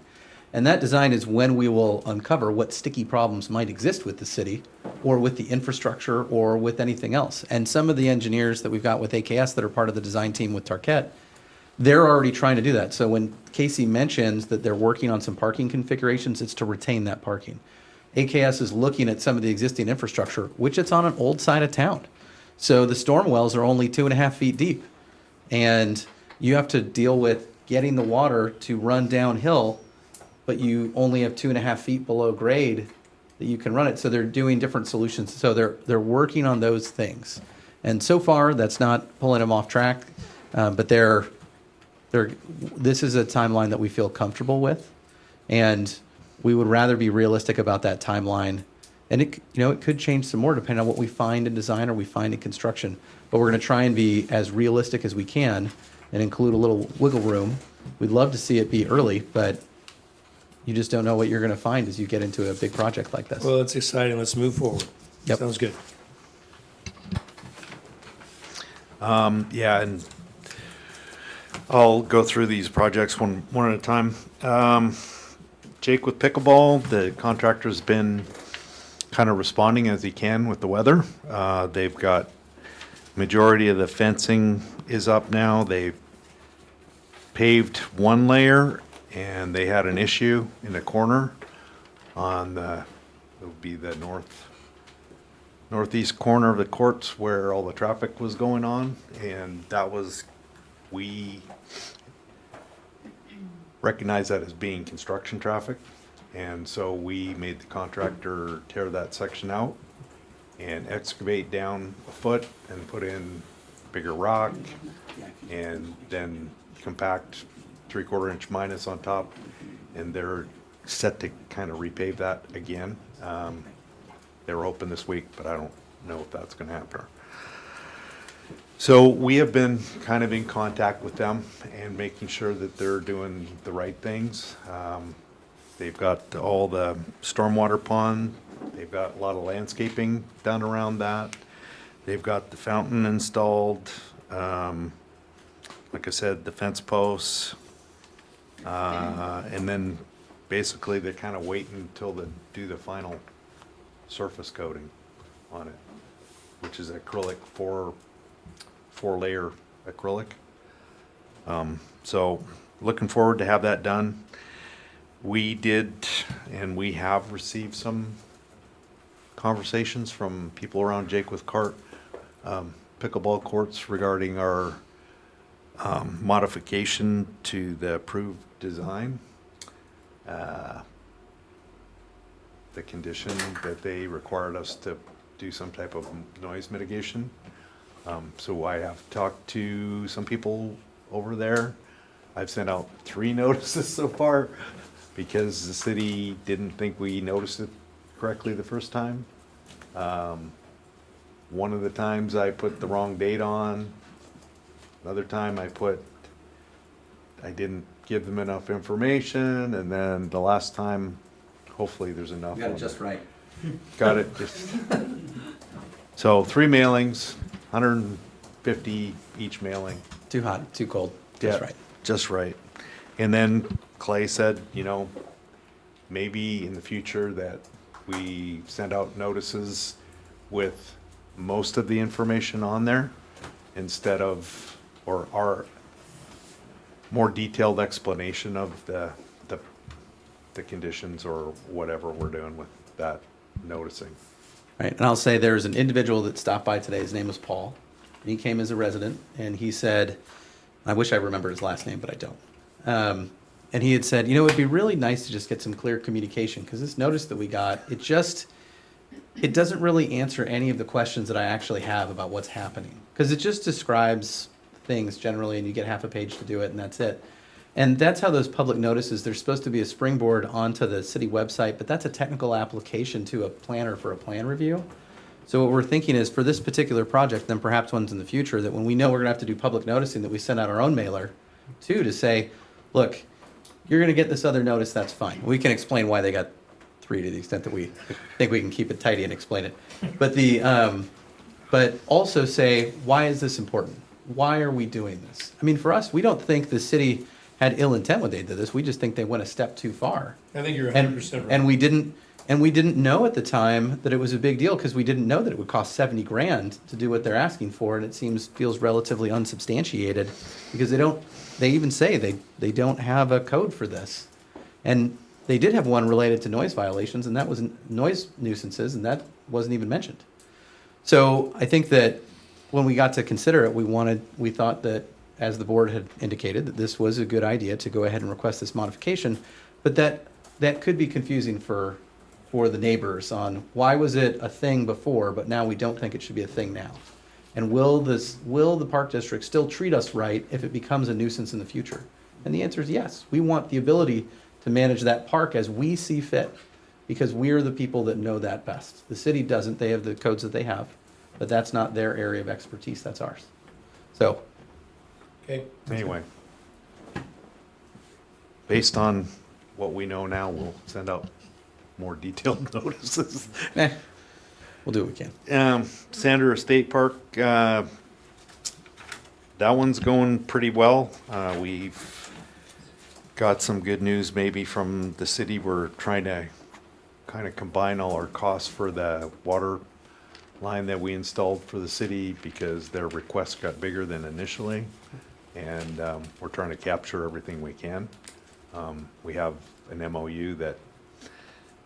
And that design is when we will uncover what sticky problems might exist with the city, or with the infrastructure, or with anything else. And some of the engineers that we've got with AKS that are part of the design team with Tarquette, they're already trying to do that. So when Casey mentions that they're working on some parking configurations, it's to retain that parking. AKS is looking at some of the existing infrastructure, which it's on an old side of town. So the storm wells are only 2.5 feet deep. And you have to deal with getting the water to run downhill, but you only have 2.5 feet below grade that you can run it. So they're doing different solutions. So they're working on those things. And so far, that's not pulling them off track, but this is a timeline that we feel comfortable with. And we would rather be realistic about that timeline. And it could change some more depending on what we find in design or we find in construction. But we're going to try and be as realistic as we can and include a little wiggle room. We'd love to see it be early, but you just don't know what you're going to find as you get into a big project like this. Well, it's exciting. Let's move forward. Yep. Sounds good. Yeah, and I'll go through these projects one at a time. Jake with pickleball, the contractor's been kind of responding as he can with the weather. They've got majority of the fencing is up now. They've paved one layer, and they had an issue in the corner on it would be the northeast corner of the courts where all the traffic was going on, and we recognize that as being construction traffic, and so we made the contractor tear that section out and excavate down a foot and put in bigger rock and then compact 3/4 inch minus on top, and they're set to kind of repave that again. They were hoping this week, but I don't know if that's gonna happen. So we have been kind of in contact with them and making sure that they're doing the right things. They've got all the stormwater pond, they've got a lot of landscaping done around that. They've got the fountain installed, like I said, the fence posts. And then basically they're kind of waiting until they do the final surface coating on it, which is acrylic, four-layer acrylic. So looking forward to have that done. We did, and we have received some conversations from people around Jake with Cart pickleball courts regarding our modification to the approved design. The condition that they required us to do some type of noise mitigation. So I have talked to some people over there. I've sent out 3 notices so far because the city didn't think we noticed it correctly the first time. One of the times I put the wrong date on. Another time I didn't give them enough information, and then the last time, hopefully there's enough. You got it just right. Got it just. So 3 mailings, 150 each mailing. Too hot, too cold, just right. Just right. And then Clay said, maybe in the future that we send out notices with most of the information on there instead of, or our more detailed explanation of the conditions or whatever we're doing with that noticing. Right, and I'll say there's an individual that stopped by today, his name was Paul. And he came as a resident, and he said, I wish I remembered his last name, but I don't. And he had said, it'd be really nice to just get some clear communication, because this notice that we got, it doesn't really answer any of the questions that I actually have about what's happening. Because it just describes things generally, and you get half a page to do it, and that's it. And that's how those public notices, they're supposed to be a springboard onto the city website, but that's a technical application to a planner for a plan review. So what we're thinking is for this particular project, then perhaps ones in the future, that when we know we're gonna have to do public noticing, that we send out our own mailer too, to say, look, you're gonna get this other notice, that's fine. We can explain why they got 3 to the extent that we think we can keep it tidy and explain it. But but also say, why is this important? Why are we doing this? I mean, for us, we don't think the city had ill intent when they did this. We just think they went a step too far. I think you're And- 100% right. And we didn't know at the time that it was a big deal because we didn't know that it would cost 70 grand to do what they're asking for, and it feels relatively unsubstantiated because they even say they don't have a code for this. And they did have one related to noise violations, and that was noise nuisances, and that wasn't even mentioned. So I think that when we got to consider it, we thought that, as the board had indicated, that this was a good idea to go ahead and request this modification, but that could be confusing for the neighbors on why was it a thing before, but now we don't think it should be a thing now. And will the park district still treat us right if it becomes a nuisance in the future? And the answer is yes. We want the ability to manage that park as we see fit, because we're the people that know that best. The city doesn't. They have the codes that they have, but that's not their area of expertise. That's ours. So. Okay. Anyway, based on what we know now, we'll send out more detailed notices. We'll do what we can. Sandra State Park, that one's going pretty well. We've got some good news maybe from the city. We're trying to kind of combine all our costs for the water line that we installed for the city because their requests got bigger than initially. And we're trying to capture everything we can. We have an MOU that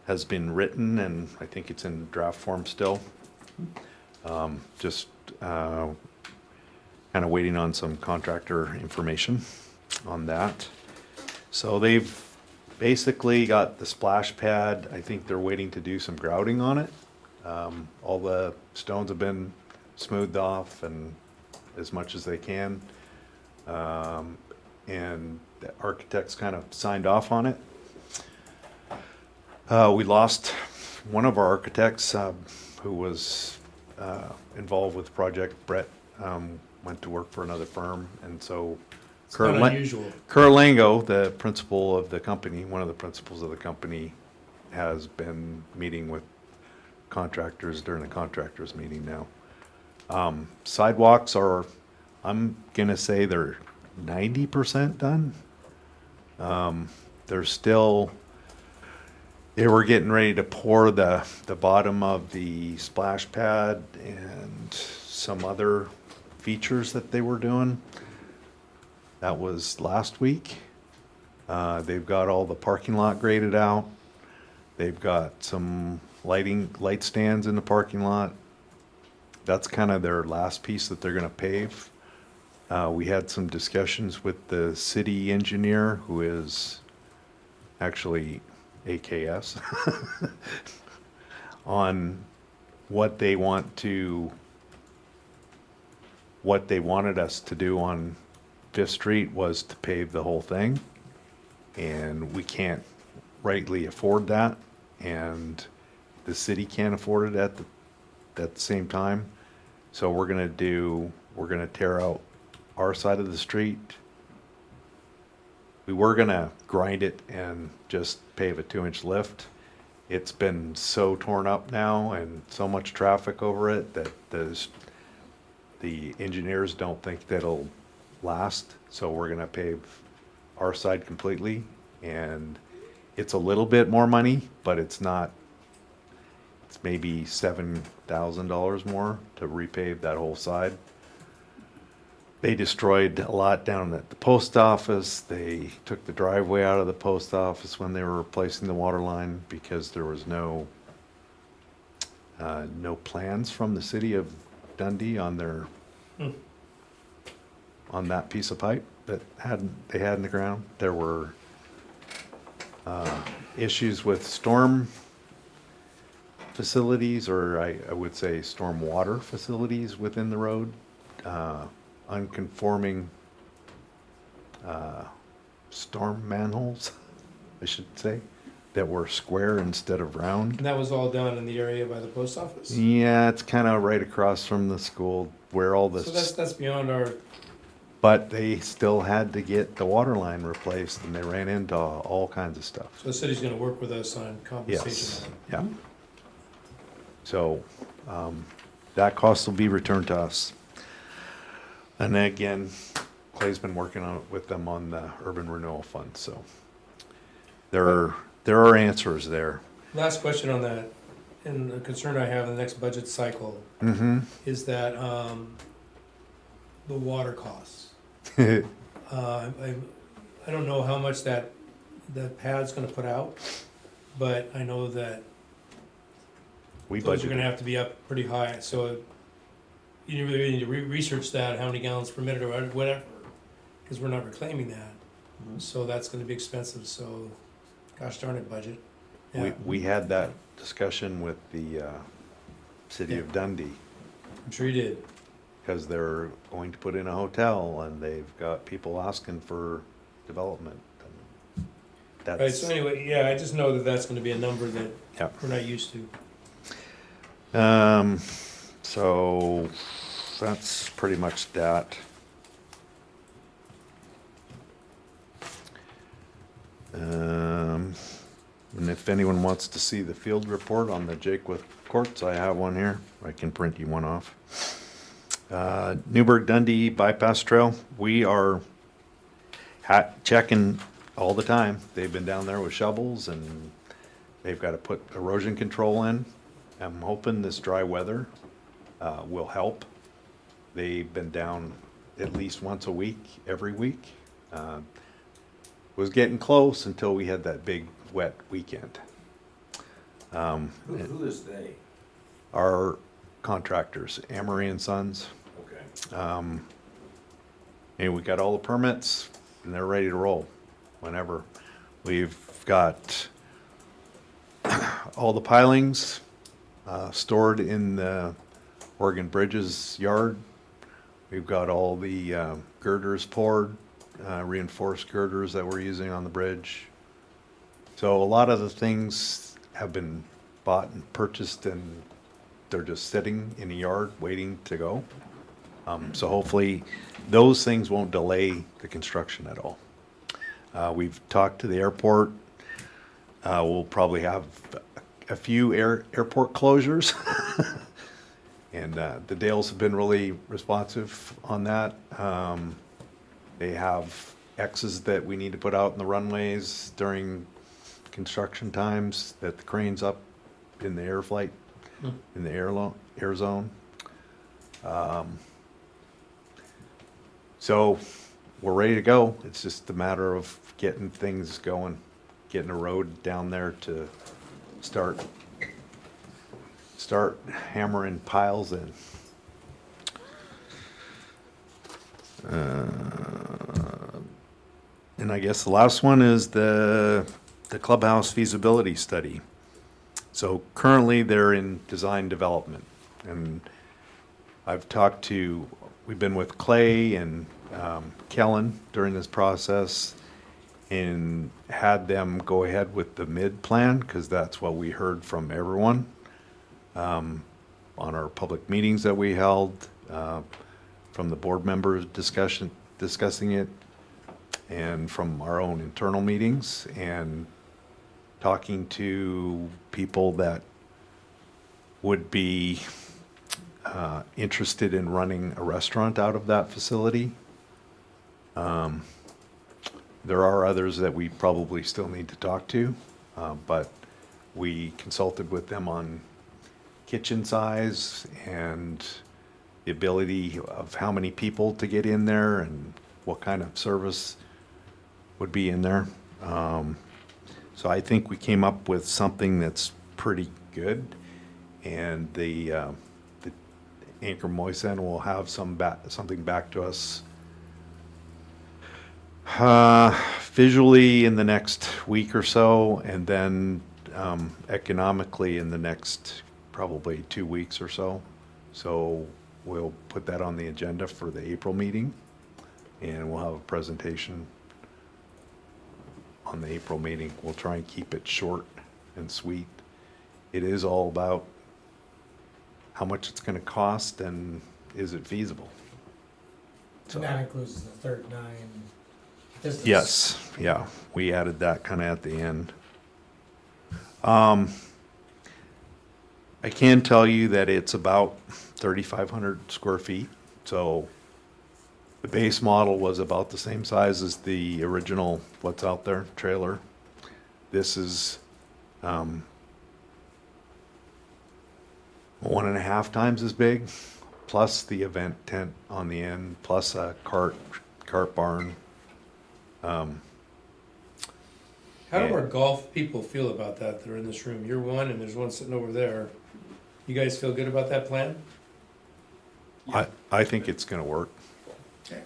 has been written, and I think it's in draft form still. Just kind of waiting on some contractor information on that. So they've basically got the splash pad. I think they're waiting to do some grouting on it. All the stones have been smoothed off and as much as they can. And the architects kind of signed off on it. We lost one of our architects who was involved with the project. Brett went to work for another firm, and so not unusual. Kurt Lango, the principal of the company, one of the principals of the company, has been meeting with contractors during the contractors meeting now. Sidewalks are, I'm gonna say they're 90% done. They're still, they were getting ready to pour the bottom of the splash pad and some other features that they were doing. That was last week. They've got all the parking lot graded out. They've got some light stands in the parking lot. That's kind of their last piece that they're gonna pave. We had some discussions with the city engineer, who is actually AKS, on what they wanted us to do on Fifth Street was to pave the whole thing. And we can't rightly afford that, and the city can't afford it at the same time. So we're gonna tear out our side of the street. We were gonna grind it and just pave a 2-inch lift. It's been so torn up now and so much traffic over it that the engineers don't think that'll last. So we're gonna pave our side completely, and it's a little bit more money, but it's not. It's maybe $7,000 more to repave that whole side. They destroyed a lot down at the post office. They took the driveway out of the post office when they were replacing the water line because there was no plans from the city of Dundee on their on that piece of pipe that they had in the ground. There were issues with storm facilities, or I would say storm water facilities within the road. Unconforming storm manholes, I should say, that were square instead of round. And that was all down in the area by the post office? Yeah, it's kind of right across from the school where all So this, that's beyond our, but they still had to get the water line replaced and they ran into all kinds of stuff. so the city's gonna work with us on compensation. Yes, on it. yeah. So, that cost will be returned to us. And then again, Clay's been working on, with them on the urban renewal fund, so there are answers there. Last question on that, and the concern I have in the next budget cycle Mm-hmm. is that, the water costs. I don't know how much that pad's gonna put out, but I know that We those are gonna budgeted. have to be up pretty high, so you really need to research that, how many gallons per minute or whatever, because we're not reclaiming that. So that's gonna be expensive, so, gosh darn it, budget. Yeah, We had that discussion with the city of Dundee, I'm sure you did. because they're going to put in a hotel and they've got people asking for development. And Right, so anyway, yeah, I just know that that's gonna be a number that Yeah. we're not used to. So that's pretty much that. And if anyone wants to see the field report on the Jakeworth courts, I have one here. I can print you one off. Newburgh Dundee bypass trail, we are checking all the time. They've been down there with shovels and they've got to put erosion control in. I'm hoping this dry weather will help. They've been down at least once a week, every week. Was getting close until we had that big wet weekend. Who is they? Our contractors, Amory and Sons. Okay. And we got all the permits and they're ready to roll whenever. We've got all the pilings stored in the Oregon Bridges yard. We've got all the girders poured, reinforced girders that we're using on the bridge. So a lot of the things have been bought and purchased and they're just sitting in the yard waiting to go. So hopefully those things won't delay the construction at all. We've talked to the airport. We'll probably have a few airport closures. And the Dales have been really responsive on that. They have X's that we need to put out in the runways during construction times, that the crane's up in the air flight, in the air zone. So we're ready to go. It's just a matter of getting things going, getting a road down there to start hammering piles in. And I guess the last one is the clubhouse feasibility study. So currently they're in design development, and we've been with Clay and Kellen during this process and had them go ahead with the mid plan, because that's what we heard from everyone on our public meetings that we held, from the board members discussing it, and from our own internal meetings, and talking to people that would be interested in running a restaurant out of that facility. There are others that we probably still need to talk to, but we consulted with them on kitchen size and the ability of how many people to get in there and what kind of service would be in there. So I think we came up with something that's pretty good, and the Anchor Moisen will have something back to us visually in the next week or so, and then economically in the next probably 2 weeks or so. So we'll put that on the agenda for the April meeting, and we'll have a presentation on the April meeting. We'll try and keep it short and sweet. It is all about how much it's gonna cost and is it feasible? And that includes the third 9 business. Yes, yeah, we added that kind of at the end. I can tell you that it's about 3,500 square feet, so the base model was about the same size as the original, what's out there, trailer. This is 1.5 times as big, plus the event tent on the end, plus a cart barn. How do our golf people feel about that? They're in this room. You're one, and there's one sitting over there. You guys feel good about that plan? I think it's gonna work. Okay.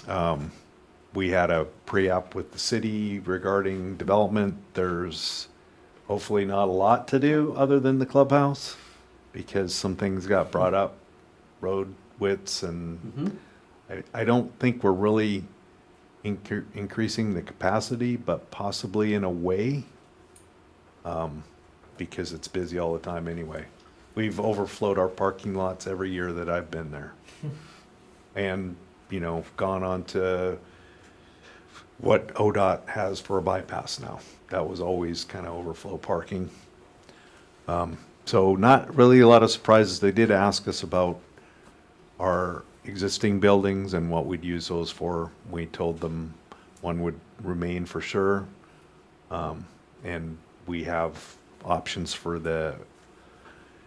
Yeah. We had a pre-app with the city regarding development. There's hopefully not a lot to do other than the clubhouse, because some things got brought up, road widths, and I don't think we're really increasing the capacity, but possibly in a way, because it's busy all the time anyway. We've overflowed our parking lots every year that I've been there. And, you know, gone on to what ODOT has for a bypass now. That was always kind of overflow parking. So not really a lot of surprises. They did ask us about our existing buildings and what we'd use those for. We told them one would remain for sure. And we have options for the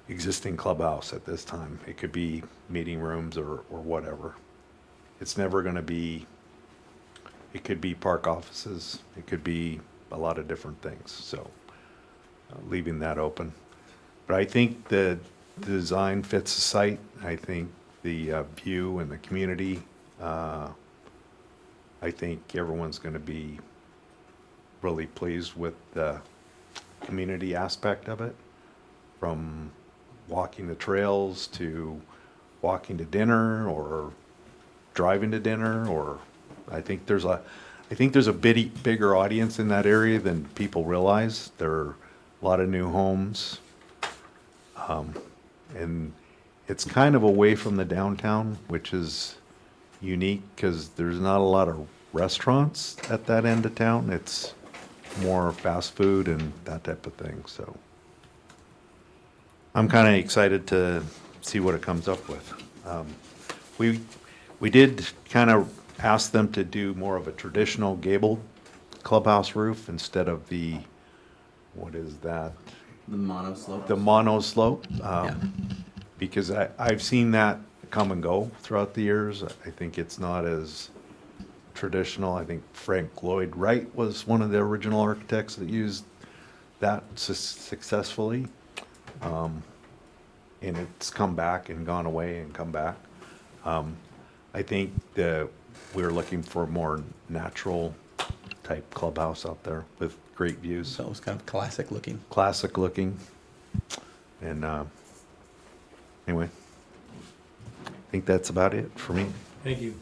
existing clubhouse at this time. It could be meeting rooms or whatever. It's never gonna be, it could be park offices, it could be a lot of different things, so leaving that open. But I think the design fits the site. I think the view and the community, I think everyone's gonna be really pleased with the community aspect of it, from walking the trails to walking to dinner or driving to dinner, or I think there's a bigger audience in that area than people realize. There are a lot of new homes, and it's kind of away from the downtown, which is unique because there's not a lot of restaurants at that end of town. It's more fast food and that type of thing. So I'm kind of excited to see what it comes up with. We did kind of ask them to do more of a traditional gabled clubhouse roof instead of the, what is that? The mono slope. The mono slope. Yeah. Because I've seen that come and go throughout the years. I think it's not as traditional. I think Frank Lloyd Wright was one of the original architects that used that successfully. And it's come back and gone away and come back. I think that we're looking for a more natural type clubhouse out there with great views. So it was kind of classic looking. Classic looking. And anyway, I think that's about it for me. Thank you.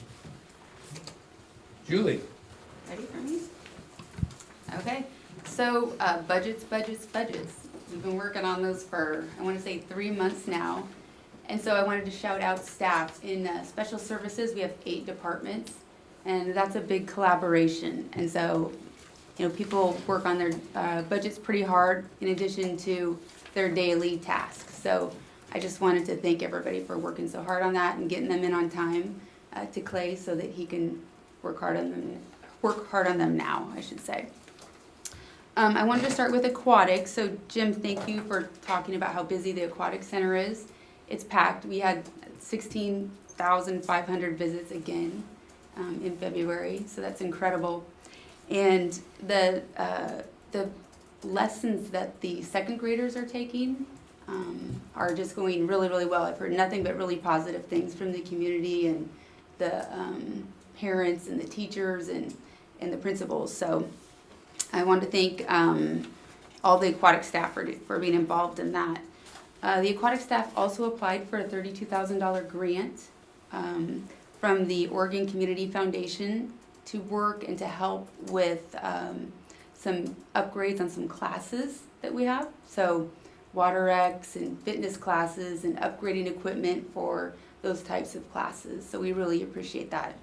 Julie? Ready for me? Okay, so budgets. We've been working on those for, I want to say, 3 months now. And so I wanted to shout out staff. In special services, we have 8 departments, and that's a big collaboration. And so, you know, people work on their budgets pretty hard in addition to their daily tasks. So I just wanted to thank everybody for working so hard on that and getting them in on time to Clay so that he can work hard on them now, I should say. I wanted to start with aquatics. So Jim, thank you for talking about how busy the aquatic center is. It's packed. We had 16,500 visits again in February, so that's incredible. And the lessons that the second graders are taking are just going really, really well. I've heard nothing but really positive things from the community and the parents and the teachers and the principals. So I want to thank all the aquatic staff for being involved in that. The aquatic staff also applied for a $32,000 grant from the Oregon Community Foundation to work and to help with some upgrades on some classes that we have. So water X and fitness classes and upgrading equipment for those types of classes. So we really appreciate that.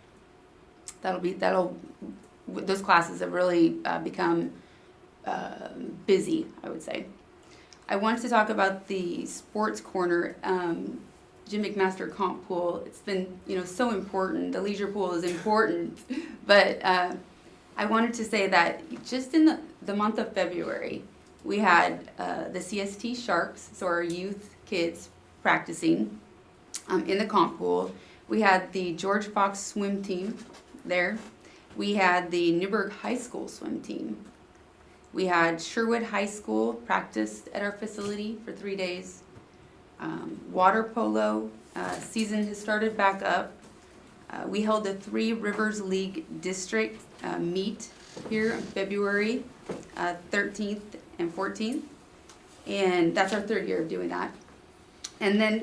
Those classes have really become busy, I would say. I wanted to talk about the sports corner, Jim McMaster Comp Pool. It's been, so important. The leisure pool is important, but I wanted to say that just in the month of February, we had the CST Sharks, so our youth kids practicing in the comp pool. We had the George Fox swim team there. We had the Newburgh High School swim team. We had Sherwood High School practiced at our facility for 3 days. Water polo season has started back up. We held a 3 Rivers League district meet here on February 13th and 14th. And that's our 3rd year of doing that. And then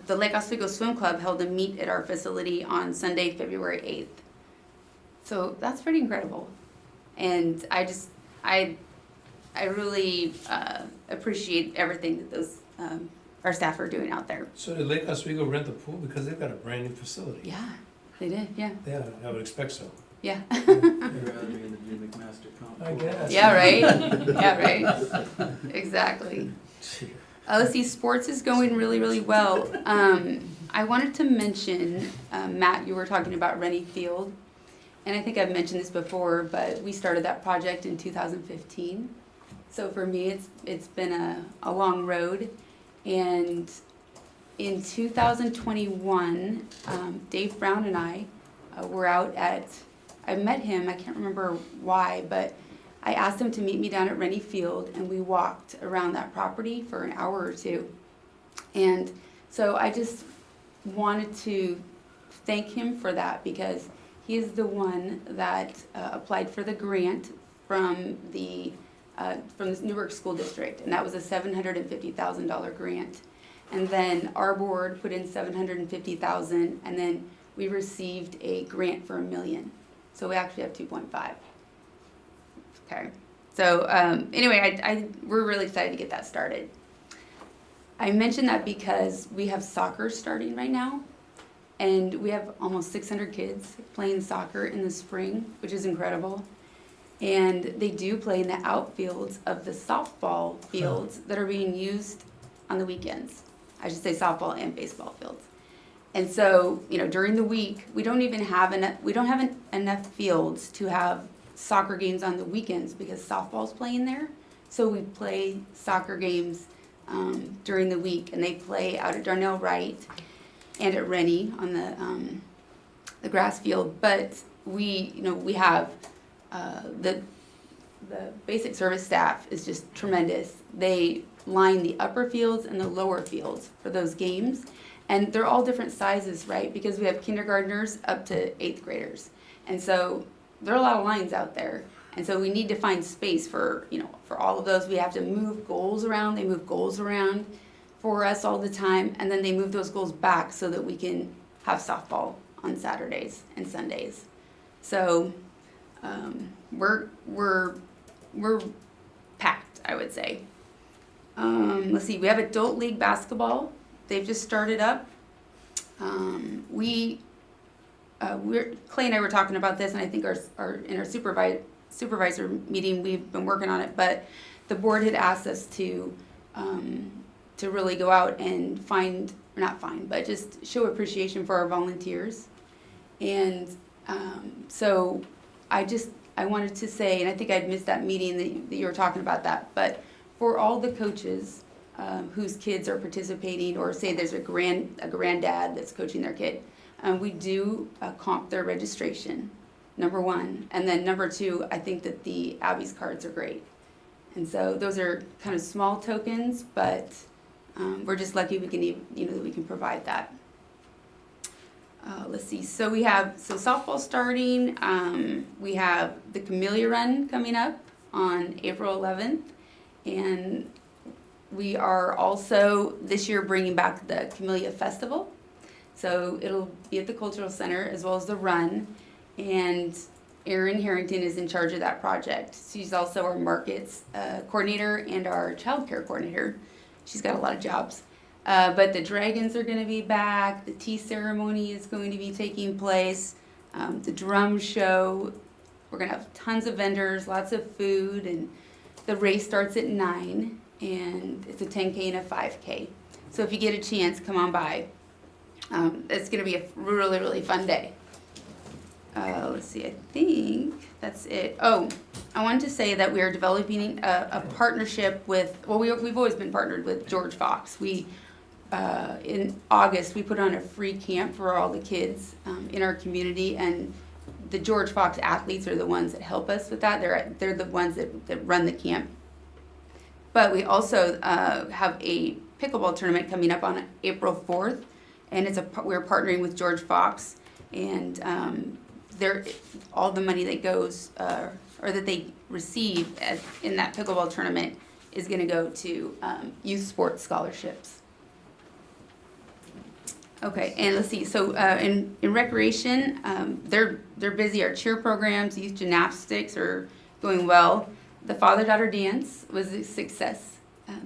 the Lake Oswego Swim Club held a meet at our facility on Sunday, February 8th. So that's pretty incredible. And I really appreciate everything that those our staff are doing out there. So did Lake Oswego rent the pool? Because they've got a brand new facility. Yeah, they did, yeah. Yeah, I would expect so. Yeah. I'd rather be in the Jim McMaster Comp. I guess. Yeah, right? Yeah, right. Exactly. LSC sports is going really, really well. I wanted to mention, Matt, you were talking about Rennie Field. And I think I've mentioned this before, but we started that project in 2015. So for me, it's been a long road. And in 2021, Dave Brown and I were out I met him, I can't remember why, but I asked him to meet me down at Rennie Field, and we walked around that property for an hour or two. And so I just wanted to thank him for that, because he is the one that applied for the grant from the Newburgh School District, and that was a $750,000 grant. And then our board put in $750,000, and then we received a grant for $1 million. So we actually have 2.5. Okay. So anyway, we're really excited to get that started. I mention that because we have soccer starting right now, and we have almost 600 kids playing soccer in the spring, which is incredible. And they do play in the outfields of the softball fields that are being used on the weekends. I should say softball and baseball fields. And so, during the week, we don't have enough fields to have soccer games on the weekends because softball's playing there. So we play soccer games during the week, and they play out at Darnell Wright and at Rennie on the grass field. But we have the basic service staff is just tremendous. They line the upper fields and the lower fields for those games. And they're all different sizes, right? Because we have kindergartners up to 8th graders. And so there are a lot of lines out there. And so we need to find space for all of those. We have to move goals around. They move goals around for us all the time. And then they move those goals back so that we can have softball on Saturdays and Sundays. So we're packed, I would say. Let's see, we have adult league basketball. They've just started up. Clay and I were talking about this, and I think in our supervisor meeting, we've been working on it, but the board had asked us to really go out and but just show appreciation for our volunteers. And so I wanted to say, and I think I'd missed that meeting that you were talking about that, but for all the coaches whose kids are participating, or say there's a granddad that's coaching their kid, we do comp their registration, number one. And then number two, I think that the Abby's cards are great. And so those are kind of small tokens, but we're just lucky we can provide that. Let's see, so softball starting, we have the Camellia Run coming up on April 11th, and we are also this year bringing back the Camellia Festival. So it'll be at the Cultural Center as well as the run, and Erin Harrington is in charge of that project. She's also our markets coordinator and our childcare coordinator. She's got a lot of jobs. But the dragons are going to be back. The tea ceremony is going to be taking place. The drum show. We're going to have tons of vendors, lots of food, and the race starts at 9, and it's a 10K and a 5K. So if you get a chance, come on by. It's going to be a really, really fun day. Let's see, I think that's it. Oh, I wanted to say that we are developing a partnership with, well, we've always been partnered with George Fox. In August, we put on a free camp for all the kids in our community, and the George Fox athletes are the ones that help us with that. They're the ones that run the camp. But we also have a pickleball tournament coming up on April 4th, and we're partnering with George Fox, and all the money that goes or that they receive in that pickleball tournament is going to go to youth sports scholarships. Okay, and let's see. So in recreation, they're busy. Our cheer programs, youth gymnastics are going well. The father-daughter dance was a success.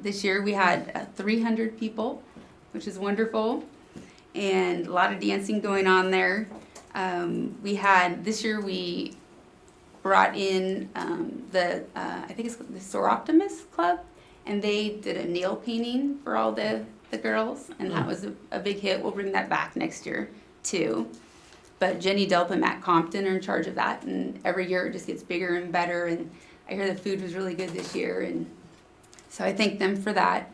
This year we had 300 people, which is wonderful, and a lot of dancing going on there. This year we brought in I think it's the Soroptimist Club, and they did a nail painting for all the girls, and that was a big hit. We'll bring that back next year too. But Jenny Delp and Matt Compton are in charge of that, and every year it just gets bigger and better, and I hear the food was really good this year, and so I thank them for that.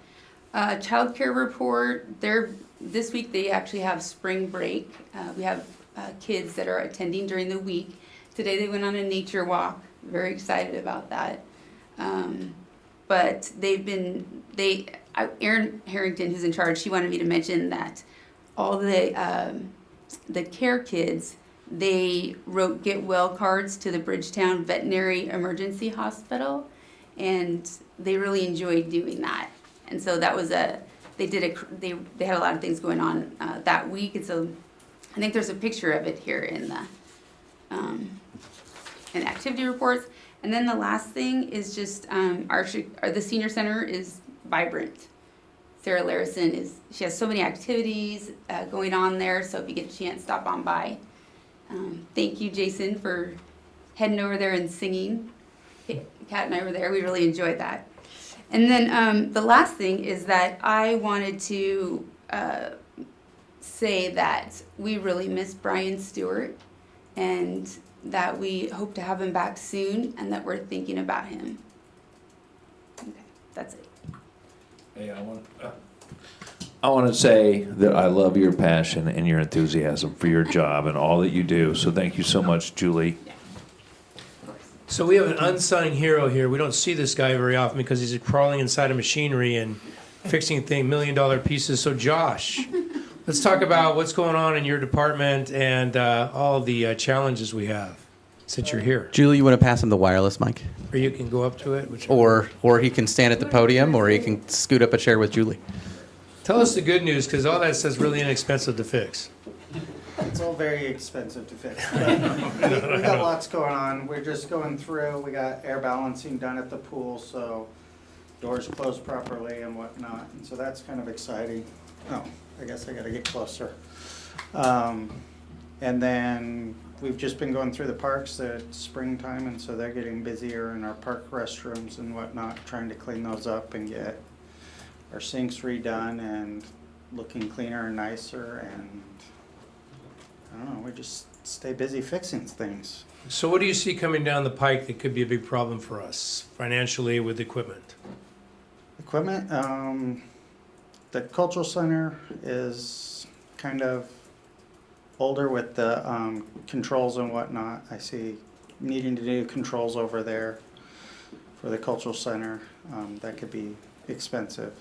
Child care report, this week they actually have spring break. We have kids that are attending during the week. Today they went on a nature walk. Very excited about that. But Erin Harrington, who's in charge, she wanted me to mention that all the care kids, they wrote get well cards to the Bridgetown Veterinary Emergency Hospital, and they really enjoyed doing that. And so that was they had a lot of things going on that week, and so I think there's a picture of it here in the activity reports. And then the last thing is just the senior center is vibrant. Sarah Larison she has so many activities going on there, so if you get a chance, stop on by. Thank you, Jason, for heading over there and singing. Kat and I were there. We really enjoyed that. And then the last thing is that I wanted to say that we really miss Brian Stewart, and that we hope to have him back soon, and that we're thinking about him. Okay, that's it. Hey, I want to say that I love your passion and your enthusiasm for your job and all that you do. So thank you so much, Julie. So we have an unsung hero here. We don't see this guy very often because he's crawling inside of machinery and fixing $1 million pieces. So Josh, let's talk about what's going on in your department and all the challenges we have since you're here. Julie, you want to pass him the wireless mic? Or you can go up to it. Whichever. Or he can stand at the podium, or he can scoot up a chair with Julie. Tell us the good news, because all that stuff's really inexpensive to fix. It's all very expensive to fix. We got lots going on. We're just going through. We got air balancing done at the pool, so doors closed properly and whatnot. And so that's kind of exciting. Oh, I guess I got to get closer. And then we've just been going through the parks. It's springtime, and so they're getting busier in our park restrooms and whatnot, trying to clean those up and get our sinks redone and looking cleaner and nicer. And I don't know, we just stay busy fixing things. So what do you see coming down the pike that could be a big problem for us financially with equipment? Equipment, the cultural center is kind of older with the controls and whatnot. I see needing to do controls over there for the cultural center. That could be expensive.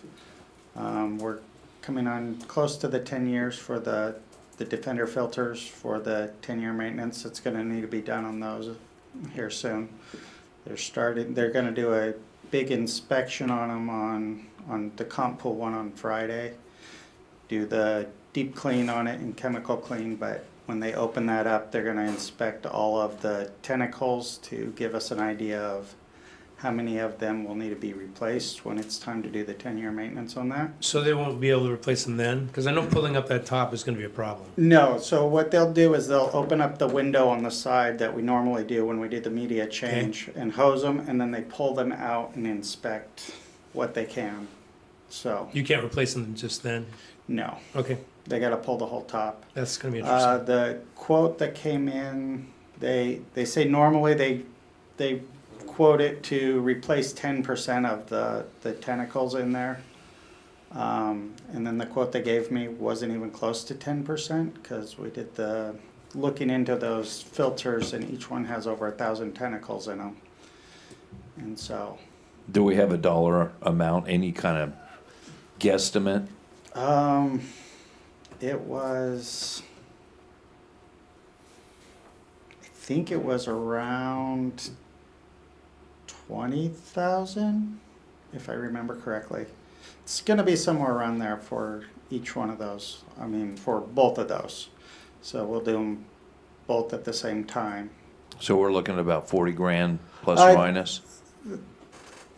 We're coming on close to the 10 years for the Defender filters for the 10-year maintenance. It's going to need to be done on those here soon. They're going to do a big inspection on them on the comp pool one on Friday. Do the deep clean on it and chemical clean, but when they open that up, they're gonna inspect all of the tentacles to give us an idea of how many of them will need to be replaced when it's time to do the 10-year maintenance on that. So they won't be able to replace them then? Because I know pulling up that top is gonna be a problem. No, so what they'll do is they'll open up the window on the side that we normally do when we do the media change and hose them, and then they pull them out and inspect what they can. So, You can't replace them just then? no, Okay, they gotta pull the whole top. that's gonna be interesting. The quote that came in, they say normally they quote it to replace 10% of the tentacles in there. And then the quote they gave me wasn't even close to 10% because we did the looking into those filters and each one has over 1,000 tentacles in them. And so, Do we have a dollar amount, any kind of guesstimate? it was, I think it was around 20,000, if I remember correctly. It's gonna be somewhere around there for each one of those. I mean, for both of those. So we'll do them both at the same time. So we're looking at about 40 grand plus I- or minus?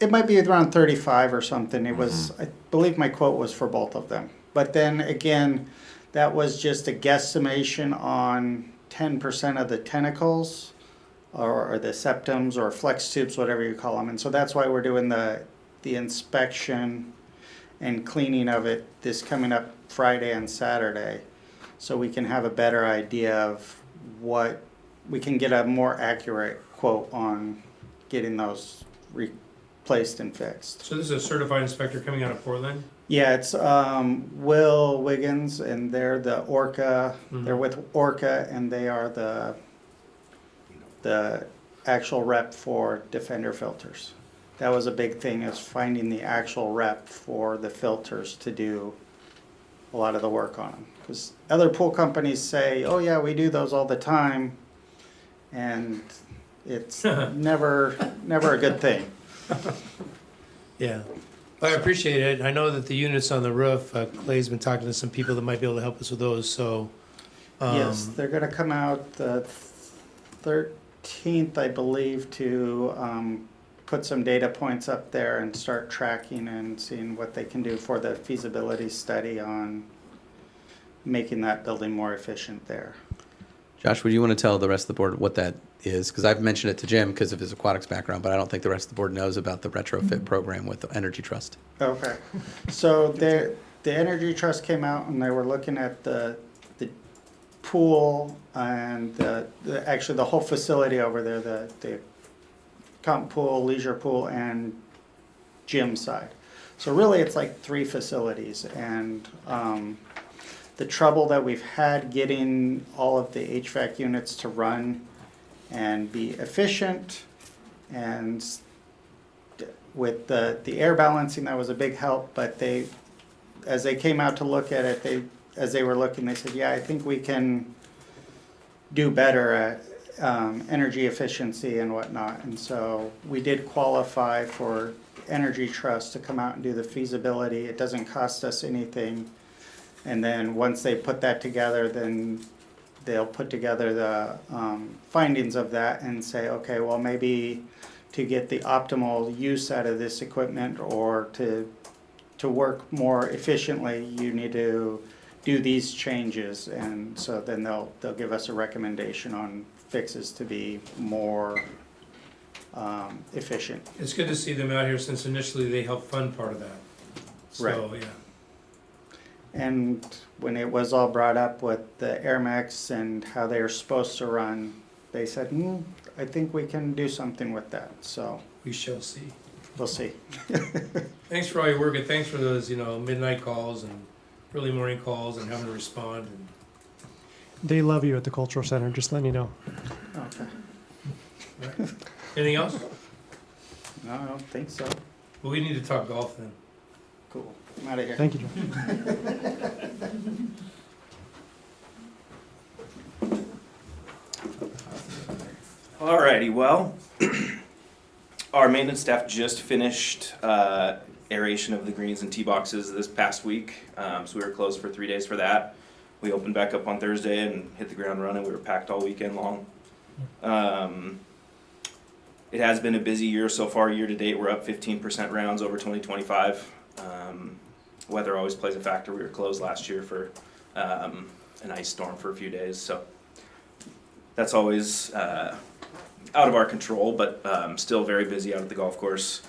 It might be around 35 or something. It was, I believe my quote was for both of them. But then again, that was just a guesstimation on 10% of the tentacles or the septums or flex tubes, whatever you call them. And so that's why we're doing the inspection and cleaning of it this coming up Friday and Saturday. So we can have a better idea of what, we can get a more accurate quote on getting those replaced and fixed. So this is a certified inspector coming out of Portland? Yeah, it's Will Wiggins, and they're the Orca. They're with Orca, and they are the actual rep for Defender filters. That was a big thing, is finding the actual rep for the filters to do a lot of the work on them. Because other pool companies say, "Oh yeah, we do those all the time," and it's never a good thing. Yeah. Well, I appreciate it. I know that the units on the roof, Clay's been talking to some people that might be able to help us with those, so. Yes, they're gonna come out the 13th, I believe, to put some data points up there and start tracking and seeing what they can do for the feasibility study on making that building more efficient there. Josh, would you want to tell the rest of the board what that is? Because I've mentioned it to Jim because of his aquatics background, but I don't think the rest of the board knows about the retrofit program with the Energy Trust. Okay, so the Energy Trust came out and they were looking at the pool and actually the whole facility over there, the comp pool, leisure pool, and gym side. So really, it's like 3 facilities, and the trouble that we've had getting all of the HVAC units to run and be efficient, and with the air balancing, that was a big help, but as they came out to look at it, as they were looking, they said, yeah, I think we can do better at energy efficiency and whatnot. And so we did qualify for Energy Trust to come out and do the feasibility. It doesn't cost us anything. And then once they put that together, then they'll put together the findings of that and say, okay, well, maybe to get the optimal use out of this equipment or to work more efficiently, you need to do these changes. And so then they'll give us a recommendation on fixes to be more efficient. It's good to see them out here since initially they helped fund part of that. So, Right. yeah. And when it was all brought up with the AirMax and how they are supposed to run, they said, I think we can do something with that. So We shall see. we'll see. Thanks for all your work and thanks for those, midnight calls and early morning calls and having to respond. And They love you at the Cultural Center, just letting you know. Okay. right. Anything else? No, I don't think so. Well, we need to talk golf then. Cool. I'm out of here. Thank you, John. Alrighty, well, our maintenance staff just finished aeration of the greens and tee boxes this past week, so we were closed for 3 days for that. We opened back up on Thursday and hit the ground running. We were packed all weekend long. It has been a busy year so far. Year to date, we're up 15% rounds over 2025. Weather always plays a factor. We were closed last year for an ice storm for a few days, so that's always out of our control, but still very busy out at the golf course.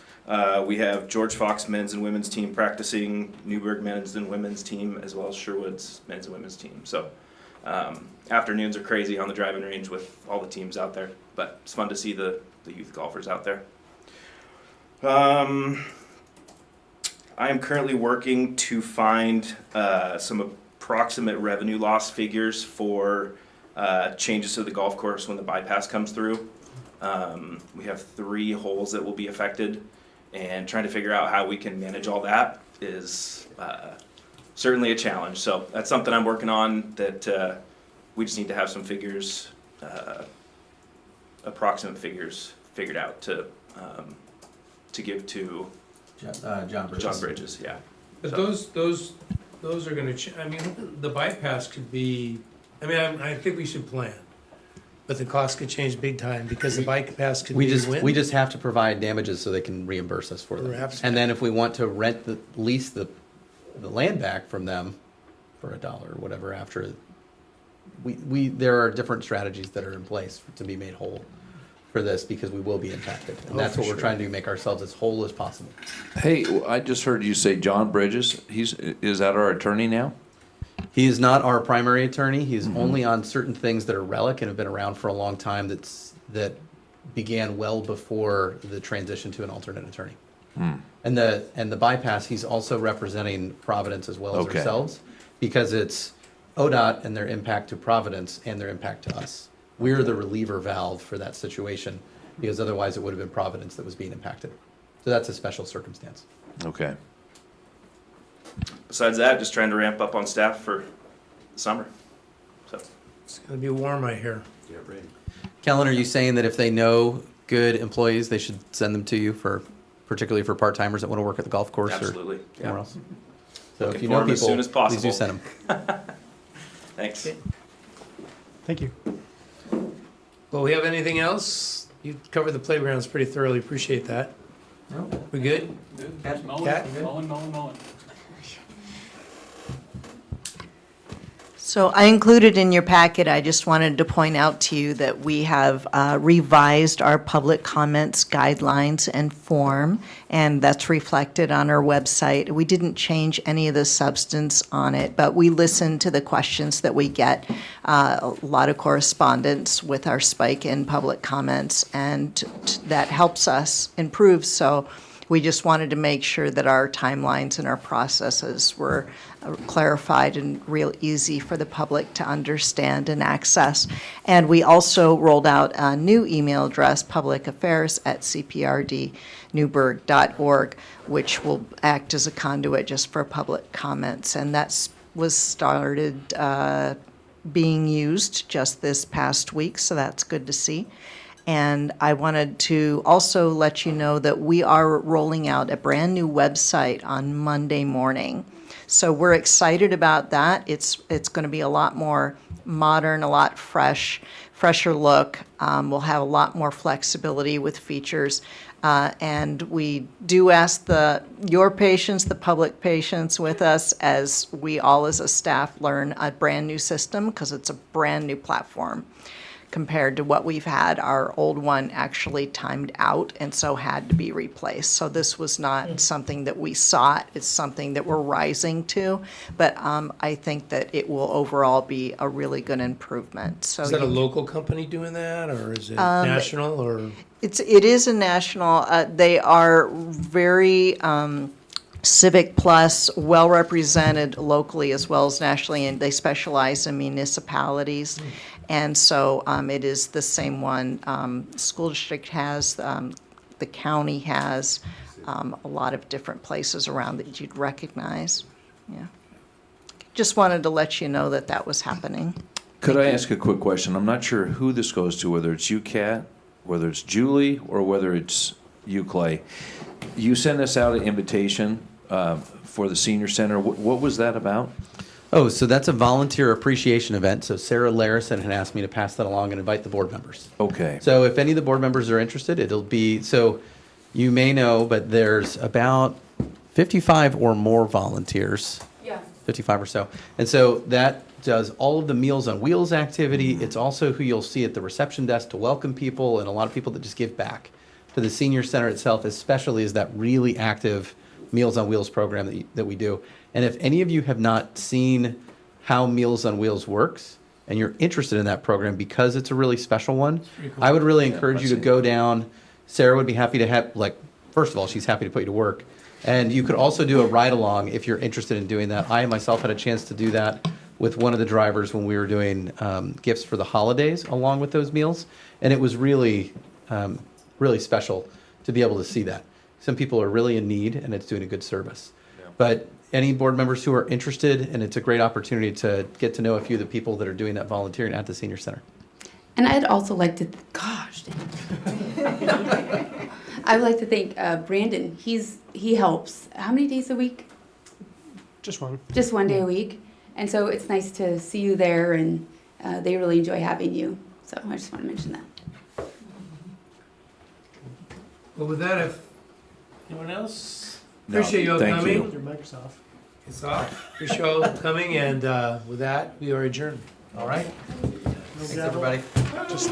We have George Fox men's and women's team practicing, Newburgh men's and women's team, as well as Sherwood's men's and women's team. So afternoons are crazy on the driving range with all the teams out there, but it's fun to see the youth golfers out there. I am currently working to find some approximate revenue loss figures for changes to the golf course when the bypass comes through. We have 3 holes that will be affected, and trying to figure out how we can manage all that is certainly a challenge. So that's something I'm working on, that we just need to have some figures, approximate figures figured out to give to John Bridges. John Bridges, yeah. But So- those are gonna, I mean, the bypass could be, I mean, I think we should plan. But the cost could change big time because the bypass could be wind. We just have to provide damages so they can reimburse us for them. Perhaps. And then if we want to lease the land back from them for $1 or whatever after, there are different strategies that are in place to be made whole for this, because we will be impacted. And that's for what we're sure. trying to do, make ourselves as whole as possible. Hey, I just heard you say John Bridges. Is that our attorney now? He is not our primary attorney. He's only on certain things that are relic and have been around for a long time, that began well before the transition to an alternate attorney. And the bypass, he's also representing Providence as well as Okay. ourselves, because it's ODOT and their impact to Providence and their impact to us. We're the reliever valve for that situation, because otherwise it would have been Providence that was being impacted. So that's a special circumstance. Okay. Besides that, just trying to ramp up on staff for the summer. So It's gonna be warm, I hear. yeah, right. Kellen, are you saying that if they know good employees, they should send them to you particularly for part-timers that want to work at the golf course Absolutely, or yeah. somewhere else? So Looking if you know for 'em as people, soon as please do possible. send them. Thanks. Thank you. Well, we have anything else? You covered the playgrounds pretty thoroughly, appreciate that. We good? Just mowing, Cat? mowing. So I included in your packet, I just wanted to point out to you that we have revised our public comments guidelines and form, and that's reflected on our website. We didn't change any of the substance on it, but we listen to the questions that we get. A lot of correspondence with our spike in public comments, and that helps us improve. So we just wanted to make sure that our timelines and our processes were clarified and real easy for the public to understand and access. And we also rolled out a new email address, publicaffairs@cprdnewburgh.org, which will act as a conduit just for public comments. And that was started being used just this past week, so that's good to see. And I wanted to also let you know that we are rolling out a brand-new website on Monday morning. So we're excited about that. It's going to be a lot more modern, a lot fresher look. We'll have a lot more flexibility with features. And we do ask your patience, the public patience with us, as we all as a staff learn a brand-new system, because it's a brand-new platform compared to what we've had. Our old one actually timed out and so had to be replaced. So this was not something that we sought. It's something that we're rising to. But I think that it will overall be a really good improvement. So Is that a local company doing that, or is it Um, national, or? it is a national. They are very Civic Plus, well represented locally as well as nationally, and they specialize in municipalities. And so it is the same one. School district has, the county has, a lot of different places around that you'd recognize. Yeah. Just wanted to let you know that that was happening. Could I ask a quick question? I'm not sure who this goes to, whether it's you, Kat, whether it's Julie, or whether it's you, Clay. You sent us out an invitation for the senior center. What was that about? Oh, so that's a volunteer appreciation event. So Sarah Larison had asked me to pass that along and invite the board members. Okay. So if any of the board members are interested, it'll be, so you may know, but there's about 55 or more volunteers. Yeah. 55 or so. And so that does all of the Meals on Wheels activity. It's also who you'll see at the reception desk to welcome people, and a lot of people that just give back to the senior center itself, especially as that really active Meals on Wheels program that we do. And if any of you have not seen how Meals on Wheels works, and you're interested in that program because it's a really special one, I would really encourage you to go down. Sarah would be happy to have, like, first of all, she's happy to put you to work. And you could also do a ride-along if you're interested in doing that. I myself had a chance to do that with one of the drivers when we were doing gifts for the holidays along with those meals. And it was really, really special to be able to see that. Some people are really in need, and it's doing a good service. But any board members who are interested, and it's a great opportunity to get to know a few of the people that are doing that volunteering at the senior center. And I'd also like to, gosh, dang. I would like to thank Brandon. He helps. How many days a week? Just one. Just one day a week. And so it's nice to see you there, and they really enjoy having you. So I just want to mention that. Well, with that, if anyone else? No, Appreciate you all thank coming. you. Your mic's off. It's off. Appreciate you all coming, and with that, we are adjourned. All right? Thanks, everybody. Just